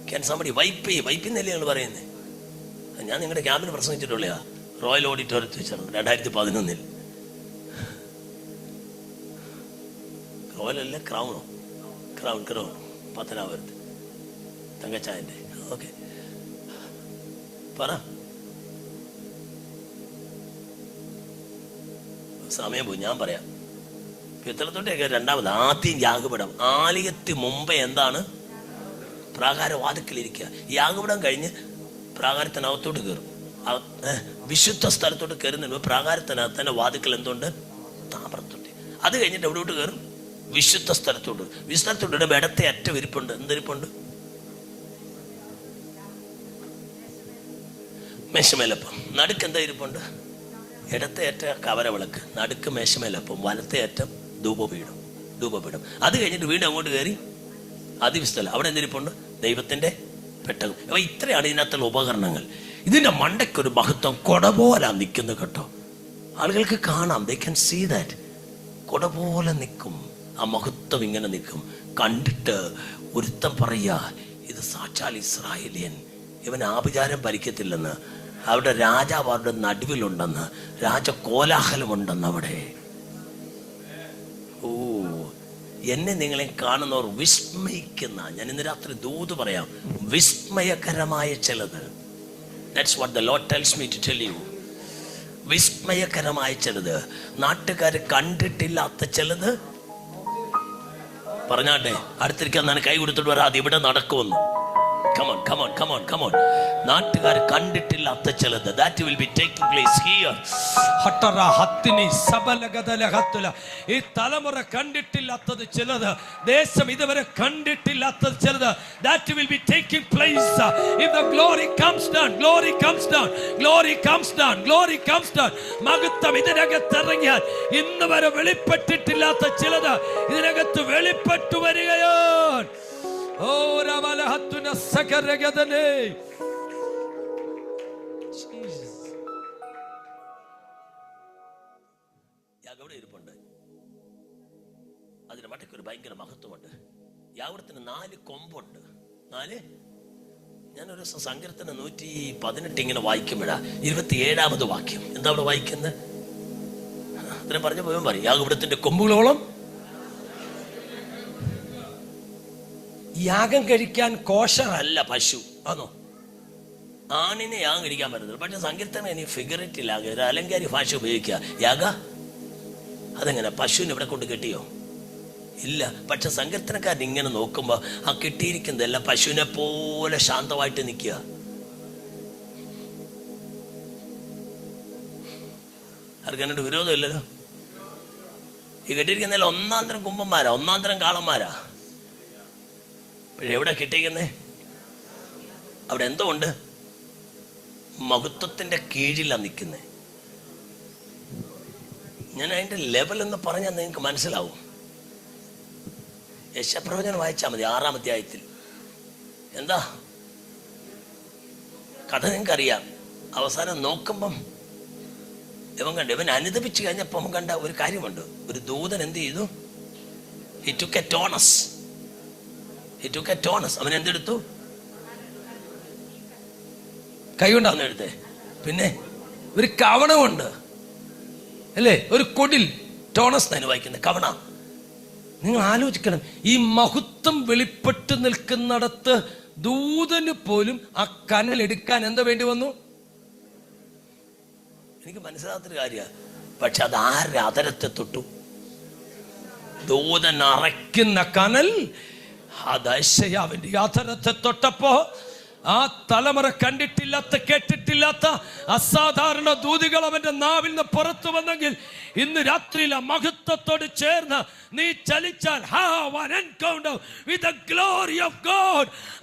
ക്യാൻ സംബഡി വൈപ്പ് എന്നല്ലേ ഞങ്ങൾ പറയുന്നത്? ഞാൻ നിങ്ങളുടെ ക്യാമ്പിന് പ്രസംഗിച്ചിട്ടുള്ള റോയൽ ഓഡിറ്റോറിയത്തിൽ വെച്ചാണ് 2011. റോയലല്ലേ, ക്രൗൺ പത്തനാപുരത്ത് തങ്കച്ചായന്റെ. ഓക്കെ, പറ. സമയം പോയി, ഞാൻ പറയാം. പിത്തളത്തോട്ടൊക്കെ രണ്ടാമത്. ആദ്യം യാഗപീഠം. ആലയത്തിന് മുമ്പേ എന്താണ്? പ്രാകാരവാതിക്കലിരിക്കുക. യാഗപീഠം കഴിഞ്ഞ് പ്രാകാരത്തിനകത്തോട്ട് കയറും. വിശുദ്ധ സ്ഥലത്തോട്ട് കയറുന്ന പ്രാകാരത്തിനകത്ത് തന്നെ വാതിക്കൽ എന്തുണ്ട്? താമ്രത്തൊട്ടി. അത് കഴിഞ്ഞിട്ട് എവിടോട്ട് കയറും? വിശുദ്ധ സ്ഥലത്തോട്ട്. വിശുദ്ധത്തോട്ട് ഇടുമ്പോൾ ഇടത്തെ അറ്റം ഇരിപ്പുണ്ട്. എന്തിരിപ്പുണ്ട്? മേശമേലപ്പം. നടുക്ക് എന്താ ഇരിപ്പുണ്ട്? ഇടത്തെ അറ്റ കവരവിളക്ക്, നടുക്ക് മേശമേലപ്പം, വലത്തെ അറ്റം ധൂപപീഠം. അത് കഴിഞ്ഞിട്ട് വീണ്ടും അങ്ങോട്ട് കയറി അതിവിസ്ഥലം. അവിടെ എന്തിരിപ്പുണ്ട്? ദൈവത്തിന്റെ പെട്ടകം. അപ്പൊ ഇത്രയാണ് ഇതിനകത്തുള്ള ഉപകരണങ്ങൾ. ഇതിന്റെ മണ്ടയ്ക്കൊരു മഹത്വം കൊട പോലെ നിൽക്കുന്നു കേട്ടോ. ആളുകൾക്ക് കാണാം, ദേ ക്യാൻ സീ ദാറ്റ്. കൊട പോലെ നിൽക്കും ആ മഹത്വം, ഇങ്ങനെ നിൽക്കും. കണ്ടിട്ട് ഒരുത്തം പറയാ, ഇത് സാക്ഷാൽ ഇസ്രായേലിയൻ, ഇവൻ ആഭിചാരം ഭരിക്കത്തില്ലെന്ന്, അവിടെ രാജാവ് അവരുടെ നടുവിലുണ്ടെന്ന്, രാജകോലാഹലമുണ്ടെന്ന് അവിടെ. ഓ, എന്നെ നിങ്ങളെ കാണുന്നവർ വിസ്മയിക്കുന്ന, ഞാൻ ഇന്ന് രാത്രി ദൂത് പറയാം, വിസ്മയകരമായ ചിലത്. That's what the Lord tells me to tell you. വിസ്മയകരമായ ചിലത്, നാട്ടുകാർ കണ്ടിട്ടില്ലാത്ത ചിലത്. പറഞ്ഞാട്ടെ, അടുത്തിരിക്കാൻ കൈ കൊടുത്തിട്ട് വരാം, അത് ഇവിടെ നടക്കുമെന്ന്. Come on. നാട്ടുകാർ കണ്ടിട്ടില്ലാത്ത ചിലത്. That will be taking place here. ഈ തലമുറ കണ്ടിട്ടില്ലാത്തത് ചിലത്, ദേശം ഇതുവരെ കണ്ടിട്ടില്ലാത്തത് ചിലത്. That will be taking place. If the glory comes down, മഹത്വം ഇതിനകത്ത് ഇറങ്ങിയാൽ ഇന്ന് വരെ വെളിപ്പെട്ടിട്ടില്ലാത്ത ചിലത് ഇതിനകത്ത് വെളിപ്പെട്ടു വരികയാണ്. യാഗവിടെ ഇരിപ്പുണ്ട്. അതിന് മട്ടയ്ക്ക് ഒരു ഭയങ്കര മഹത്വമുണ്ട്. യാഗത്തിന് 4 കൊമ്പുണ്ട്. 4. ഞാനൊരു സങ്കീർത്തനം 118 ഇങ്ങനെ വായിക്കുമ്പോഴാ 27ാമത് വാക്യം. എന്താ അവിടെ വായിക്കുന്നത്? അത്രയും പറഞ്ഞ പോയും പറയും, യാഗപീഠത്തിന്റെ കൊമ്പുകളോളം. യാഗം കഴിക്കാൻ കോശറല്ല പശു ആണോ? ആണിനെ യാഗം കഴിക്കാൻ പറ്റുന്നത്. പക്ഷെ സങ്കീർത്തനം ഇനി ഫിഗറേറ്റില്ല, ഒരു അലങ്കാരി ഭാഷ ഉപയോഗിക്കുക. യാഗ അതെങ്ങനെ? പശുവിന് ഇവിടെ കൊണ്ട് കെട്ടിയോ? ഇല്ല. പക്ഷെ സങ്കീർത്തനക്കാരൻ ഇങ്ങനെ നോക്കുമ്പോ ആ കെട്ടിയിരിക്കുന്നതല്ല, പശുവിനെ പോലെ ശാന്തമായിട്ട് നിൽക്കുക. ആർക്കെന്നിട്ട് വിരോധമില്ലല്ലോ. ഈ കെട്ടിയിരിക്കുന്നതിൽ 1-ാം തരം കുമ്പന്മാരാ, 1-ാം തരം കാളന്മാരാ. പക്ഷെ എവിടെ കെട്ടിയിരിക്കുന്നേ? അവിടെ എന്തോ ഉണ്ട്? മഹത്വത്തിന്റെ കീഴിലാണ് നിൽക്കുന്നേ. ഞാൻ അതിന്റെ ലെവൽ എന്ന് പറഞ്ഞാൽ നിങ്ങൾക്ക് മനസ്സിലാവും. യെശയ്യാപ്രവചനം വായിച്ചാൽ മതി, 6-ാം അധ്യായത്തിൽ. എന്താ കഥ നിങ്ങൾക്കറിയാം. അവസാനം നോക്കുമ്പം ഇവൻ അനുദപിച്ചു കഴിഞ്ഞപ്പോൾ അവൻ കണ്ട ഒരു കാര്യമുണ്ട്. ഒരു ദൂതൻ എന്ത് ചെയ്തു? He took a tonus. അവൻ എന്തെടുത്തു? കൈകൊണ്ടാന്ന് എടുത്തേ. പിന്നെ ഒരു കവണമുണ്ട് അല്ലേ, ഒരു കൊടിൽ. ടോണസ് തന്നെ വായിക്കുന്നത് കവണ. നിങ്ങൾ ആലോചിക്കണം, ഈ മഹത്വം വെളിപ്പെട്ട് നിൽക്കുന്നിടത്ത് ദൂതന് പോലും ആ കനൽ എടുക്കാൻ എന്താ വേണ്ടി വന്നു? എനിക്ക് മനസ്സിലാത്തൊരു കാര്യമാണ്. പക്ഷെ അത് ആരുടെ അതരത്തെ തൊട്ടു? ദൂതൻ അറയ്ക്കുന്ന കനൽ അത് യെശയ്യാവിന്റെ അതരത്തെ തൊട്ടപ്പോ ആ തലമുറ കണ്ടിട്ടില്ലാത്ത കേട്ടിട്ടില്ലാത്ത അസാധാരണ ദൂതികൾ അവന്റെ നാവിൽ നിന്ന് പുറത്തു വന്നെങ്കിൽ ഇന്ന് രാത്രിയിൽ ആ മഹത്വത്തോട് ചേർന്ന് നീ ചലിച്ചാൽ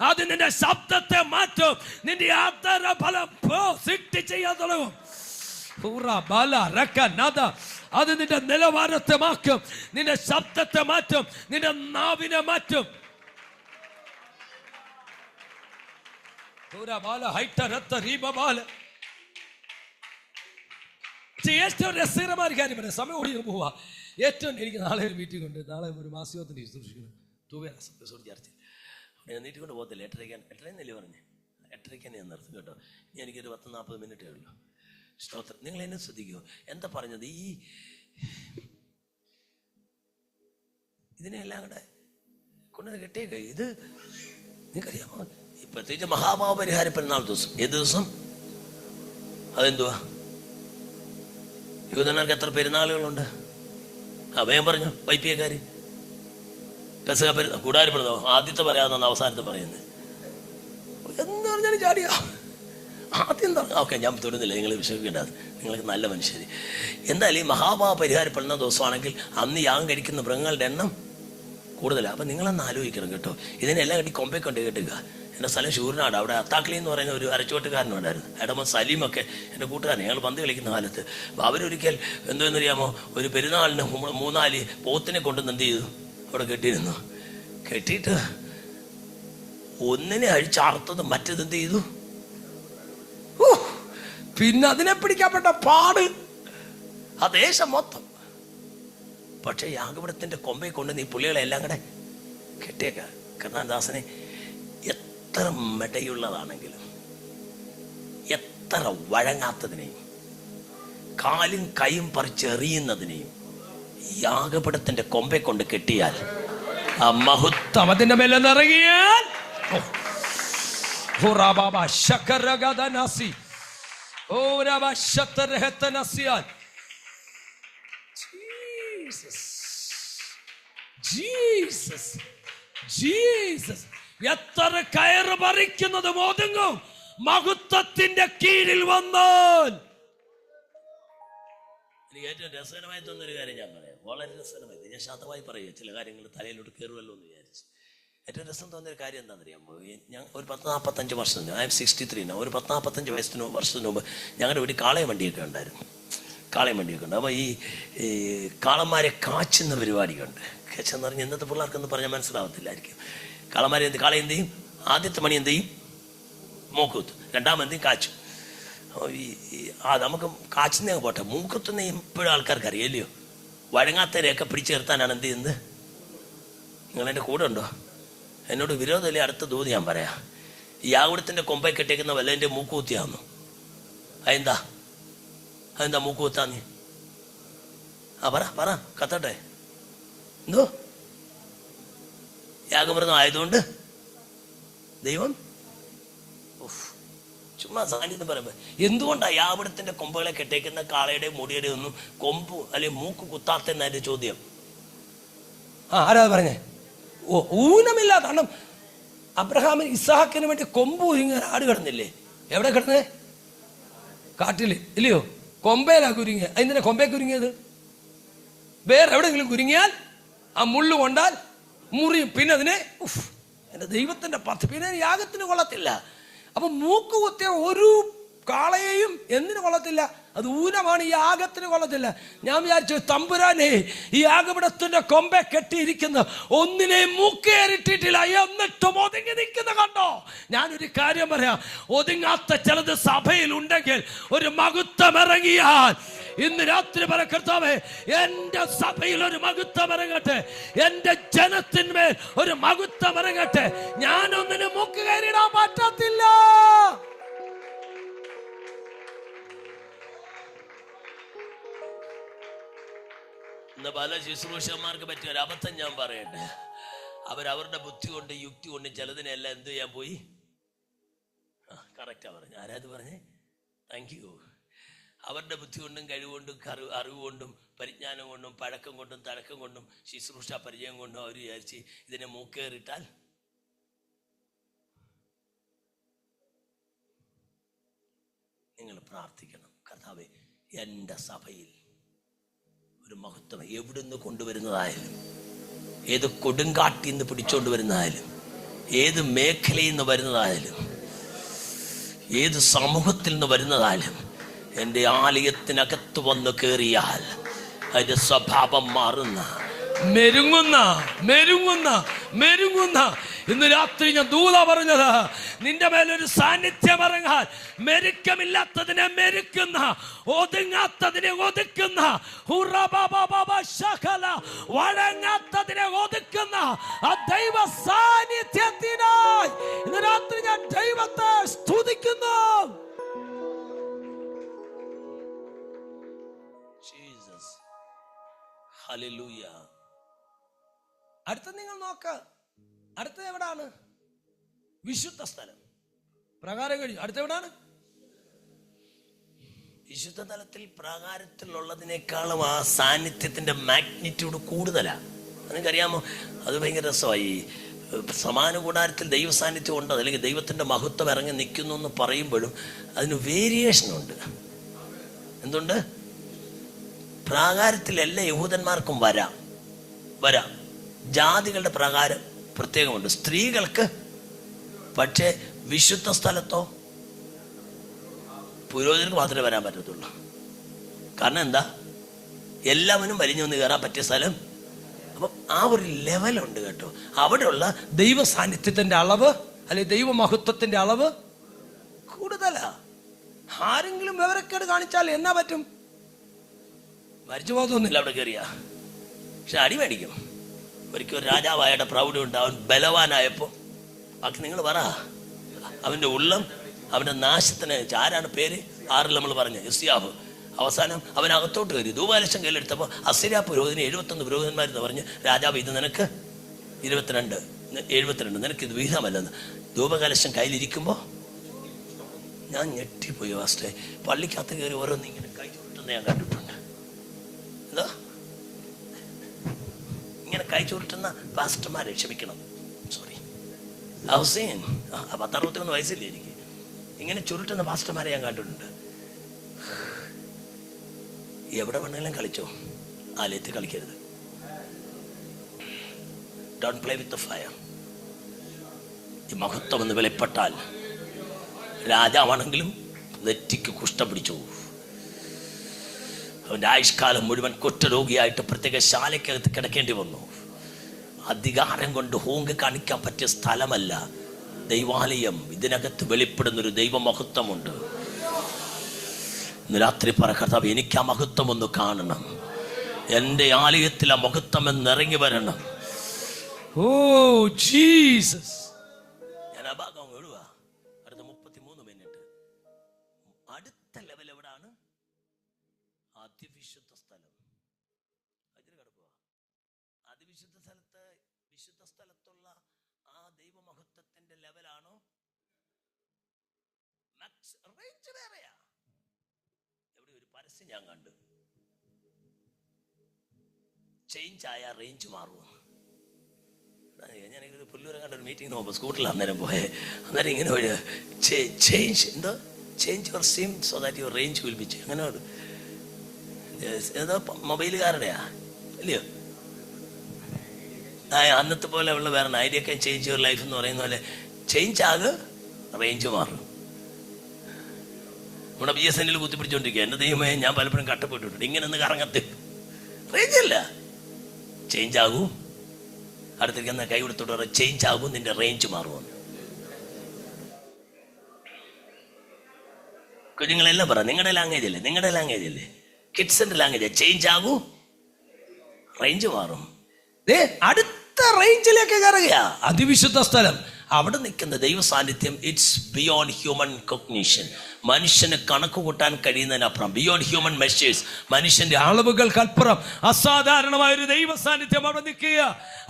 അത് നിന്റെ ശബ്ദത്തെ മാറ്റും, നിന്റെ ആദരഫലം സൃഷ്ടി ചെയ്യാൻ തുടങ്ങും. അത് നിന്റെ നിലവാരത്തെ മാറ്റും, നിന്റെ ശബ്ദത്തെ മാറ്റും, നിന്റെ നാവിനെ മാറ്റും. ഏറ്റവും രസകരമായ കാര്യം പറയാം, സമയം ഓടി പോവാ. ഏറ്റവും എനിക്ക് നാളെ ഒരു മീറ്റിംഗ് ഉണ്ട്, നാളെ ഒരു മാസികത്തിന് സൂക്ഷിക്കണം. ഞാൻ നീട്ടിക്കൊണ്ട് പോകത്തില്ല. 8:30 പറഞ്ഞേ, 8:30 ഞാൻ നിർത്തും കേട്ടോ. ഇനി എനിക്കൊരു 10-40 മിനിറ്റേ ഉള്ളൂ. സ്തോത്രം. നിങ്ങൾ എന്നെ ശ്രദ്ധിക്കുമോ? എന്താ പറഞ്ഞത്? ഇതിനെല്ലാം കൂടെ കൊണ്ടു കെട്ടിയേക്ക. ഇത് നിങ്ങൾക്കറിയാമോ? പ്രത്യേകിച്ച് മഹാഭാവ പരിഹാര പെരുന്നാൾ ദിവസം. ഏത് ദിവസം? അതെന്തുവാ? യൂതന്മാർക്ക് എത്ര പെരുന്നാളുകളുണ്ട്? അഭയം പറഞ്ഞു വൈപ്പിയക്കാര്. പെസഹ പെരുന്നാൾ, കൂടാരി പെരുന്നാൾ ആദ്യത്തെ പറയാമെന്നാണ് അവസാനത്തെ പറയുന്നത്. എന്ന് പറഞ്ഞാലും ചാടിയാ ആദ്യം പറഞ്ഞു. ഓക്കെ, ഞാൻ തൊടുന്നില്ല, നിങ്ങൾ വിശ്വസിക്കേണ്ടത്, നിങ്ങൾക്ക് നല്ല മനുഷ്യർ. എന്തായാലും ഈ മഹാഭാവ പരിഹാരപ്പെടുന്ന ദിവസമാണെങ്കിൽ അന്ന് യാഗം കഴിക്കുന്ന മൃഗങ്ങളുടെ എണ്ണം കൂടുതലാണ്. അപ്പം നിങ്ങളൊന്ന് ആലോചിക്കണം കേട്ടോ. ഇതിനെല്ലാം കണ്ടി കൊമ്പേ കൊണ്ട് കേട്ടുക. എൻ്റെ സ്ഥലം ശൂരനാട്. അവിടെ അത്താക്കളി എന്ന് പറയുന്ന ഒരു അരച്ചുവട്ടുകാരനുണ്ടായിരുന്നു. എടമ സലീമൊക്കെ എൻ്റെ കൂട്ടുകാരൻ. ഞങ്ങൾ പന്ത് കളിക്കുന്ന കാലത്ത്. അപ്പോൾ അവരൊരിക്കൽ എന്തെന്നറിയാമോ, ഒരു പെരുന്നാളിന് 3-4 പോത്തിനെ കൊണ്ടുവന്ന് എന്ത് ചെയ്തു? അവിടെ കെട്ടിയിരുന്നു. കെട്ടിയിട്ട് ഒന്നിനെ അഴിച്ചറുത്തത് മറ്റേത് എന്ത് ചെയ്തു? പിന്നെ അതിനെ പിടിക്കപ്പെട്ട പാട് ആ ദേശം മൊത്തം. പക്ഷെ യാഗപീഠത്തിന്റെ കൊമ്പെ കൊണ്ട് നീ പുള്ളികളെ എല്ലാം കൂടെ കെട്ടിയേക്ക. കർണാദാസനെ എത്ര മെടയുള്ളതാണെങ്കിലും, എത്ര വഴങ്ങാത്തതിനെയും, കാലും കൈയും പറിച്ചെറിയുന്നതിനെയും യാഗപീഠത്തിന്റെ കൊമ്പെ കൊണ്ട് കെട്ടിയാൽ ആ മഹത്വം അതിന്റെ മേലെ നിറങ്ങിയാൽ എത്ര കയറ് പറിക്കുന്നതും ഒതുങ്ങും മഹത്വത്തിന്റെ കീഴിൽ വന്നാൽ. എനിക്ക് ഏറ്റവും രസകരമായി തോന്നുന്നൊരു കാര്യം ഞാൻ പറയാം. വളരെ രസകരമായി, ഞാൻ ശാന്തമായി പറയുക, ചില കാര്യങ്ങൾ തലയിലോട്ട് കയറുമല്ലോ എന്ന് വിചാരിച്ചു. ഏറ്റവും രസം തോന്നിയൊരു കാര്യം എന്താണെന്നറിയാമോ? ഞാൻ ഒരു 10-45 വർഷം, ഐ എം 63, ഒരു 10-45 വർഷത്തിന് മുമ്പ് ഞങ്ങളുടെ വീട്ടിൽ കാളയും വണ്ടിയൊക്കെ ഉണ്ടായിരുന്നു. കാളയും വണ്ടിയൊക്കെ ഉണ്ട്. അപ്പോൾ ഈ കാളന്മാരെ കാച്ചുന്ന പരിപാടിയുണ്ട്. കാച്ചെന്ന് പറഞ്ഞാൽ ഇന്നത്തെ പിള്ളേർക്കൊന്നും പറഞ്ഞാൽ മനസ്സിലാവത്തില്ലായിരിക്കും. കാളന്മാരെ കാള എന്ത് ചെയ്യും? ആദ്യത്തെ മണി എന്ത് ചെയ്യും? മൂക്കുത്ത്. രണ്ടാമത് കാച്ചു. നമുക്ക് കാച്ചുന്ന പോട്ടെ, മൂക്കുത്തുന്ന ഇപ്പോഴും ആൾക്കാർക്ക് അറിയില്ലയോ? വഴങ്ങാത്തവരെയൊക്കെ പിടിച്ചു നിർത്താനാണ് എന്ത് ചെയ്യുന്നത്? നിങ്ങളെൻ്റെ കൂടെ ഉണ്ടോ? എന്നോട് വിരോധമില്ലേ? അടുത്ത ദൂത് ഞാൻ പറയാം. ഈ യാഗപീഠത്തിന്റെ കൊമ്പை കെട്ടിയേക്കുന്ന വല്ലതിൻ്റെ മൂക്കുകുത്തിയാവുന്നു. അതെന്താ മൂക്കുകുത്താ? നീ പറ കത്തട്ടെ. എന്തോ യാഗമൃതം ആയതുകൊണ്ട് ദൈവം ചുമ്മാ സാന്നിധ്യം പറയുമ്പോ എന്തുകൊണ്ടാ യാഗപീഠത്തിന്റെ കൊമ്പുകളെ കെട്ടേക്കുന്ന കാളയുടെ മുടിയുടെ ഒന്നും കൊമ്പ് അല്ലെങ്കിൽ മൂക്ക് കുത്താത്തെന്ന എന്റെ ചോദ്യം. ആരാ പറഞ്ഞേ? ഊനമില്ല. കാരണം അബ്രഹാമിന് ഇസ്ഹാക്കിന് വേണ്ടി കൊമ്പ് ഉരുങ്ങ ആട് കിടന്നില്ലേ? എവിടെ കിടന്നേ? കാട്ടില് ഇല്ലയോ? കൊമ്പയിലാ കുരുങ്ങിയ. അതിന്റെ കൊമ്പേ കുരുങ്ങിയത് വേറെ എവിടെയെങ്കിലും കുരുങ്ങിയാൽ ആ മുള്ളു കൊണ്ടാൽ മുറിയും. പിന്നെ അതിനെ എന്റെ ദൈവത്തിന്റെ പത്ത് പിന്നെ യാഗത്തിന് കൊള്ളത്തില്ല. അപ്പൊ മൂക്ക് കുത്തിയ ഒരു കാളയെയും എന്തിനു കൊള്ളത്തില്ല? അത് ഊനമാണ്, ഈ യാഗത്തിന് കൊള്ളത്തില്ല. ഞാൻ വിചാരിച്ചു, തമ്പുരാനെ, ഈ യാഗപീഠത്തിന്റെ കൊമ്പെ കെട്ടിയിരിക്കുന്ന ഒന്നിനെയും മൂക്കേറിട്ടിട്ടില്ല, എന്നിട്ടും ഒതുങ്ങി നിൽക്കുന്ന കണ്ടോ? ഞാനൊരു കാര്യം പറയാം, ഒതുങ്ങാത്ത ചിലത് സഭയിൽ ഉണ്ടെങ്കിൽ ഒരു മഹത്വം ഇറങ്ങിയാൽ ഇന്ന് രാത്രി പറ, കർത്താവേ, എന്റെ സഭയിൽ ഒരു മഹത്വം ഇറങ്ങട്ടെ, എന്റെ ജനത്തിന്മേൽ ഒരു മഹത്വം ഇറങ്ങട്ടെ. ഞാനൊന്നിനും മൂക്ക് കയറിയിടാൻ പറ്റത്തില്ല. ഇന്ന് പല ശുശ്രൂഷന്മാർക്ക് പറ്റിയ ഒരു അബദ്ധം ഞാൻ പറയട്ടെ. അവരവരുടെ ബുദ്ധി കൊണ്ട് യുക്തി കൊണ്ട് ചിലതിനെല്ലാം എന്ത് ചെയ്യാൻ പോയി. കറക്റ്റാ പറഞ്ഞു. ആരാത് പറഞ്ഞേ? Thank you. അവരുടെ ബുദ്ധി കൊണ്ടും കഴിവുകൊണ്ടും അറിവ് കൊണ്ടും പരിജ്ഞാനം കൊണ്ടും പഴക്കം കൊണ്ടും തഴക്കം കൊണ്ടും ശുശ്രൂഷ പരിചയം കൊണ്ടും അവർ വിചാരിച്ച് ഇതിനെ മൂക്കേറിട്ടാൽ നിങ്ങൾ പ്രാർത്ഥിക്കണം. കർത്താവേ, എൻ്റെ സഭയിൽ ഒരു മഹത്വം എവിടുന്ന് കൊണ്ടുവരുന്നതായാലും, ഏത് കൊടുങ്കാട്ടിൽ നിന്ന് പിടിച്ചോണ്ട് വരുന്നതായാലും, ഏത് മേഖലയിൽ നിന്ന് വരുന്നതായാലും, ഏത് സമൂഹത്തിൽ നിന്ന് വരുന്നതായാലും, എൻ്റെ ആലയത്തിനകത്ത് വന്ന് കയറിയാൽ അതിന്റെ സ്വഭാവം മാറുന്ന മെരുങ്ങുന്ന ഇന്ന് രാത്രി ഞാൻ ദൂത പറഞ്ഞത്, നിന്റെ മേലൊരു സാന്നിധ്യം ഇറങ്ങാൻ മെരുക്കമില്ലാത്തതിനെ മെരുക്കുന്ന, ഒതുങ്ങാത്തതിനെ ഒതുക്കുന്ന, വഴങ്ങാത്തതിനെ ഒതുക്കുന്ന ആ ദൈവ സാന്നിധ്യത്തിനായി ഇന്ന് രാത്രി ഞാൻ ദൈവത്തെ സ്തുതിക്കുന്നു. ഹല്ലേലൂയ. അടുത്ത നിങ്ങൾ നോക്ക, അടുത്തത് എവിടാണ്? വിശുദ്ധ സ്ഥലം. പ്രകാരം കഴിഞ്ഞു. അടുത്ത എവിടാണ്? വിശുദ്ധ തലത്തിൽ പ്രാകാരത്തിലുള്ളതിനേക്കാളും ആ സാന്നിധ്യത്തിന്റെ മാഗ്നിറ്റ്യൂഡ് കൂടുതലാണ്. നിനക്കറിയാമോ? അത് ഭയങ്കര രസമായി. സമാന കൂടാരത്തിൽ ദൈവ സാന്നിധ്യം ഉണ്ട്, അല്ലെങ്കിൽ ദൈവത്തിന്റെ മഹത്വം ഇറങ്ങി നിൽക്കുന്നു എന്ന് പറയുമ്പോഴും അതിന് വേരിയേഷൻ ഉണ്ട്. എന്തുണ്ട്? പ്രാകാരത്തിൽ എല്ലാ യഹൂദന്മാർക്കും വരാം. ജാതികളുടെ പ്രകാരം പ്രത്യേകമുണ്ട്, സ്ത്രീകൾക്ക്. പക്ഷേ വിശുദ്ധ സ്ഥലത്തോ പുരോഹിതർക്ക് മാത്രമേ വരാൻ പറ്റത്തുള്ളൂ. കാരണം എന്താ? എല്ലാവരും വലിഞ്ഞു വന്ന് കയറാൻ പറ്റിയ സ്ഥലം. അപ്പം ആ ഒരു ലെവലുണ്ട് കേട്ടോ. അവിടെയുള്ള ദൈവ സാന്നിധ്യത്തിന്റെ അളവ്, അല്ലെ ദൈവമഹത്വത്തിന്റെ അളവ് കൂടുതലാ. ആരെങ്കിലും വിവരക്കേട് കാണിച്ചാൽ എന്നാ പറ്റും? മരിച്ചു പോകുന്നില്ല അവിടെ കയറിയ. പക്ഷെ അടി മേടിക്കും. ഒരിക്കൽ ഒരു രാജാവായുടെ പ്രൗഢി ഉണ്ട്. അവൻ ബലവാനായപ്പോ ബാക്കി നിങ്ങൾ പറ, അവന്റെ ഉള്ളം അവന്റെ നാശത്തിന്. ആരാണ് പേര്? 6 നമ്മൾ പറഞ്ഞ യോസിയാവ്. അവസാനം അവൻ അകത്തോട്ട് കയറി ധൂപാലക്ഷം കയ്യിലെടുത്തപ്പോൾ അസിര്യ പുരോഹിതന് 71 പുരോഹിതന്മാരെന്ന് പറഞ്ഞ്, രാജാവ് ഇത് നിനക്ക് 72 നിനക്ക് ഇത് വിഹിതമല്ലെന്ന്. ധൂപകലശം കയ്യിലിരിക്കുമ്പോ ഞാൻ ഞെട്ടിപ്പോയി. ഫാസ്റ്റേ പള്ളിക്കകത്ത് കയറി ഓരോന്ന് ഇങ്ങനെ കൈ ചുരുട്ടുന്ന ഞാൻ കണ്ടിട്ടുണ്ട്. എന്താ ഇങ്ങനെ കൈ ചുരുട്ടുന്ന പാസ്റ്റർമാരെ ക്ഷമിക്കണം, സോറി, ഹുസൈൻ 10-61 വയസ്സില്ലേ എനിക്ക്. ഇങ്ങനെ ചുരുട്ടുന്ന പാസ്റ്റർമാരെ ഞാൻ കണ്ടിട്ടുണ്ട്. എവിടെ വേണമെങ്കിലും കളിച്ചോ, ആലയത്തിൽ കളിക്കരുത്. Don't play with the fire. ഈ മഹത്വം എന്ന് വെളിപ്പെട്ടാൽ രാജാവാണെങ്കിലും നെറ്റിക്ക് കുഷ്ഠം പിടിച്ചു. അവന്റെ ആയുഷ്കാലം മുഴുവൻ കുഷ്ഠരോഗിയായിട്ട് പ്രത്യേക ശാലയ്ക്കകത്ത് കിടക്കേണ്ടി വന്നു. അധികാരം കൊണ്ട് ഹോങ്ക് കാണിക്കാൻ പറ്റിയ സ്ഥലമല്ല ദൈവാലയം. ഇതിനകത്ത് വെളിപ്പെടുന്നൊരു ദൈവമഹത്വമുണ്ട്. ഇന്ന് രാത്രി പറ, കർത്താവ് എനിക്ക് ആ മഹത്വം ഒന്ന് കാണണം. എൻ്റെ ആലയത്തിൽ ആ മഹത്വം എന്നിറങ്ങി വരണം. Oh Jesus. ഞാൻ ആ ഭാഗം എഴുതുക. അടുത്ത 33 മിനിറ്റ്. അടുത്ത ലെവൽ എവിടാണ്? അതിവിശുദ്ധ സ്ഥലം. അതിന് കിടക്കുക. അതിവിശുദ്ധ സ്ഥലത്ത്, വിശുദ്ധ സ്ഥലത്തുള്ള ആ ദൈവമഹത്വത്തിന്റെ ലെവലാണോ? റേഞ്ച് വേറെയാ. എവിടെ ഒരു പരസ്യം ഞാൻ കണ്ടു, ചേഞ്ച് ആയ റേഞ്ച് മാറുമോ? ഞാനിങ്ങനെ പുല്ലൂരെ കണ്ട ഒരു മീറ്റിംഗ് നോക്കുമ്പോൾ സ്കൂട്ടറിൽ അന്നേരം പോയെ. അന്നേരം ഇങ്ങനെ ഒരു ചേഞ്ച്, എന്തോ change your SIM so that your range will be change. അങ്ങനെ ഏതോ മൊബൈലുകാരുടെയാ അല്ലയോ? അന്നത്തെ പോലെ ഉള്ള വേറെ ഐഡിയ ഒക്കെ ചേഞ്ച് യുവർ ലൈഫ് എന്ന് പറയുന്ന പോലെ ചേഞ്ച് ആകെ റേഞ്ച് മാറും. നമ്മുടെ BSNL കുത്തിപ്പിടിച്ചോണ്ടിരിക്കുക. എൻ്റെ ദൈവമേ, ഞാൻ പലപ്പോഴും കട്ടപ്പെട്ടിട്ടുണ്ട്. ഇങ്ങനെ ഒന്ന് കറങ്ങത്ത് റേഞ്ച് ഇല്ല. ചേഞ്ച് ആകൂ. അടുത്തിരിക്കുന്ന കൈ കൊടുത്തോട്ട് പറ, ചേഞ്ച് ആകും, നിന്റെ റേഞ്ച് മാറുമെന്ന്. കുഞ്ഞുങ്ങളെല്ലാം പറ, നിങ്ങളുടെ ലാംഗ്വേജ് അല്ലേ കിഡ്സിന്റെ ലാംഗ്വേജ്. ചേഞ്ച് ആകൂ, റേഞ്ച് മാറും. അടുത്ത അടുത്ത റേഞ്ചിലേക്ക് കയറുക. അതിവിശുദ്ധ സ്ഥലം. അവിടെ നിൽക്കുന്ന ദൈവ സാന്നിധ്യം ഇറ്റ്സ് ബിയോണ്ട് ഹ്യൂമൻ കോഗ്നിഷൻ. മനുഷ്യന് കണക്ക് കൂട്ടാൻ കഴിയുന്നതിനപ്പുറം, ബിയോണ്ട് ഹ്യൂമൻ മെഷേഴ്സ്, മനുഷ്യന്റെ അളവുകൾക്കപ്പുറം അസാധാരണമായ ഒരു ദൈവ സാന്നിധ്യം അവിടെ നിൽക്കുക.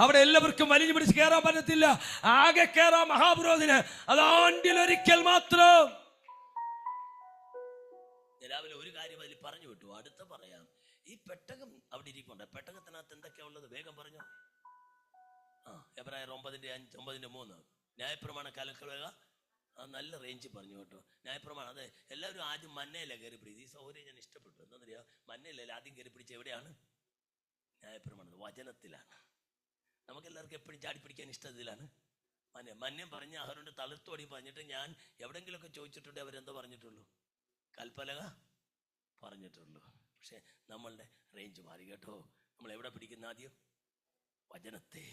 അവിടെ എല്ലാവർക്കും വലിഞ്ഞു പിടിച്ച് കയറാൻ പറ്റത്തില്ല. ആകെ കയറാൻ മഹാപുരോഹിതന് അത് ആണ്ടിലൊരിക്കൽ മാത്രം. രാവിലെ ഒരു കാര്യം അതിൽ പറഞ്ഞു വിട്ടു, അടുത്ത പറയാം. ഈ പെട്ടകം അവിടെ ഇരിപ്പുണ്ട്. പെട്ടകത്തിനകത്ത് എന്തൊക്കെയാ ഉള്ളത് വേഗം പറഞ്ഞു. എബ്രായർ 9:5-9:3 ന്യായപ്രമാണ കലക്കലുക. നല്ല റേഞ്ച് പറഞ്ഞു കേട്ടോ. ന്യായപ്രമാണം അതെ, എല്ലാവരും ആദ്യം മന്നയില കയറി പിടിച്ച്. ഈ സൗകര്യം ഞാൻ ഇഷ്ടപ്പെട്ടു. എന്താണെന്നറിയാം, മന്നയിലല്ല ആദ്യം കയറി പിടിച്ച് എവിടെയാണ്? ന്യായപ്രമാണം, വചനത്തിലാണ്. നമുക്കെല്ലാവർക്കും എപ്പോഴും ചാടി പിടിക്കാൻ ഇഷ്ടത്തിലാണ്. മന്യം പറഞ്ഞ് അവരുടെ തളിർത്തോടി പറഞ്ഞിട്ട് ഞാൻ എവിടെങ്കിലുമൊക്കെ ചോദിച്ചിട്ടുണ്ട്, അവരെന്തോ പറഞ്ഞിട്ടുള്ളൂ? കൽപ്പലക പറഞ്ഞിട്ടുള്ളൂ. പക്ഷെ നമ്മളുടെ റേഞ്ച് മാറി കേട്ടോ. നമ്മൾ എവിടെ പിടിക്കുന്ന? ആദ്യം വചനത്തെ.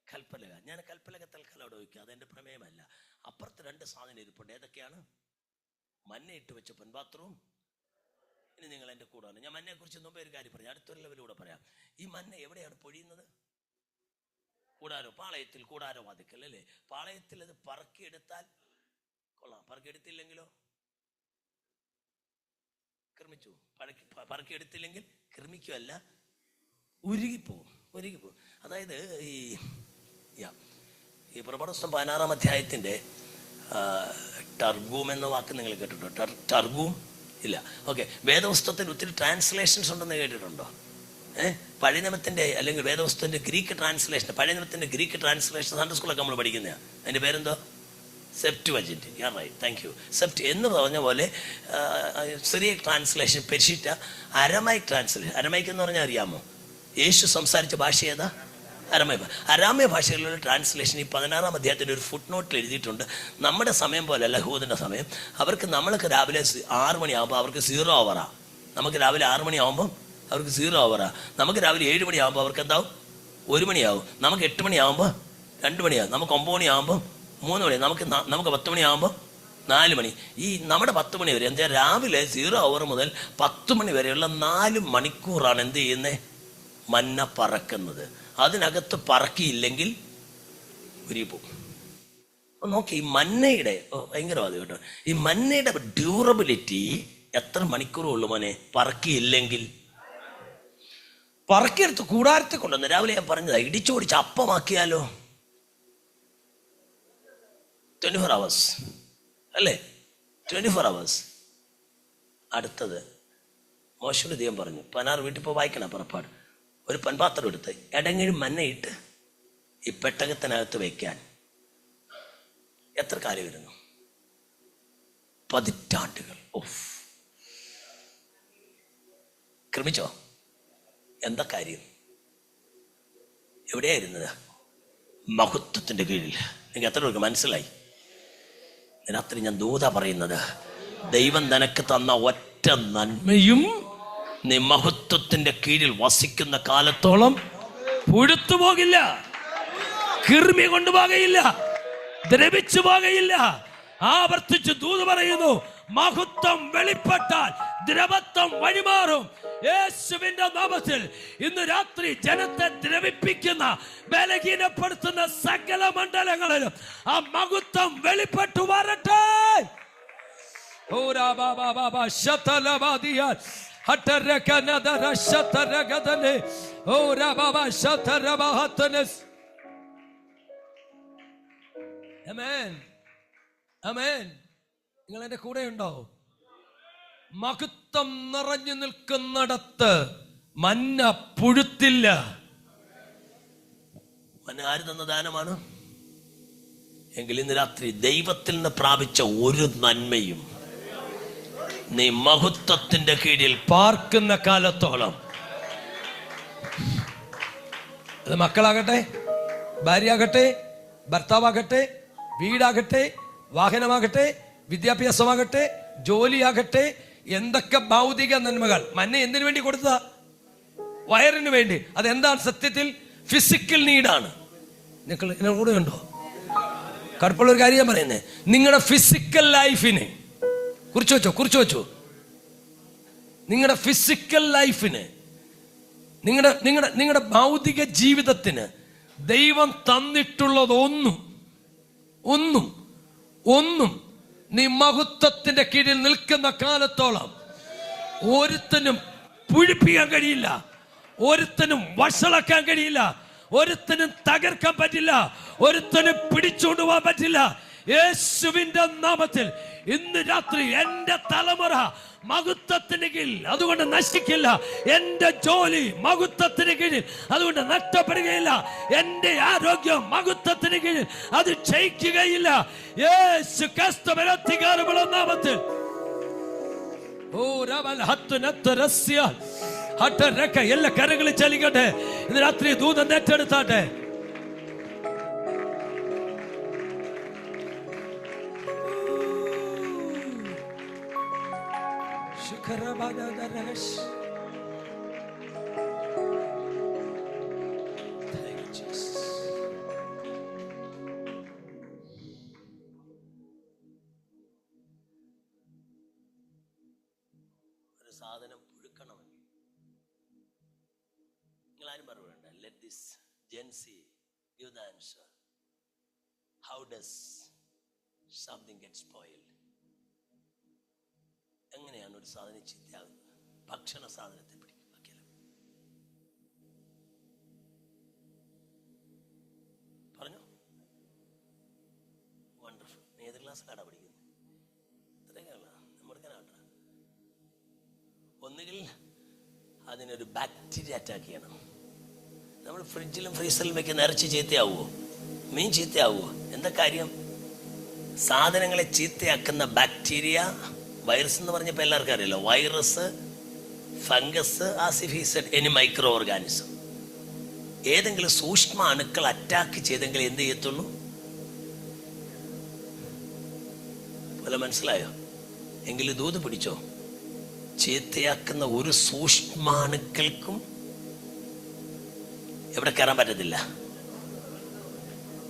കൽപ്പലക, ഞാൻ കൽപ്പലക തൽക്കാലം അവിടെ വയ്ക്കുക, അതെൻ്റെ പ്രമേയമല്ല. അപ്പുറത്ത് 2 സാധനം ഇരിപ്പുണ്ട്. ഏതൊക്കെയാണ്? മന്ന ഇട്ട് വെച്ച പൊൻപാത്രവും. ഇനി നിങ്ങൾ എൻ്റെ കൂടെ വന്നു. ഞാൻ മന്നയെ കുറിച്ച് മുമ്പേ ഒരു കാര്യം പറയാം, അടുത്തൊരു ലെവലിലൂടെ പറയാം. ഈ മന്ന എവിടെയാണ് പൊഴിയുന്നത്? കൂടാരോ, പാളയത്തിൽ, കൂടാരോ വാതിക്കൽ അല്ലേ? പാളയത്തിൽ അത് പറക്കിയെടുത്താൽ കൊള്ളാം, പറക്കിയെടുത്തില്ലെങ്കിലോ ക്രമിച്ചു. പറക്കിയെടുത്തില്ലെങ്കിൽ ക്രമിക്കുമല്ല, ഉരുകിപ്പോവും. അതായത് ഈ പുറപ്പാടപുസ്തകം 16-ാം അധ്യായത്തിൻ്റെ ടർഗൂം എന്ന വാക്ക് നിങ്ങൾ കേട്ടിട്ടുണ്ടോ? ടർഗൂം ഇല്ല. ഓക്കെ, വേദപുസ്തകത്തിൽ ഒത്തിരി ട്രാൻസ്ലേഷൻസ് ഉണ്ടെന്ന് കേട്ടിട്ടുണ്ടോ? പഴയ നിയമത്തിൻ്റെ അല്ലെങ്കിൽ വേദപുസ്തകത്തിൻ്റെ ഗ്രീക്ക് ട്രാൻസ്ലേഷൻ, പഴയ നിയമത്തിൻ്റെ ഗ്രീക്ക് ട്രാൻസ്ലേഷൻ സൺഡേ സ്കൂളൊക്കെ നമ്മൾ പഠിക്കുന്നതാണ്. അതിൻ്റെ പേരെന്തോ? സെപ്റ്റുവജിന്റ്. ഞാൻ റൈറ്റ്, താങ്ക് യു. സെപ്റ്റ് എന്ന് പറഞ്ഞ പോലെ സിറിയക് ട്രാൻസ്ലേഷൻ, പെർഷിറ്റ, അരമൈക് ട്രാൻസ്ലേഷൻ. അരമൈക്ക് എന്ന് പറഞ്ഞാൽ അറിയാമോ? യേശു സംസാരിച്ച ഭാഷ ഏതാ? അരാമ്യ ഭാഷകളിലുള്ള ട്രാൻസ്ലേഷൻ ഈ 16-ാം അധ്യായത്തിൻ്റെ ഒരു ഫുട് നോട്ടിൽ എഴുതിയിട്ടുണ്ട്. നമ്മുടെ സമയം പോലെയല്ല യഹൂദൻ്റെ സമയം. നമ്മൾക്ക് രാവിലെ 6 മണിയാകുമ്പോൾ അവർക്ക് 0 hour. നമുക്ക് രാവിലെ 6 മണിയാകുമ്പോൾ അവർക്ക് 0 hour. നമുക്ക് രാവിലെ 7 മണിയാകുമ്പോൾ അവർക്ക് എന്താവും? 1 മണിയാവും. നമുക്ക് 8 മണിയാകുമ്പോൾ 2 മണിയാവും. നമുക്ക് 9 മണിയാകുമ്പോൾ 3 മണി. നമുക്ക് 10 മണിയാകുമ്പോൾ 4 മണി. ഈ നമ്മുടെ 10 മണി വരെ, എന്താ രാവിലെ 0 hour മുതൽ 10 മണി വരെയുള്ള 4 മണിക്കൂറാണ് എന്ത് ചെയ്യുന്നത്? മന്ന പറക്കുന്നത്. അതിനകത്ത് പറക്കിയില്ലെങ്കിൽ ഉരുകിപ്പോകും. നോക്കി, ഈ മന്നയുടെ ഭയങ്കരവാദം കേട്ടോ. ഈ മന്നയുടെ ഡ്യൂറബിലിറ്റി എത്ര മണിക്കൂറേ ഉള്ളൂ മോനെ? പറക്കിയില്ലെങ്കിൽ. പറക്കിയെടുത്ത് കൂടാരത്തിൽ കൊണ്ടുവന്ന് രാവിലെ ഞാൻ പറഞ്ഞതാ, ഇടിച്ചോടിച്ച് അപ്പമാക്കിയാലോ? 24 hours അല്ലേ? 24 hours. അടുത്തത് മോശയുടെ ദൈവം പറഞ്ഞു, 16 വീട്ടിൽ പോയി വായിക്കണം പുറപ്പാട്. ഒരു പൊൻപാത്രം എടുത്ത് എടങ്ങഴും മന്നയിട്ട് ഈ പെട്ടകത്തിനകത്ത് വയ്ക്കാൻ എത്ര കാലം വരുന്നു? 10 ഓഫ്. ക്രമിച്ചോ? എന്താ കാര്യം? എവിടെയായിരുന്നത്? മഹത്വത്തിന്റെ കീഴിൽ. എനിക്ക് എത്ര പേർക്ക് മനസ്സിലായി? രാത്രി ഞാൻ ദൂത പറയുന്നത്, ദൈവം നിനക്ക് തന്ന ഒറ്റ നന്മയും നീ മഹത്വത്തിന്റെ കീഴിൽ വസിക്കുന്ന കാലത്തോളം പുഴുത്തു പോകില്ല, കിർമി കൊണ്ടുപോകയില്ല, ദ്രവിച്ചു പോകയില്ല. ആവർത്തിച്ച് ദൂത് പറയുന്നു, മഹത്വം വെളിപ്പെട്ടാൽ ദ്രവത്വം വഴിമാറും. യേശുവിന്റെ നാമത്തിൽ ഇന്ന് രാത്രി ജനത്തെ ദ്രവിപ്പിക്കുന്ന, ബലഹീനപ്പെടുത്തുന്ന സകല മണ്ഡലങ്ങളിലും ആ മഹത്വം വെളിപ്പെട്ടു വരട്ടെ. നിങ്ങൾ എന്റെ കൂടെ ഉണ്ടോ? മഹത്വം നിറഞ്ഞു നിൽക്കുന്നിടത്ത് മന്ന പുഴുത്തില്ല. മന്ന ആര് തന്ന ദാനമാണ്? എങ്കിൽ ഇന്ന് രാത്രി ദൈവത്തിൽ നിന്ന് പ്രാപിച്ച ഒരു നന്മയും നീ മഹത്വത്തിന്റെ കീഴിൽ പാർക്കുന്ന കാലത്തോളം, അത് മക്കളാകട്ടെ, ഭാര്യയാകട്ടെ, ഭർത്താവാകട്ടെ, വീടാകട്ടെ, വാഹനമാകട്ടെ, വിദ്യാഭ്യാസമാകട്ടെ, ജോലിയാകട്ടെ, എന്തൊക്കെ ഭൗതിക നന്മകൾ മന്ന എന്തിനു വേണ്ടി കൊടുത്തതാ? വയറിന് വേണ്ടി. അതെന്താണ്? സത്യത്തിൽ ഫിസിക്കൽ നീഡാണ്. നിങ്ങൾ കൂടെ ഉണ്ടോ? കടുപ്പുള്ള ഒരു കാര്യം പറയുന്നത്, നിങ്ങളുടെ ഫിസിക്കൽ ലൈഫിന് കുറിച്ച് വെച്ചോ. നിങ്ങളുടെ ഫിസിക്കൽ ലൈഫിന്, നിങ്ങളുടെ ഭൗതിക ജീവിതത്തിന് ദൈവം തന്നിട്ടുള്ളത് ഒന്നും നീ മഹത്വത്തിന്റെ കീഴിൽ നിൽക്കുന്ന കാലത്തോളം ഒരുത്തനും പുഴിപ്പിക്കാൻ കഴിയില്ല, ഒരുത്തനും വഷളാക്കാൻ കഴിയില്ല, ഒരുത്തനും തകർക്കാൻ പറ്റില്ല, ഒരുത്തനും പിടിച്ചുകൊണ്ട് പോകാൻ പറ്റില്ല. യേശുവിന്റെ നാമത്തിൽ ഇന്ന് രാത്രി എന്റെ തലമുറ മഹത്വത്തിന് കീഴിൽ, അതുകൊണ്ട് നശിക്കില്ല. എന്റെ ജോലി മഹത്വത്തിന് കീഴിൽ, അതുകൊണ്ട് നഷ്ടപ്പെടുകയില്ല. എന്റെ ആരോഗ്യം മഹത്വത്തിന് കീഴിൽ, അത് ക്ഷയിക്കുകയില്ല. യേശു ക്രിസ്തുവിന്റെ അധികാരമുള്ള നാമത്തിൽ എല്ലാ കരങ്ങളിൽ ചലിക്കട്ടെ. ഇന്ന് രാത്രി ദൂതൻ ഏറ്റെടുത്താട്ടെ. ഒരു സാധനം പുഴുക്കണമെങ്കിൽ നിങ്ങൾ ആരും പറയണ്ട. Let this Gen Z give the answer. How does something get spoiled? എങ്ങനെയാണ് ഒരു സാധനം ചീത്തയാകുന്നത്? ഭക്ഷണ സാധനത്തെ പിടിക്കും വയ്ക്കലും. പറഞ്ഞു വണ്ടർഫുൾ. നീ ഏത് ക്ലാസ്സിലാടാ പഠിക്കുന്നത്? ഇത്രയൊക്കെയുള്ള നമ്മൾക്കാനാട്ട. ഒന്നുകിൽ അതിനൊരു ബാക്ടീരിയ അറ്റാക്ക് ചെയ്യണം. നമ്മൾ ഫ്രിഡ്ജിലും ഫ്രീസറിലും വെക്കുന്ന ഇറച്ചി ചീത്തയാവുമോ? മീൻ ചീത്തയാവുമോ? എന്താ കാര്യം? സാധനങ്ങളെ ചീത്തയാക്കുന്ന ബാക്ടീരിയ, വൈറസ് എന്ന് പറഞ്ഞപ്പോൾ എല്ലാവർക്കും അറിയാലോ. വൈറസ്, ഫംഗസ്, ആസിഫീസഡ്, എനി മൈക്രോ ഓർഗാനിസം. ഏതെങ്കിലും സൂക്ഷ്മ അണുക്കൾ അറ്റാക്ക് ചെയ്തെങ്കിൽ എന്ത് ചെയ്യത്തുള്ളൂ? പോലെ മനസ്സിലായോ? എങ്കിലും ദൂത് പിടിച്ചോ. ചീത്തയാക്കുന്ന ഒരു സൂക്ഷ്മാണുക്കൾക്കും എവിടെ കയറാൻ പറ്റത്തില്ല.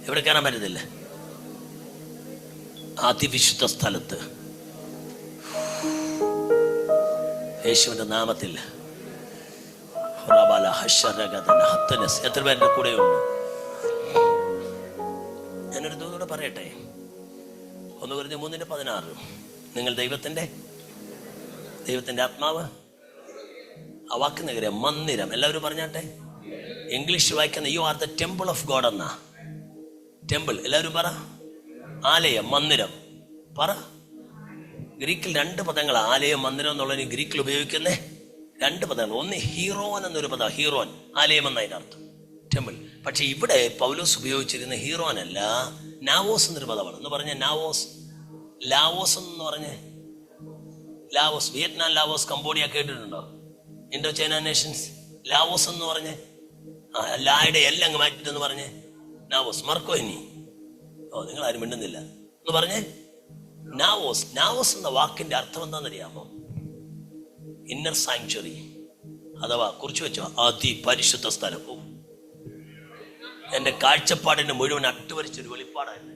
എവിടെ കയറാൻ പറ്റത്തില്ല? അതിവിശുദ്ധ സ്ഥലത്ത് യേശുവിന്റെ നാമത്തിൽ. എത്ര പേരുടെ കൂടെയുണ്ട്? ഞാനൊരു ദൂതോടെ പറയട്ടെ. 1 Corinthians 3:16. നിങ്ങൾ ദൈവത്തിന്റെ ആത്മാവ്. ആ വാക്ക് നഗരം മന്ദിരം. എല്ലാവരും പറഞ്ഞാട്ടെ. ഇംഗ്ലീഷ് വായിക്കുന്ന you are the temple of God എന്നാ. ടെമ്പിൾ എല്ലാവരും പറ. ആലയം, മന്ദിരം പറ. ഗ്രീക്കിൽ 2 പദങ്ങൾ ആലയം, മന്ദിരം എന്നുള്ളതിന് ഗ്രീക്കിൽ ഉപയോഗിക്കുന്ന 2 പദങ്ങൾ. ഒന്ന് ഹീറോൻ എന്നൊരു പദം. ഹീറോൻ ആലയം എന്നതിന്റെ അർത്ഥം, ടെമ്പിൾ. പക്ഷെ ഇവിടെ പൗലോസ് ഉപയോഗിച്ചിരുന്ന ഹീറോൻ അല്ല, നാവോസ് എന്നൊരു പദമാണ്. എന്ന് പറഞ്ഞ നാവോസ്, ലാവോസ് എന്ന് പറഞ്ഞ് ലാവോസ്, വിയറ്റ്നാം, ലാവോസ്, കംബോഡിയ കേട്ടിട്ടുണ്ടോ? Indo China Nations. ലാവോസ് എന്ന് പറഞ്ഞ് ലായുടെ എല്ലാം അങ്ങ് മാറ്റിട്ടെന്ന് പറഞ്ഞ് നാവോസ്. മർക്കോയിനി. നിങ്ങൾ ആരും മിണ്ടുന്നില്ല എന്ന് പറഞ്ഞേ. നാവോസ്. നാവോസ് എന്ന വാക്കിന്റെ അർത്ഥം എന്താണെന്നറിയാമോ? ഇന്നർ സാങ്ച്വറി, അഥവാ കുറിച്ച് വെച്ചോ അതിപരിശുദ്ധ സ്ഥലം. എന്റെ കാഴ്ചപ്പാടിന്റെ മുഴുവൻ അട്ടുവരിച്ചൊരു വെളിപ്പാടായിരുന്നു.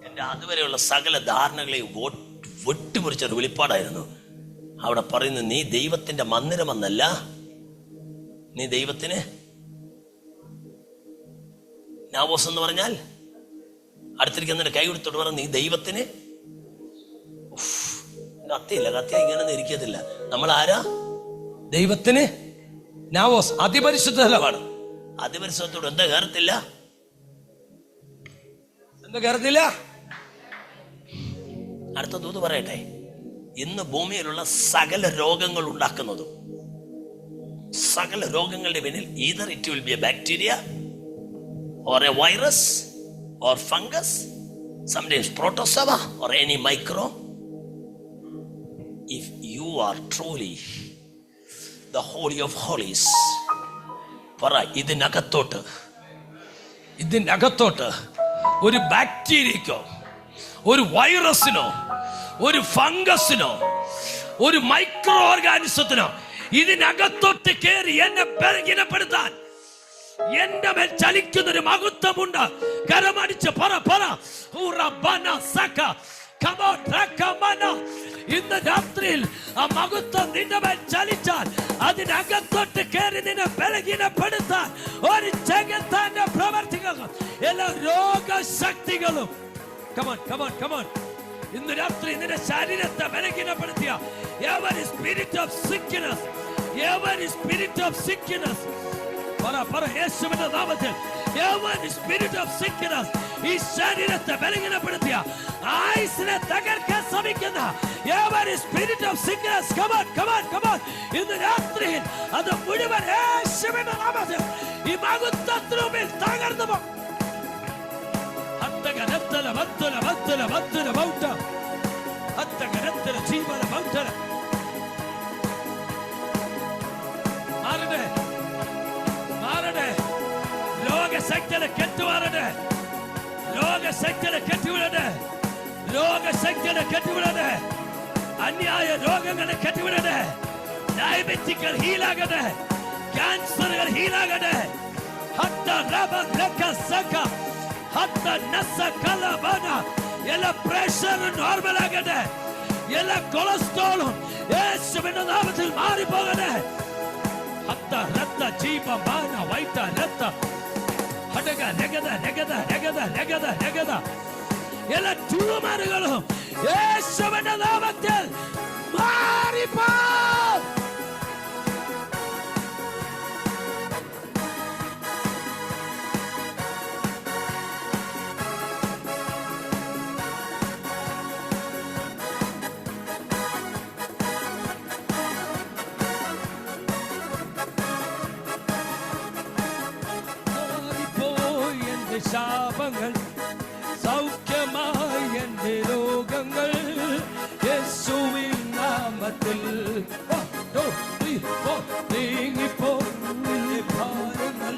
എന്റെ അതുവരെയുള്ള സകല ധാരണകളെയും വെട്ടിമുറിച്ചൊരു വെളിപ്പാടായിരുന്നു. അവിടെ പറയുന്നു, നീ ദൈവത്തിന്റെ മന്ദിരമെന്നല്ല, നീ ദൈവത്തിന്. നാവോസ് എന്ന് പറഞ്ഞാൽ അടുത്തിരിക്കുന്നതിന്റെ കൈ കൊടുത്തോട്ട് പറഞ്ഞ, നീ ദൈവത്തിന്. കത്തിയില്ല, കത്തിയ ഇങ്ങനെ ഇരിക്കത്തില്ല. നമ്മൾ ആരാ? ദൈവത്തിന്. നാവോസ് അതിപരിശുദ്ധ സ്ഥലമാണ്. അതിപരിശുദ്ധത്തോട് എന്താ കയറത്തില്ല? എന്താ കയറത്തില്ല? അടുത്ത ദൂത് പറയട്ടെ. ഇന്ന് ഭൂമിയിലുള്ള സകല രോഗങ്ങൾ ഉണ്ടാക്കുന്നതും സകല രോഗങ്ങളുടെ പിന്നിൽ either it will be a bacteria or a virus or fungus, sometimes protozoa or any micro. If you are truly the holy of holies, പറ, ഇതിനകത്തോട്ട് ഒരു ബാക്ടീരിയക്കോ ഒരു വൈറസിനോ ഒരു ഫംഗസിനോ ഒരു മൈക്രോ ഓർഗാനിസത്തിനോ ഇതിനകത്തോട്ട് കയറി എന്നെ ബലഹീനപ്പെടുത്താൻ എന്റെ മേൽ ചലിക്കുന്നൊരു മഹത്വമുണ്ട്. കരമടിച്ച് പറ. ഇന്ന് രാത്രിയിൽ ആ മഹത്വം നിന്റെ മേൽ ചലിച്ചാൽ അതിനകത്തോട്ട് കയറി നിന്നെ ബലഹീനപ്പെടുത്താൻ ഒരു ജഗത്താൻ രോഗശക്തികളും കമോൺ ഇന്ന് രാത്രി നിന്റെ ശരീരത്തെ ബലഹീനപ്പെടുത്തിയ every spirit of sickness പറ യേശുവിന്റെ നാമത്തിൽ every spirit of sickness ഈ ശരീരത്തെ ബലഹീനപ്പെടുത്തിയ ആയുസ്സിനെ തകർക്കാൻ ശ്രമിക്കുന്ന every spirit of sickness come on ഇന്ന് രാത്രിയിൽ അത് മുഴുവൻ യേശുവിന്റെ നാമത്തിൽ ഈ മഹത്വത്തിനുമേൽ തകർന്നു പോകും. രോഗശക്തിയെ കെട്ടിവിടട്ടെ. അന്യായ രോഗങ്ങളെ കെട്ടിവിടട്ടെ. ഡയബറ്റിക്കൽ ഹീലാകട്ടെ. ക്യാൻസറുകൾ ഹീലാകട്ടെ. എല്ലാ പ്രഷറും നോർമൽ ആകട്ടെ. എല്ലാ കൊളസ്ട്രോളും യേശുവിന്റെ നാമത്തിൽ മാറിപ്പോകട്ടെ. എല്ലാ ട്യൂമറുകളും യേശുവിന്റെ നാമത്തിൽ മാറിപ്പോ. ശാപങ്ങൾ സൗഖ്യമായി എൻ്റെ രോഗങ്ങൾ യേശുവിൻ നാമത്തിൽ നീങ്ങിപ്പോ എൻ്റെ ഭാരങ്ങൾ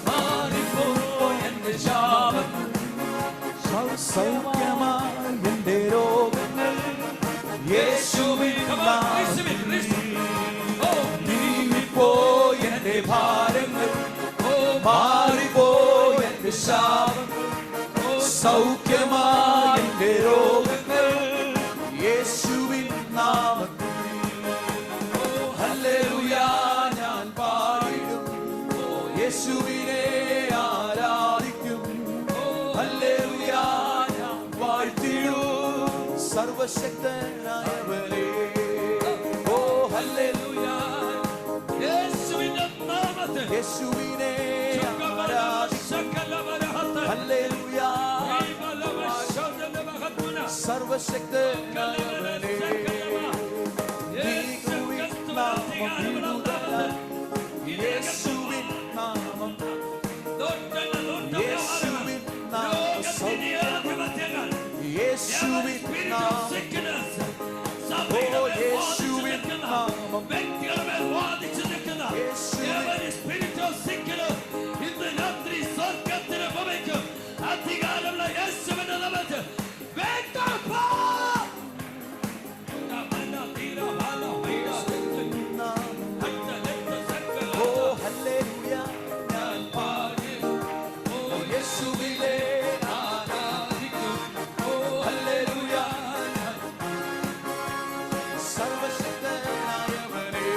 മാറിപ്പോ എൻ്റെ ശാപങ്ങൾ സൗഖ്യമായി എൻ്റെ രോഗങ്ങൾ യേശുവിൻ നാമത്തിൽ നീങ്ങിപ്പോ എൻ്റെ ഭാരങ്ങൾ മാറിപ്പോ എൻ്റെ ശാപങ്ങൾ സൗഖ്യമായി എൻ്റെ രോഗങ്ങൾ യേശുവിൻ നാമത്തിൽ. ഹല്ലേലൂയ ഞാൻ പാടിടും യേശുവിനെ ആരാധിക്കും. ഹല്ലേലൂയ ഞാൻ വാഴ്ത്തിടും സർവശക്തനായവനെ. ഓ ഹല്ലേലൂയ യേശുവിന്റെ നാമത്തിൽ യേശുവിനെ ഹല്ലേലൂയ സർവശക്തനായവനെ. യേശുവിൻ നാമം യേശുവിൻ നാമം യേശുവിൻ നാമം ഓ യേശുവിൻ നാമം അധികാരമുള്ള യേശുവിന്റെ നാമത്തിൽ ഓ ഹല്ലേലൂയ ഞാൻ പാടും യേശുവിനെ ആരാധിക്കും. ഓ ഹല്ലേലൂയ സർവശക്തനായവനെ.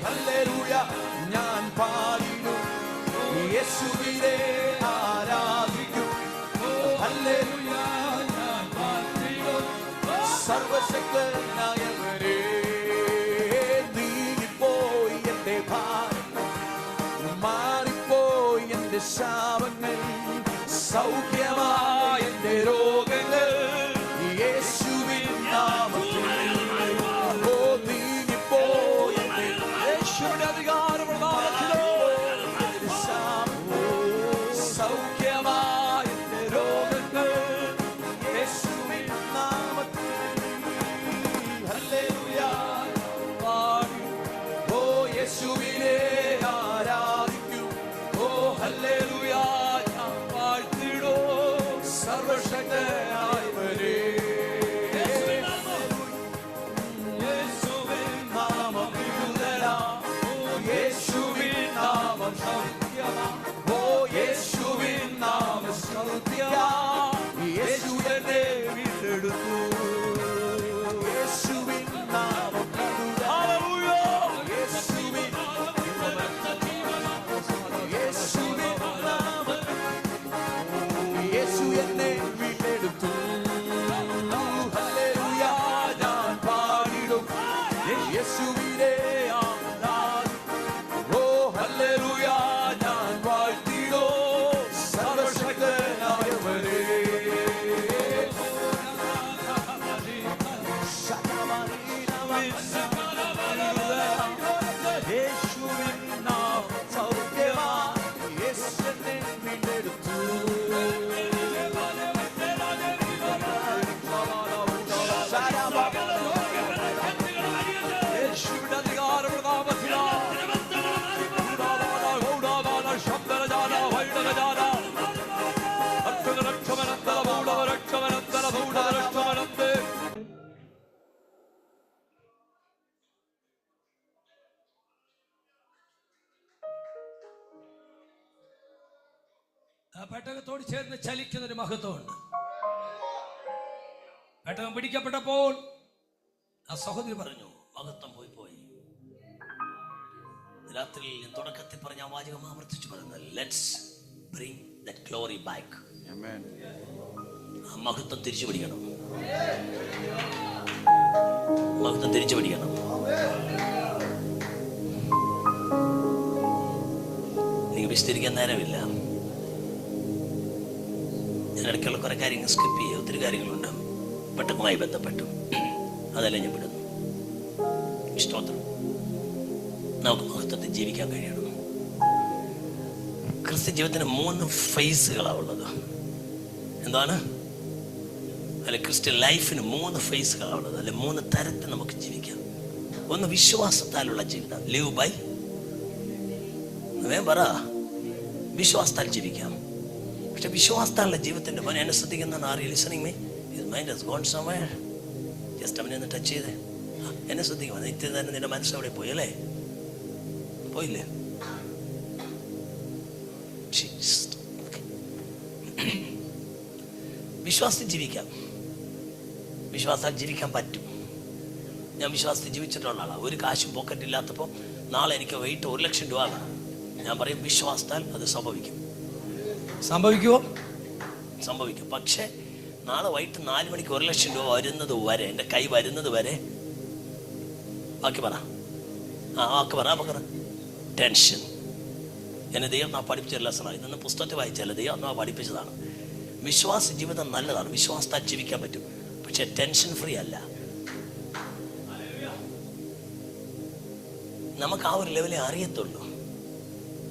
ഹല്ലേലൂയ ഞാൻ പാടിടും യേശുവിനെ ആരാധിക്കും. ഹല്ലേലൂയ ഞാൻ പാടിടും സർവശക്തനായവനെ. നീങ്ങിപ്പോയി എൻ്റെ ഭാരങ്ങൾ മാറിപ്പോയി എൻ്റെ ശാപങ്ങൾ സൗഖ്യമായി എൻ്റെ രോഗങ്ങൾ യേശുവിൻ നാമത്തിൽ. ഓ നീങ്ങിപ്പോയി യേശുവിന്റെ അധികാരമുള്ള സൗഖ്യമായ എൻ്റെ രോഗങ്ങൾ യേശുവിൻ നാമത്തിൽ. ഹല്ലേലൂയ പാടി ഓ യേശുവിനെ ആരാധിക്കും. ഓ ഹല്ലേലൂയ ഞാൻ വാഴ്ത്തിടും സർവശക്തനായവനെ. യേശുവിൻ നാമം വിടുതല. യേശുവിൻ നാമം സൗഖ്യമാ. ഓ യേശുവിൻ നാമം സൗഖ്യമാ. യേശു എന്നെ വീണ്ടെടുത്തു. യേശുവിൻ നാമം ഹല്ലേലൂയ. യേശുവിൻ യേശുവിൻ നാമം പെട്ടകത്തോട് ചേർന്ന് ചലിക്കുന്ന ഒരു മഹത്വമുണ്ട്. പെട്ടകം പിടിക്കപ്പെട്ടപ്പോൾ ആ സഹോദരി പറഞ്ഞു, മഹത്വം പോയി. രാത്രി തുടക്കത്തിൽ പറഞ്ഞ ആ വാചകം ആവർത്തിച്ചു പറയുന്നത്, let's bring that glory back. ആ മഹത്വം തിരിച്ചു പിടിക്കണം. മഹത്വം തിരിച്ചു പിടിക്കണം. എനിക്ക് വിശദീകരിക്കാൻ നേരമില്ല. ഞാൻ ഇടയ്ക്കുള്ള കുറെ കാര്യങ്ങൾ സ്കിപ്പ് ചെയ്യുക. ഒത്തിരി കാര്യങ്ങളുണ്ട് പെട്ടകവുമായി ബന്ധപ്പെട്ടു. അതെല്ലാം ഞാൻ വിടുന്നു. സ്തോത്രം. നമുക്ക് മഹത്വത്തിൽ ജീവിക്കാൻ കഴിയണം. ക്രിസ്ത്യ ജീവിതത്തിന് 3 ഫേസുകളാണ് ഉള്ളത്. എന്താണ്? അല്ലെ, ക്രിസ്ത്യൻ ലൈഫിന് 3 ഫേസുകളാണ് ഉള്ളത്. അല്ലെ, 3 തരത്തിൽ നമുക്ക് ജീവിക്കാം. ഒന്ന് വിശ്വാസത്താലുള്ള ജീവിതം, ലിവ് ബൈ. പറ, വിശ്വാസത്താൽ ജീവിക്കാം. പക്ഷെ വിശ്വാസത്താലുള്ള ജീവിതത്തിന്റെ മോനെ എന്നെ ശ്രദ്ധിക്കുന്നതാണ്. Are you listening me? His mind has gone somewhere. Just അവനെ ഒന്ന് ടച്ച് ചെയ്തേ. എന്നെ ശ്രദ്ധിക്കും. നിത്യം തന്നെ നിന്റെ മനസ്സവിടെ പോയി അല്ലേ? പോയില്ലേ? വിശ്വാസത്തിൽ ജീവിക്കാം. വിശ്വാസത്താൽ ജീവിക്കാൻ പറ്റും. ഞാൻ വിശ്വാസത്തിൽ ജീവിച്ചിട്ടുള്ള ആളാണ്. ഒരു കാശും പോക്കറ്റ് ഇല്ലാത്തപ്പോൾ നാളെ എനിക്ക് വെയിറ്റ് 1 ലക്ഷം രൂപ ആണ്. ഞാൻ പറയും വിശ്വാസത്താൽ അത് സംഭവിക്കും. സംഭവിക്കുമോ? സംഭവിക്കും. പക്ഷേ നാളെ വൈകിട്ട് 4 മണിക്ക് 1 ലക്ഷം രൂപ വരുന്നത് വരെ, എൻ്റെ കൈ വരുന്നത് വരെ, ബാക്കി പറ, വാക്ക് പറ, ടെൻഷൻ. എന്നെ ദൈവം പഠിപ്പിച്ച ലെസണാണ്. ഇതൊന്നും പുസ്തകത്തിൽ വായിച്ചല്ല, ദൈവം പഠിപ്പിച്ചതാണ്. വിശ്വാസ ജീവിതം നല്ലതാണ്. വിശ്വാസത്താൽ ജീവിക്കാൻ പറ്റും. പക്ഷെ ടെൻഷൻ ഫ്രീ അല്ല. നമുക്ക് ആ ഒരു ലെവലേ അറിയത്തുള്ളൂ.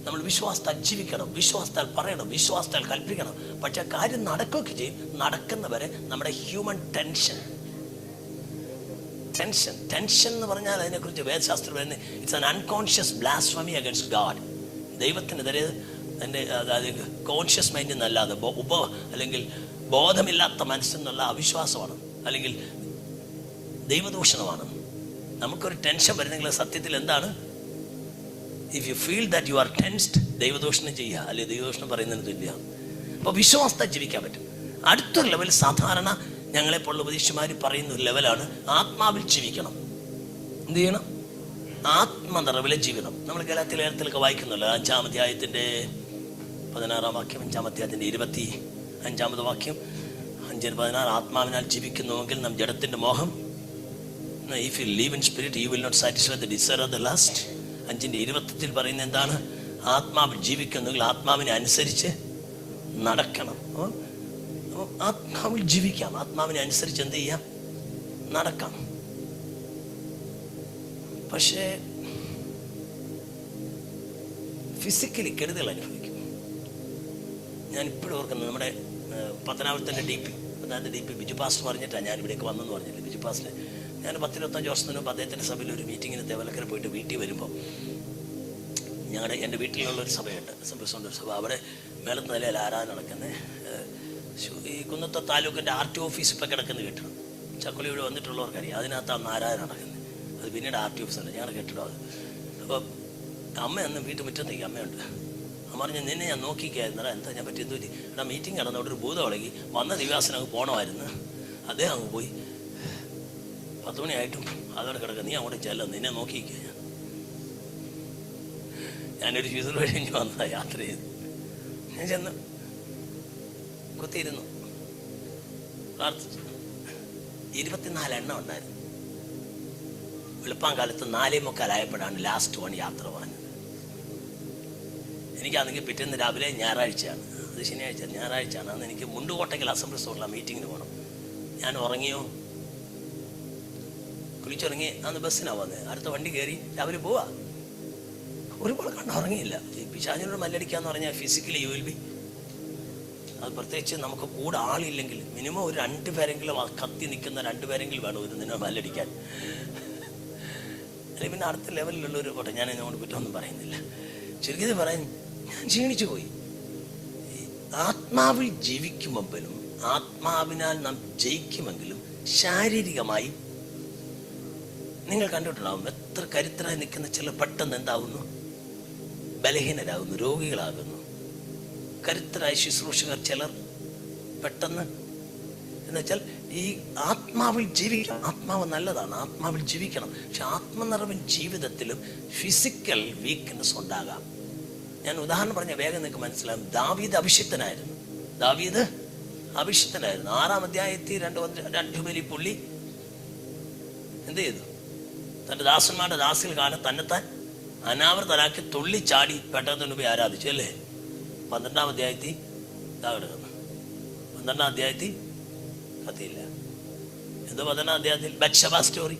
നമ്മൾ വിശ്വാസത്താൽ ജീവിക്കണം, വിശ്വാസത്താൽ പറയണം, വിശ്വാസത്താൽ കൽപ്പിക്കണം. പക്ഷെ കാര്യം നടക്കുകയൊക്കെ ചെയ്യും. നടക്കുന്നവരെ നമ്മുടെ ഹ്യൂമൻ ടെൻഷൻ എന്ന് പറഞ്ഞാൽ അതിനെക്കുറിച്ച് വേദശാസ്ത്രം പറയുന്നത് it's an unconscious blasphemy against God. ദൈവത്തിനെതിരെ എൻ്റെ അതായത് കോൺഷ്യസ് മൈൻഡിൽ നിന്നല്ലാതെ അല്ലെങ്കിൽ ബോധമില്ലാത്ത മനസ്സെന്നുള്ള അവിശ്വാസമാണ്, അല്ലെങ്കിൽ ദൈവദൂഷണമാണ്. നമുക്കൊരു ടെൻഷൻ വരുന്നെങ്കിൽ സത്യത്തിൽ എന്താണ്? If you feel that you are tensed, ദൈവദൂഷണം ചെയ്യുക, അല്ലെങ്കിൽ ദൈവദൂഷണം പറയുന്നതിന് തുല്യ. അപ്പോൾ വിശ്വാസത്തെ ജീവിക്കാൻ പറ്റും. അടുത്തൊരു ലെവൽ സാധാരണ ഞങ്ങളെപ്പോലുള്ള ഉപദേശിമാർ പറയുന്ന ഒരു ലെവലാണ് ആത്മാവിൽ ജീവിക്കണം. എന്ത് ചെയ്യണം? ആത്മനിറവിലെ ജീവിതം. നമ്മൾ ഗലാത്യലേഖനത്തിലൊക്കെ വായിക്കുന്നുള്ളൂ. 5-ാം അധ്യായത്തിൻ്റെ 16-ാം വാക്യം, 5-ാം അധ്യായത്തിൻ്റെ 25-ാമത് വാക്യം, 5-16. ആത്മാവിനാൽ ജീവിക്കുന്നുവെങ്കിൽ നാം ജഡത്തിന്റെ മോഹം, if you live in spirit you will not satisfy the desire of the lust. 5-20 പറയുന്നത് എന്താണ്? ആത്മാവിൽ ജീവിക്കുന്നെങ്കിൽ ആത്മാവിനെ അനുസരിച്ച് നടക്കണം. ആത്മാവിൽ ജീവിക്കാം, ആത്മാവിനെ അനുസരിച്ച് എന്ത് ചെയ്യാം? നടക്കാം. പക്ഷേ ഫിസിക്കലി കെടുതൽ അനുഭവിക്കും. ഞാൻ ഇപ്പോഴും ഓർക്കുന്നത് നമ്മുടെ പത്തനാപുരത്തിൻ്റെ ഡി പി ബിജു പാസ്റ്റർ പറഞ്ഞിട്ടാണ് ഞാൻ ഇവിടേക്ക് വന്നെന്ന് പറഞ്ഞില്ലേ. ബിജു പാസ്റ്റർ ഞാൻ 10-25 വർഷത്തിന് മുമ്പ് അദ്ദേഹത്തിൻ്റെ സഭയിൽ ഒരു മീറ്റിങ്ങിന് തേവലക്കര പോയിട്ട് വീട്ടിൽ വരുമ്പോൾ എൻ്റെ വീട്ടിലുള്ളൊരു സഭയുണ്ട്, അസംബ്ലി സഭ. അവിടെ മേലത്തെ നിലയിൽ ആരാധന നടക്കുന്നത്. ഈ കുന്നത്ത താലൂക്കിൻ്റെ RT ഓഫീസ് ഇപ്പം കിടക്കുന്നത് കെട്ടിടം, ചക്കുളി ഇവിടെ വന്നിട്ടുള്ളവർക്കറിയാം. അതിനകത്താണ് ആരാധന നടക്കുന്നത്. അത് പിന്നീട് RT ഓഫീസല്ല, ഞങ്ങളുടെ കെട്ടിടം അത്. അപ്പോൾ അമ്മ അന്ന് വീട്ടുമുറ്റത്തേക്ക് അമ്മയുണ്ട്. അമ്മ പറഞ്ഞ് നിന്നെ ഞാൻ നോക്കിക്കായിരുന്നടാ, എന്താ ഞാൻ പറ്റി എന്ത് പറ്റി? എടാ മീറ്റിംഗ് നടന്ന അവിടെ ഒരു ഭൂതം ഇളകി വന്ന ദിവസം അങ്ങ് പോകണമായിരുന്നു. അദ്ദേഹം അങ്ങ് പോയി. 10 മണിയായിട്ടും അതോടെ കിടക്കുക, നീ അങ്ങോട്ട് ചെല്ലാം, നിന്നെ നോക്കിക്കുക. ഞാനൊരു ഫ്യൂസൽ കഴിഞ്ഞ് വന്നതാണ്, യാത്ര ചെയ്ത്. ഞാൻ ചെന്ന് കുത്തിയിരുന്നു, പ്രാർത്ഥിച്ചു. 24 എണ്ണം ഉണ്ടായിരുന്നു. വെളുപ്പാൻ കാലത്ത് 4:45 ലാസ്റ്റ് വൺ യാത്ര പറഞ്ഞത്. എനിക്കാണെങ്കിൽ പിറ്റേന്ന് രാവിലെ ഞായറാഴ്ചയാണ്, അത് ശനിയാഴ്ച, ഞായറാഴ്ചയാണ്. അന്ന് എനിക്ക് മുണ്ടുകോട്ടയ്ക്കൽ അസംബ്ലി സ്റ്റോറിലാണ് മീറ്റിങ്ങിന് പോകണം. ഞാൻ ഉറങ്ങിയോ? കുളിച്ചിറങ്ങി അന്ന് ബസ്സിനാണ് വന്നത്. അടുത്ത വണ്ടി കയറി രാവിലെ പോവാ. ഒരുപാട് കണ്ട് ഉറങ്ങിയില്ല. ഈ പിശാചിനോട് മല്ലടിക്കാന്ന് പറഞ്ഞാൽ ഫിസിക്കലി യു വിൽ ബി. അത് പ്രത്യേകിച്ച് നമുക്ക് കൂടെ ആളില്ലെങ്കിൽ മിനിമം ഒരു 2 പേരെങ്കിലും കത്തി നിൽക്കുന്ന 2 പേരെങ്കിലും വേണം ഒരു നിന്നെ മല്ലടിക്കാൻ. അല്ലെങ്കിൽ പിന്നെ അടുത്ത ലെവലിലുള്ളൊരു കോട്ടെ. ഞാൻ ഇതിനോട് കുറ്റമൊന്നും പറയുന്നില്ല. ചുരുക്കിയത് പറയാൻ ഞാൻ ക്ഷീണിച്ചു പോയി. ആത്മാവിൽ ജീവിക്കുമെങ്കിലും ആത്മാവിനാൽ നാം ജയിക്കുമെങ്കിലും ശാരീരികമായി നിങ്ങൾ കണ്ടിട്ടുണ്ടാവും എത്ര കരുത്തരായി നിൽക്കുന്ന ചില പെട്ടെന്ന് എന്താകുന്നു? ബലഹീനരാകുന്നു, രോഗികളാകുന്നു. കരുത്തരായ ശുശ്രൂഷകർ ചിലർ പെട്ടെന്ന്, എന്നുവെച്ചാൽ ഈ ആത്മാവിൽ ജീവിക്കണം. ആത്മാവ് നല്ലതാണ്, ആത്മാവിൽ ജീവിക്കണം. പക്ഷെ ആത്മനിറവിൻ ജീവിതത്തിലും ഫിസിക്കൽ വീക്ക്നെസ് ഉണ്ടാകാം. ഞാൻ ഉദാഹരണം പറഞ്ഞ വേഗം നിങ്ങൾക്ക് മനസ്സിലാകും. ദാവീദ് അഭിഷിക്തനായിരുന്നു. 6-ാം അധ്യായത്തിൽ 2 ബലി പുള്ളി എന്ത് ചെയ്തു? തന്റെ ദാസന്മാരുടെ ദാസിൽ കാലം തന്നെത്താൻ അനാവൃതനാക്കി തുള്ളി ചാടി പെട്ടെന്ന് പോയി ആരാധിച്ചു അല്ലേ? 12-ാം അധ്യായത്തിൽ കിടക്കുന്നു. 12-ാം അധ്യായത്തിൽ കത്തിയില്ല. എന്തോ 12-ാം അധ്യായത്തിൽ ബത്ശബ സ്റ്റോറി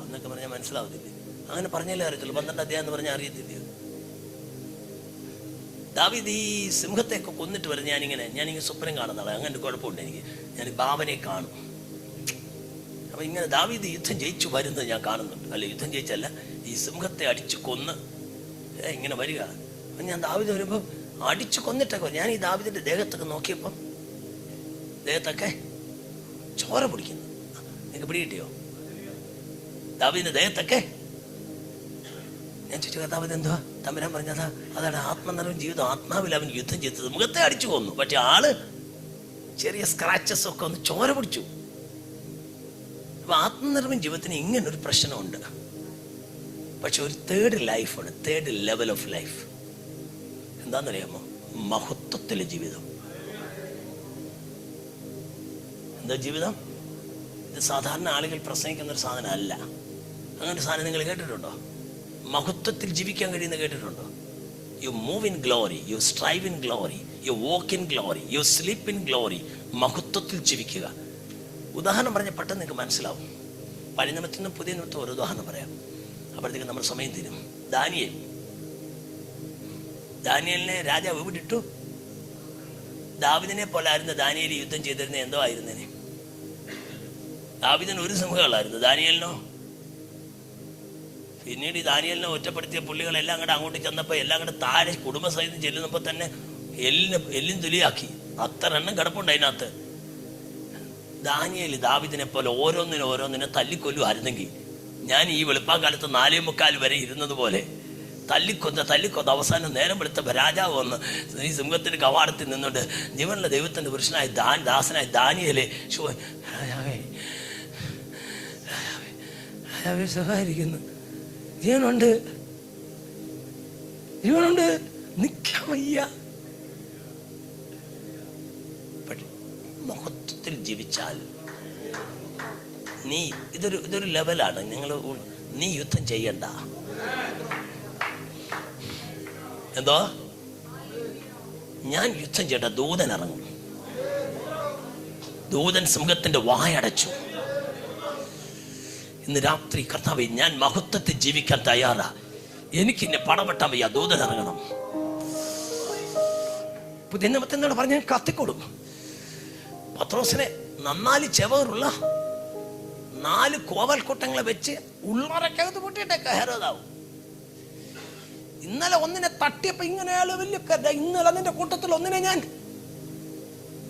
എന്നൊക്കെ പറഞ്ഞാൽ മനസ്സിലാവത്തില്ലേ? അങ്ങനെ പറഞ്ഞാലേ അറിയത്തുള്ളൂ. 12-ാം അധ്യായം എന്ന് പറഞ്ഞാൽ അറിയത്തില്ല. ദാവീദ് ഈ സിംഹത്തെയൊക്കെ കൊന്നിട്ട് വരെ ഞാനിങ്ങനെ സ്വപ്നം കാണുന്ന ആളെ. അങ്ങനെ കുഴപ്പമുണ്ട് എനിക്ക്. ഞാൻ ഭാവനയെ കാണും. അപ്പൊ ഇങ്ങനെ ദാവീദ് യുദ്ധം ജയിച്ചു വരുന്നത് ഞാൻ കാണുന്നുണ്ട്. അല്ല, യുദ്ധം ജയിച്ചല്ല, ഈ സിംഹത്തെ അടിച്ചു കൊന്ന് ഇങ്ങനെ വരിക. അപ്പൊ ഞാൻ ദാവീദ് വരുമ്പോൾ അടിച്ചു കൊന്നിട്ടൊക്കെ ഞാൻ ഈ ദാവീദിന്റെ ദേഹത്തൊക്കെ നോക്കിയപ്പം ദേഹത്തൊക്കെ ചോര പിടിക്കുന്നു. നിങ്ങൾക്ക് പിടി കിട്ടിയോ? ദാവീദിന്റെ ദേഹത്തൊക്കെ. ഞാൻ ചോദിച്ചു, കർത്താവ് എന്തുവാ? തമ്പുരാൻ പറഞ്ഞതാ, അതാണ് ആത്മനിറവും ജീവിതം. ആത്മാവിൽ അവൻ യുദ്ധം ചെയ്തത്. മുഖത്തെ അടിച്ചു കൊന്നു, പക്ഷെ ആള് ചെറിയ സ്ക്രാച്ചസ് ഒക്കെ ഒന്ന് ചോര പിടിച്ചു. അപ്പൊ ആത്മനിറവും ജീവിതത്തിന് ഇങ്ങനൊരു പ്രശ്നമുണ്ട്. പക്ഷെ ഒരു തേർഡ് ലൈഫാണ്, തേർഡ് ലെവൽ ഓഫ് ലൈഫ്. എന്താണെന്നറിയാമോ? മഹത്വത്തിലെ ജീവിതം. എന്താ ജീവിതം? ഇത് സാധാരണ ആളുകൾ പ്രസംഗിക്കുന്ന ഒരു സാധനം അല്ല. അങ്ങനെ സാധനം നിങ്ങൾ കേട്ടിട്ടുണ്ടോ? മഹത്വത്തിൽ ജീവിക്കാൻ കഴിയുന്ന കേട്ടിട്ടുണ്ടോ? You move in glory, you strive in glory, you walk in glory, you sleep in glory. മഹത്വത്തിൽ ജീവിക്കുക. ഉദാഹരണം പറഞ്ഞ പെട്ടെന്ന് നിങ്ങൾക്ക് മനസ്സിലാവും. പഴയ നിമിത്തം നിന്നും പുതിയ നിമിത്തം ഒരു ഉദാഹരണം പറയാം. അപ്പോഴത്തേക്ക് നമ്മുടെ സമയം തീരും. ദാനിയേലിനെ രാജാവ് വിട്ടു. ദാവീദിനെ പോലെ ആയിരുന്നു ദാനിയേൽ യുദ്ധം ചെയ്തിരുന്ന. എന്തോ ആയിരുന്നേനെ. ദാവീദിന് ഒരു സിംഹങ്ങളായിരുന്നു, ദാനിയേലിനോ? പിന്നീട് ഈ ദാനിയേലിനെ ഒറ്റപ്പെടുത്തിയ പുള്ളികളെല്ലാം കൂടെ അങ്ങോട്ട് ചെന്നപ്പോൾ എല്ലാം കൂടെ താഴെ കുടുംബസഹിതം ചെല്ലുന്നപ്പോൾ തന്നെ എല്ലും തുലിയാക്കി. അത്ര എണ്ണം കിടപ്പുണ്ട് അതിനകത്ത്. ദാനിയേൽ ദാവീദിനെ പോലെ ഓരോന്നിനെ തല്ലിക്കൊല്ലുമായിരുന്നെങ്കിൽ ഞാൻ ഈ വെളുപ്പാങ്കാലത്ത് 4:45 വരെ ഇരുന്നത് പോലെ തല്ലിക്കൊന്ന് അവസാനം നേരം വെളുത്തപ്പോൾ രാജാവ് വന്ന് ഈ സിംഹത്തിന്റെ കവാടത്തിൽ നിന്നുകൊണ്ട് ജീവനുള്ള ദൈവത്തിന്റെ പുരുഷനായ ദാസനായ ദാനിയേലെ രാജാവേ സഹായിക്കുന്നു, ജീവനുണ്ട് നിൽക്കാൻ വയ്യ. മഹത്വത്തിൽ ജീവിച്ചാൽ നീ ഇതൊരു ലെവലാണ്. നീ യുദ്ധം ചെയ്യണ്ട. എന്തോ? ഞാൻ യുദ്ധം ചെയ്യണ്ട. ദൂതൻ ഇറങ്ങും. ദൂതൻ സിംഹത്തിന്റെ വായടച്ചു. ഇന്ന് രാത്രി കർത്താവേ, ഞാൻ മഹത്വത്തിൽ ജീവിക്കാൻ തയ്യാറാ. എനിക്ക് ഇന്നെ പടവെട്ടാൻ വയ്യ. ദൂതൻ ഇറങ്ങണം. പുതിയ നിയമത്തിൽ പറഞ്ഞ കത്തിക്കൊടും. പത്രോസിനെ 4 ചെവറുള്ള 4 കോവൽക്കൂട്ടങ്ങളെ വെച്ച് ഉള്ളറക്കകത്ത് പൊട്ടിയിട്ടേക്ക ഹെരോദാവും. ഇന്നലെ ഒന്നിനെ തട്ടിയപ്പോ ഇങ്ങനെ വലിയ ഇന്നലെ അതിന്റെ കൂട്ടത്തിൽ ഒന്നിനെ ഞാൻ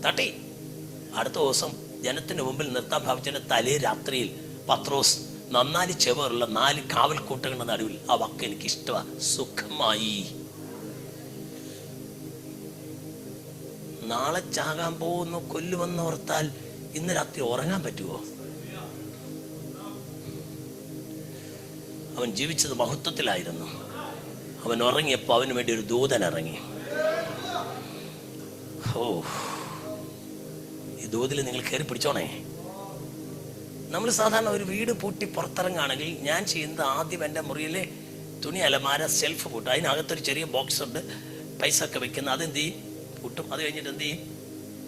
തട്ടി. അടുത്ത ദിവസം ജനത്തിന് മുമ്പിൽ നിർത്താൻ ഭാവിച്ചതിന്റെ തലേ രാത്രിയിൽ പത്രോസ് 4 ചെവറുള്ള 4 കാവൽക്കൂട്ടങ്ങളുടെ നടുവിൽ ആ വാക്ക് എനിക്ക് ഇഷ്ടമാ. സുഖമായി. നാളെ ചാകാൻ പോകുന്നു, കൊല്ലുമെന്ന് ഓർത്താൽ ഇന്ന് രാത്രി ഉറങ്ങാൻ പറ്റുമോ? അവൻ ജീവിച്ചത് മഹത്വത്തിലായിരുന്നു. അവൻ ഉറങ്ങിയപ്പോൾ അവന് വേണ്ടി ഒരു ദൂതൻ ഇറങ്ങി. ഈ ദൂതിൽ നിങ്ങൾ കയറി പിടിച്ചോണേ. നമ്മൾ സാധാരണ ഒരു വീട് പൂട്ടി പുറത്തിറങ്ങുകയാണെങ്കിൽ ഞാൻ ചെയ്യുന്നത് ആദ്യം എൻ്റെ മുറിയിലെ തുണി അലമാര സെൽഫ് പൂട്ടും. അതിനകത്തൊരു ചെറിയ ബോക്സ് ഉണ്ട്, പൈസ ഒക്കെ വെക്കുന്ന. അതെന്ത് ചെയ്യും? പൂട്ടും. അത് കഴിഞ്ഞിട്ട് എന്ത് ചെയ്യും?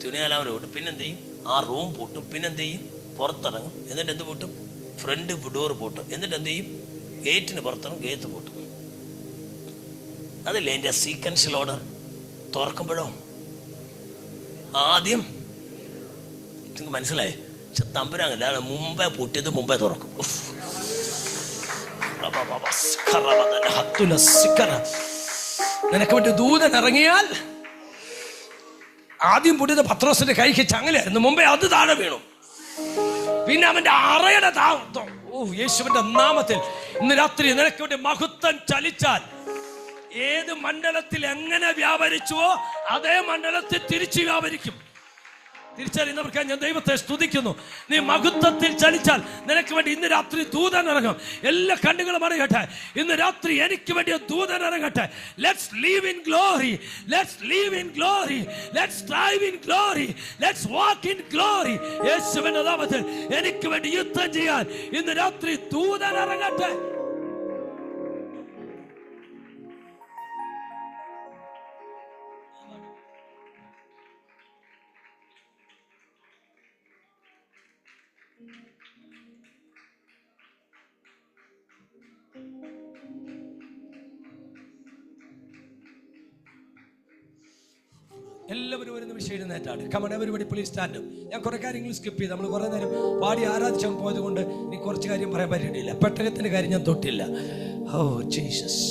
തുണി അലമാര പൂട്ടും. പിന്നെന്ത് ചെയ്യും? ആ റൂം പൂട്ടും. പിന്നെന്ത് ചെയ്യും? പുറത്തിറങ്ങും. എന്നിട്ട് എന്ത് പൂട്ടും? ഫ്രണ്ട് ഡോർ പൂട്ടും. എന്നിട്ട് എന്ത് ചെയ്യും? ഗേറ്റിന് പുറത്തിറങ്ങും, ഗേറ്റ് പൂട്ടും. അതല്ലേ എൻ്റെ സീക്വൻഷ്യൽ ഓർഡർ. തുറക്കുമ്പോഴോ ആദ്യം നിങ്ങൾക്ക് മനസ്സിലായേ? തമ്പുരാങ്ങല്ല, മുമ്പേ പൂട്ടിയത് മുമ്പേ തുറക്കും. നിനക്ക് വേണ്ടി ദൂതൻ ഇറങ്ങിയാൽ ആദ്യം പൂട്ടിയത് പത്രോസിന്റെ കൈക്ക് ചങ്ങലായിരുന്നു. മുമ്പേ അത് താഴെ വീണു. പിന്നെ അവന്റെ അറയുടെ യേശുവിന്റെ നാമത്തിൽ ഇന്ന് രാത്രി നിനക്ക് വേണ്ടി മഹത്വം ചലിച്ചാൽ ഏത് മണ്ഡലത്തിൽ എങ്ങനെ വ്യാപരിച്ചുവോ അതേ മണ്ഡലത്തിൽ തിരിച്ചു വ്യാപരിക്കും. തിരിച്ചറിയുന്നവർക്ക് ഞാൻ ദൈവത്തെ സ്തുതിക്കുന്നു. നീ മഹത്വത്തിൽ ചലിച്ചാൽ നിനക്ക് വേണ്ടി ഇന്ന് രാത്രി ദൂതൻ ഇറങ്ങും. എല്ലാ കണ്ണുകളും അറിയട്ടെ, ഇന്ന് രാത്രി എനിക്ക് വേണ്ടി ദൂതൻ ഇറങ്ങട്ടെ. Let's leave in glory, let's leave in glory, let's drive in glory, let's walk in glory. യേശുവിന്റെ നാമത്തിൽ എനിക്ക് വേണ്ടി യുദ്ധം ചെയ്യാൻ ഇന്ന് രാത്രി ദൂതൻ ഇറങ്ങട്ടെ. എല്ലാവരും ഒരു നിമിഷം എഴുന്നേറ്റാണ്. Come on everybody please stand up. ഞാൻ കുറെ കാര്യങ്ങൾ സ്കിപ്പ് ചെയ്ത്, നമ്മൾ കുറെ നേരം പാടി ആരാധിച്ചാൽ പോയത് കൊണ്ട് ഇനി കുറച്ച് കാര്യം പറയാൻ പറ്റിയിട്ടില്ല. പെട്ടകത്തിന്റെ കാര്യം ഞാൻ തൊട്ടില്ല. Oh Jesus.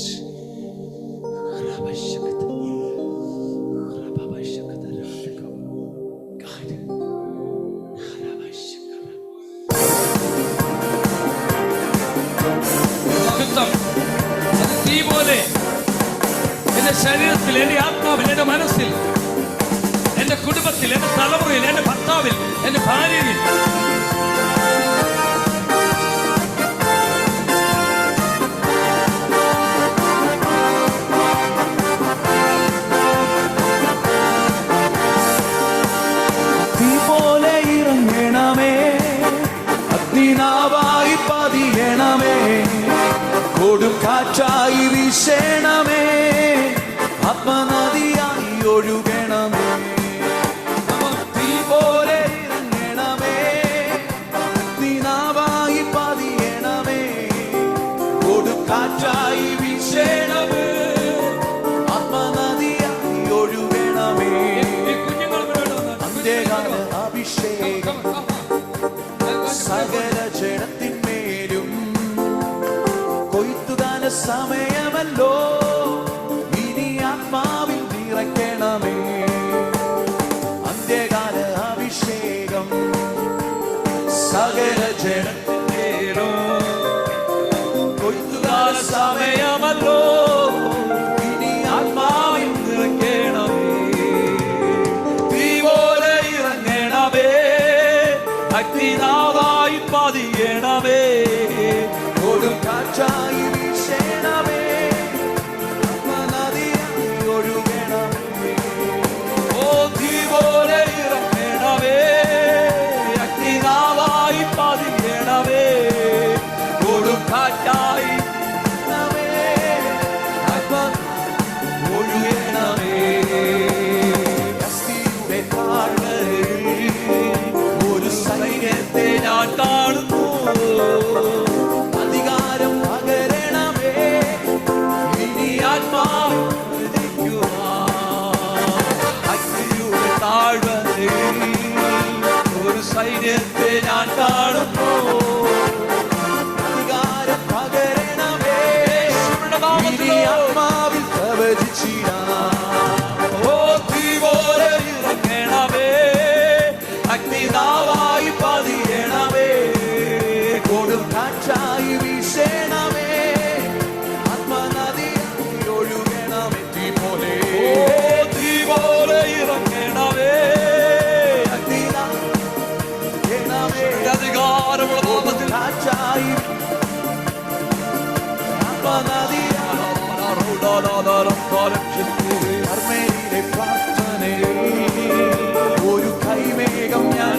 തീ പോലെ എന്റെ ശരീരത്തിൽ, എന്റെ ആത്മാവിൽ, എന്റെ മനസ്സിൽ, എന്റെ കുടുംബത്തിൽ, എന്റെ തലമുറയിൽ, എന്റെ ഭർത്താവിൽ, എന്റെ ഭാര്യയിൽ തീ പോലെ ഇറങ്ങണമേ, അഗ്നിനാവായി പതിയണമേ, കൊടും കാറ്റായി വീശണമേ, ആത്മനദിയായി ഒഴുകണമേ. തീ പോലെ ഇറങ്ങണമേ, അഗ്നിനാവായി പതിയണമേ, കൊടും കാറ്റായി വീശണമേ, ആത്മനദിയായി ഒഴുകണമേ. അന്ത്യകാല അഭിഷേകം സകല ജഡത്തിന്മേലും, കൊയ്ത്തുകാല സമയമല്ലോ, ഇനി ആത്മാവിൽ നിറയ്ക്കണമേ. അന്ത്യകാല അഭിഷേകം സകല ജഡത്തിന്മേലും, കൊയ്ത്തുകാല സമയമല്ലോ, ഇനി ആത്മാവിൽ നിറയ്ക്കണമേ. തീ പോലെ ഇറങ്ങണമേ, അഗ്നിനാവായി പതിയണമേ, കൊടും കാറ്റായി വീശണമേ, ആത്മനദിയായി ഒഴുകണമേ. ഓ തീ പോലെ ഇറങ്ങണമേ, അഗ്നിനാവായി പതിയണമേ, കൊടും കാറ്റായി ഒഴുകണമേ. കസ്തിയുടെ താഴ്വരയിൽ ഒരു സൈന്യത്തെ ഞാൻ കാണുന്നു, അധികാരം പകരണമേ, ഇനി ആത്മാവിക്കുവാൻ. അഗ്നിയുടെ താഴ്വരയിൽ ഒരു സൈന്യത്തെ ഞാൻ കാണുന്നു, അധികാരം പകരണമേ, ഇനി ആത്മാവിൽ പ്രവചിച്ചിടാം. ഓ തീ പോലെ ഇറങ്ങണമേ, അഗ്നിനാവായി പതിയണമേ, കൊടും കാറ്റായി വീശണമേ, ആത്മനദിയായി ഒഴുകണമേ. തീ പോലെ, തീ പോലെ ഇറങ്ങണമേ, അഗ്നിനാവണമേ, അധികാരമുള്ള നാമത്തിൽ കാറ്റായി ആത്മനദിയായി. കർമ്മേലിലെ പ്രാർത്ഥനയിൽ ഒരു കൈമേഘം ഞാൻ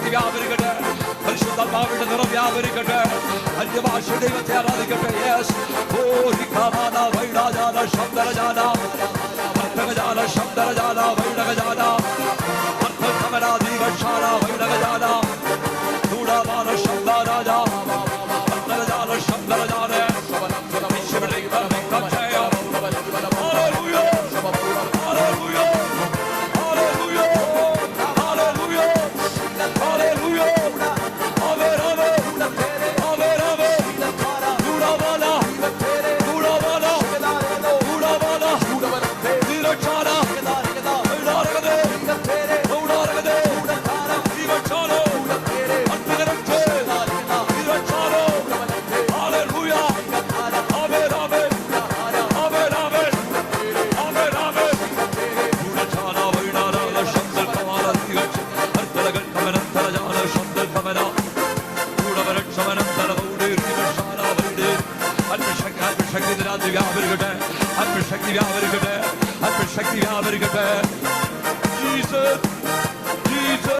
ശക്തി വ്യാപരിക്കട്ടെ. പരിശുദ്ധാത്മാവിന്റെ നിറം വ്യാപരിക്കട്ടെ. അന്യഭാഷ ദൈവത്തെ ആരാധിക്കട്ടെ. യെസ്. ഓ രിഖാമാന വൈഡാജാന ശബ്ദരജാന അർത്ഥഗജാന ശബ്ദരജാന വൈഡഗജാന അർത്ഥകമനാദീവക്ഷാന വൈഡഗജാന ദൂഢമാന ശബ്ദരാജ അർത്ഥഗജാന ശബ്ദരജാന ശക്തി വ്യാപരിക്കട്ടെ.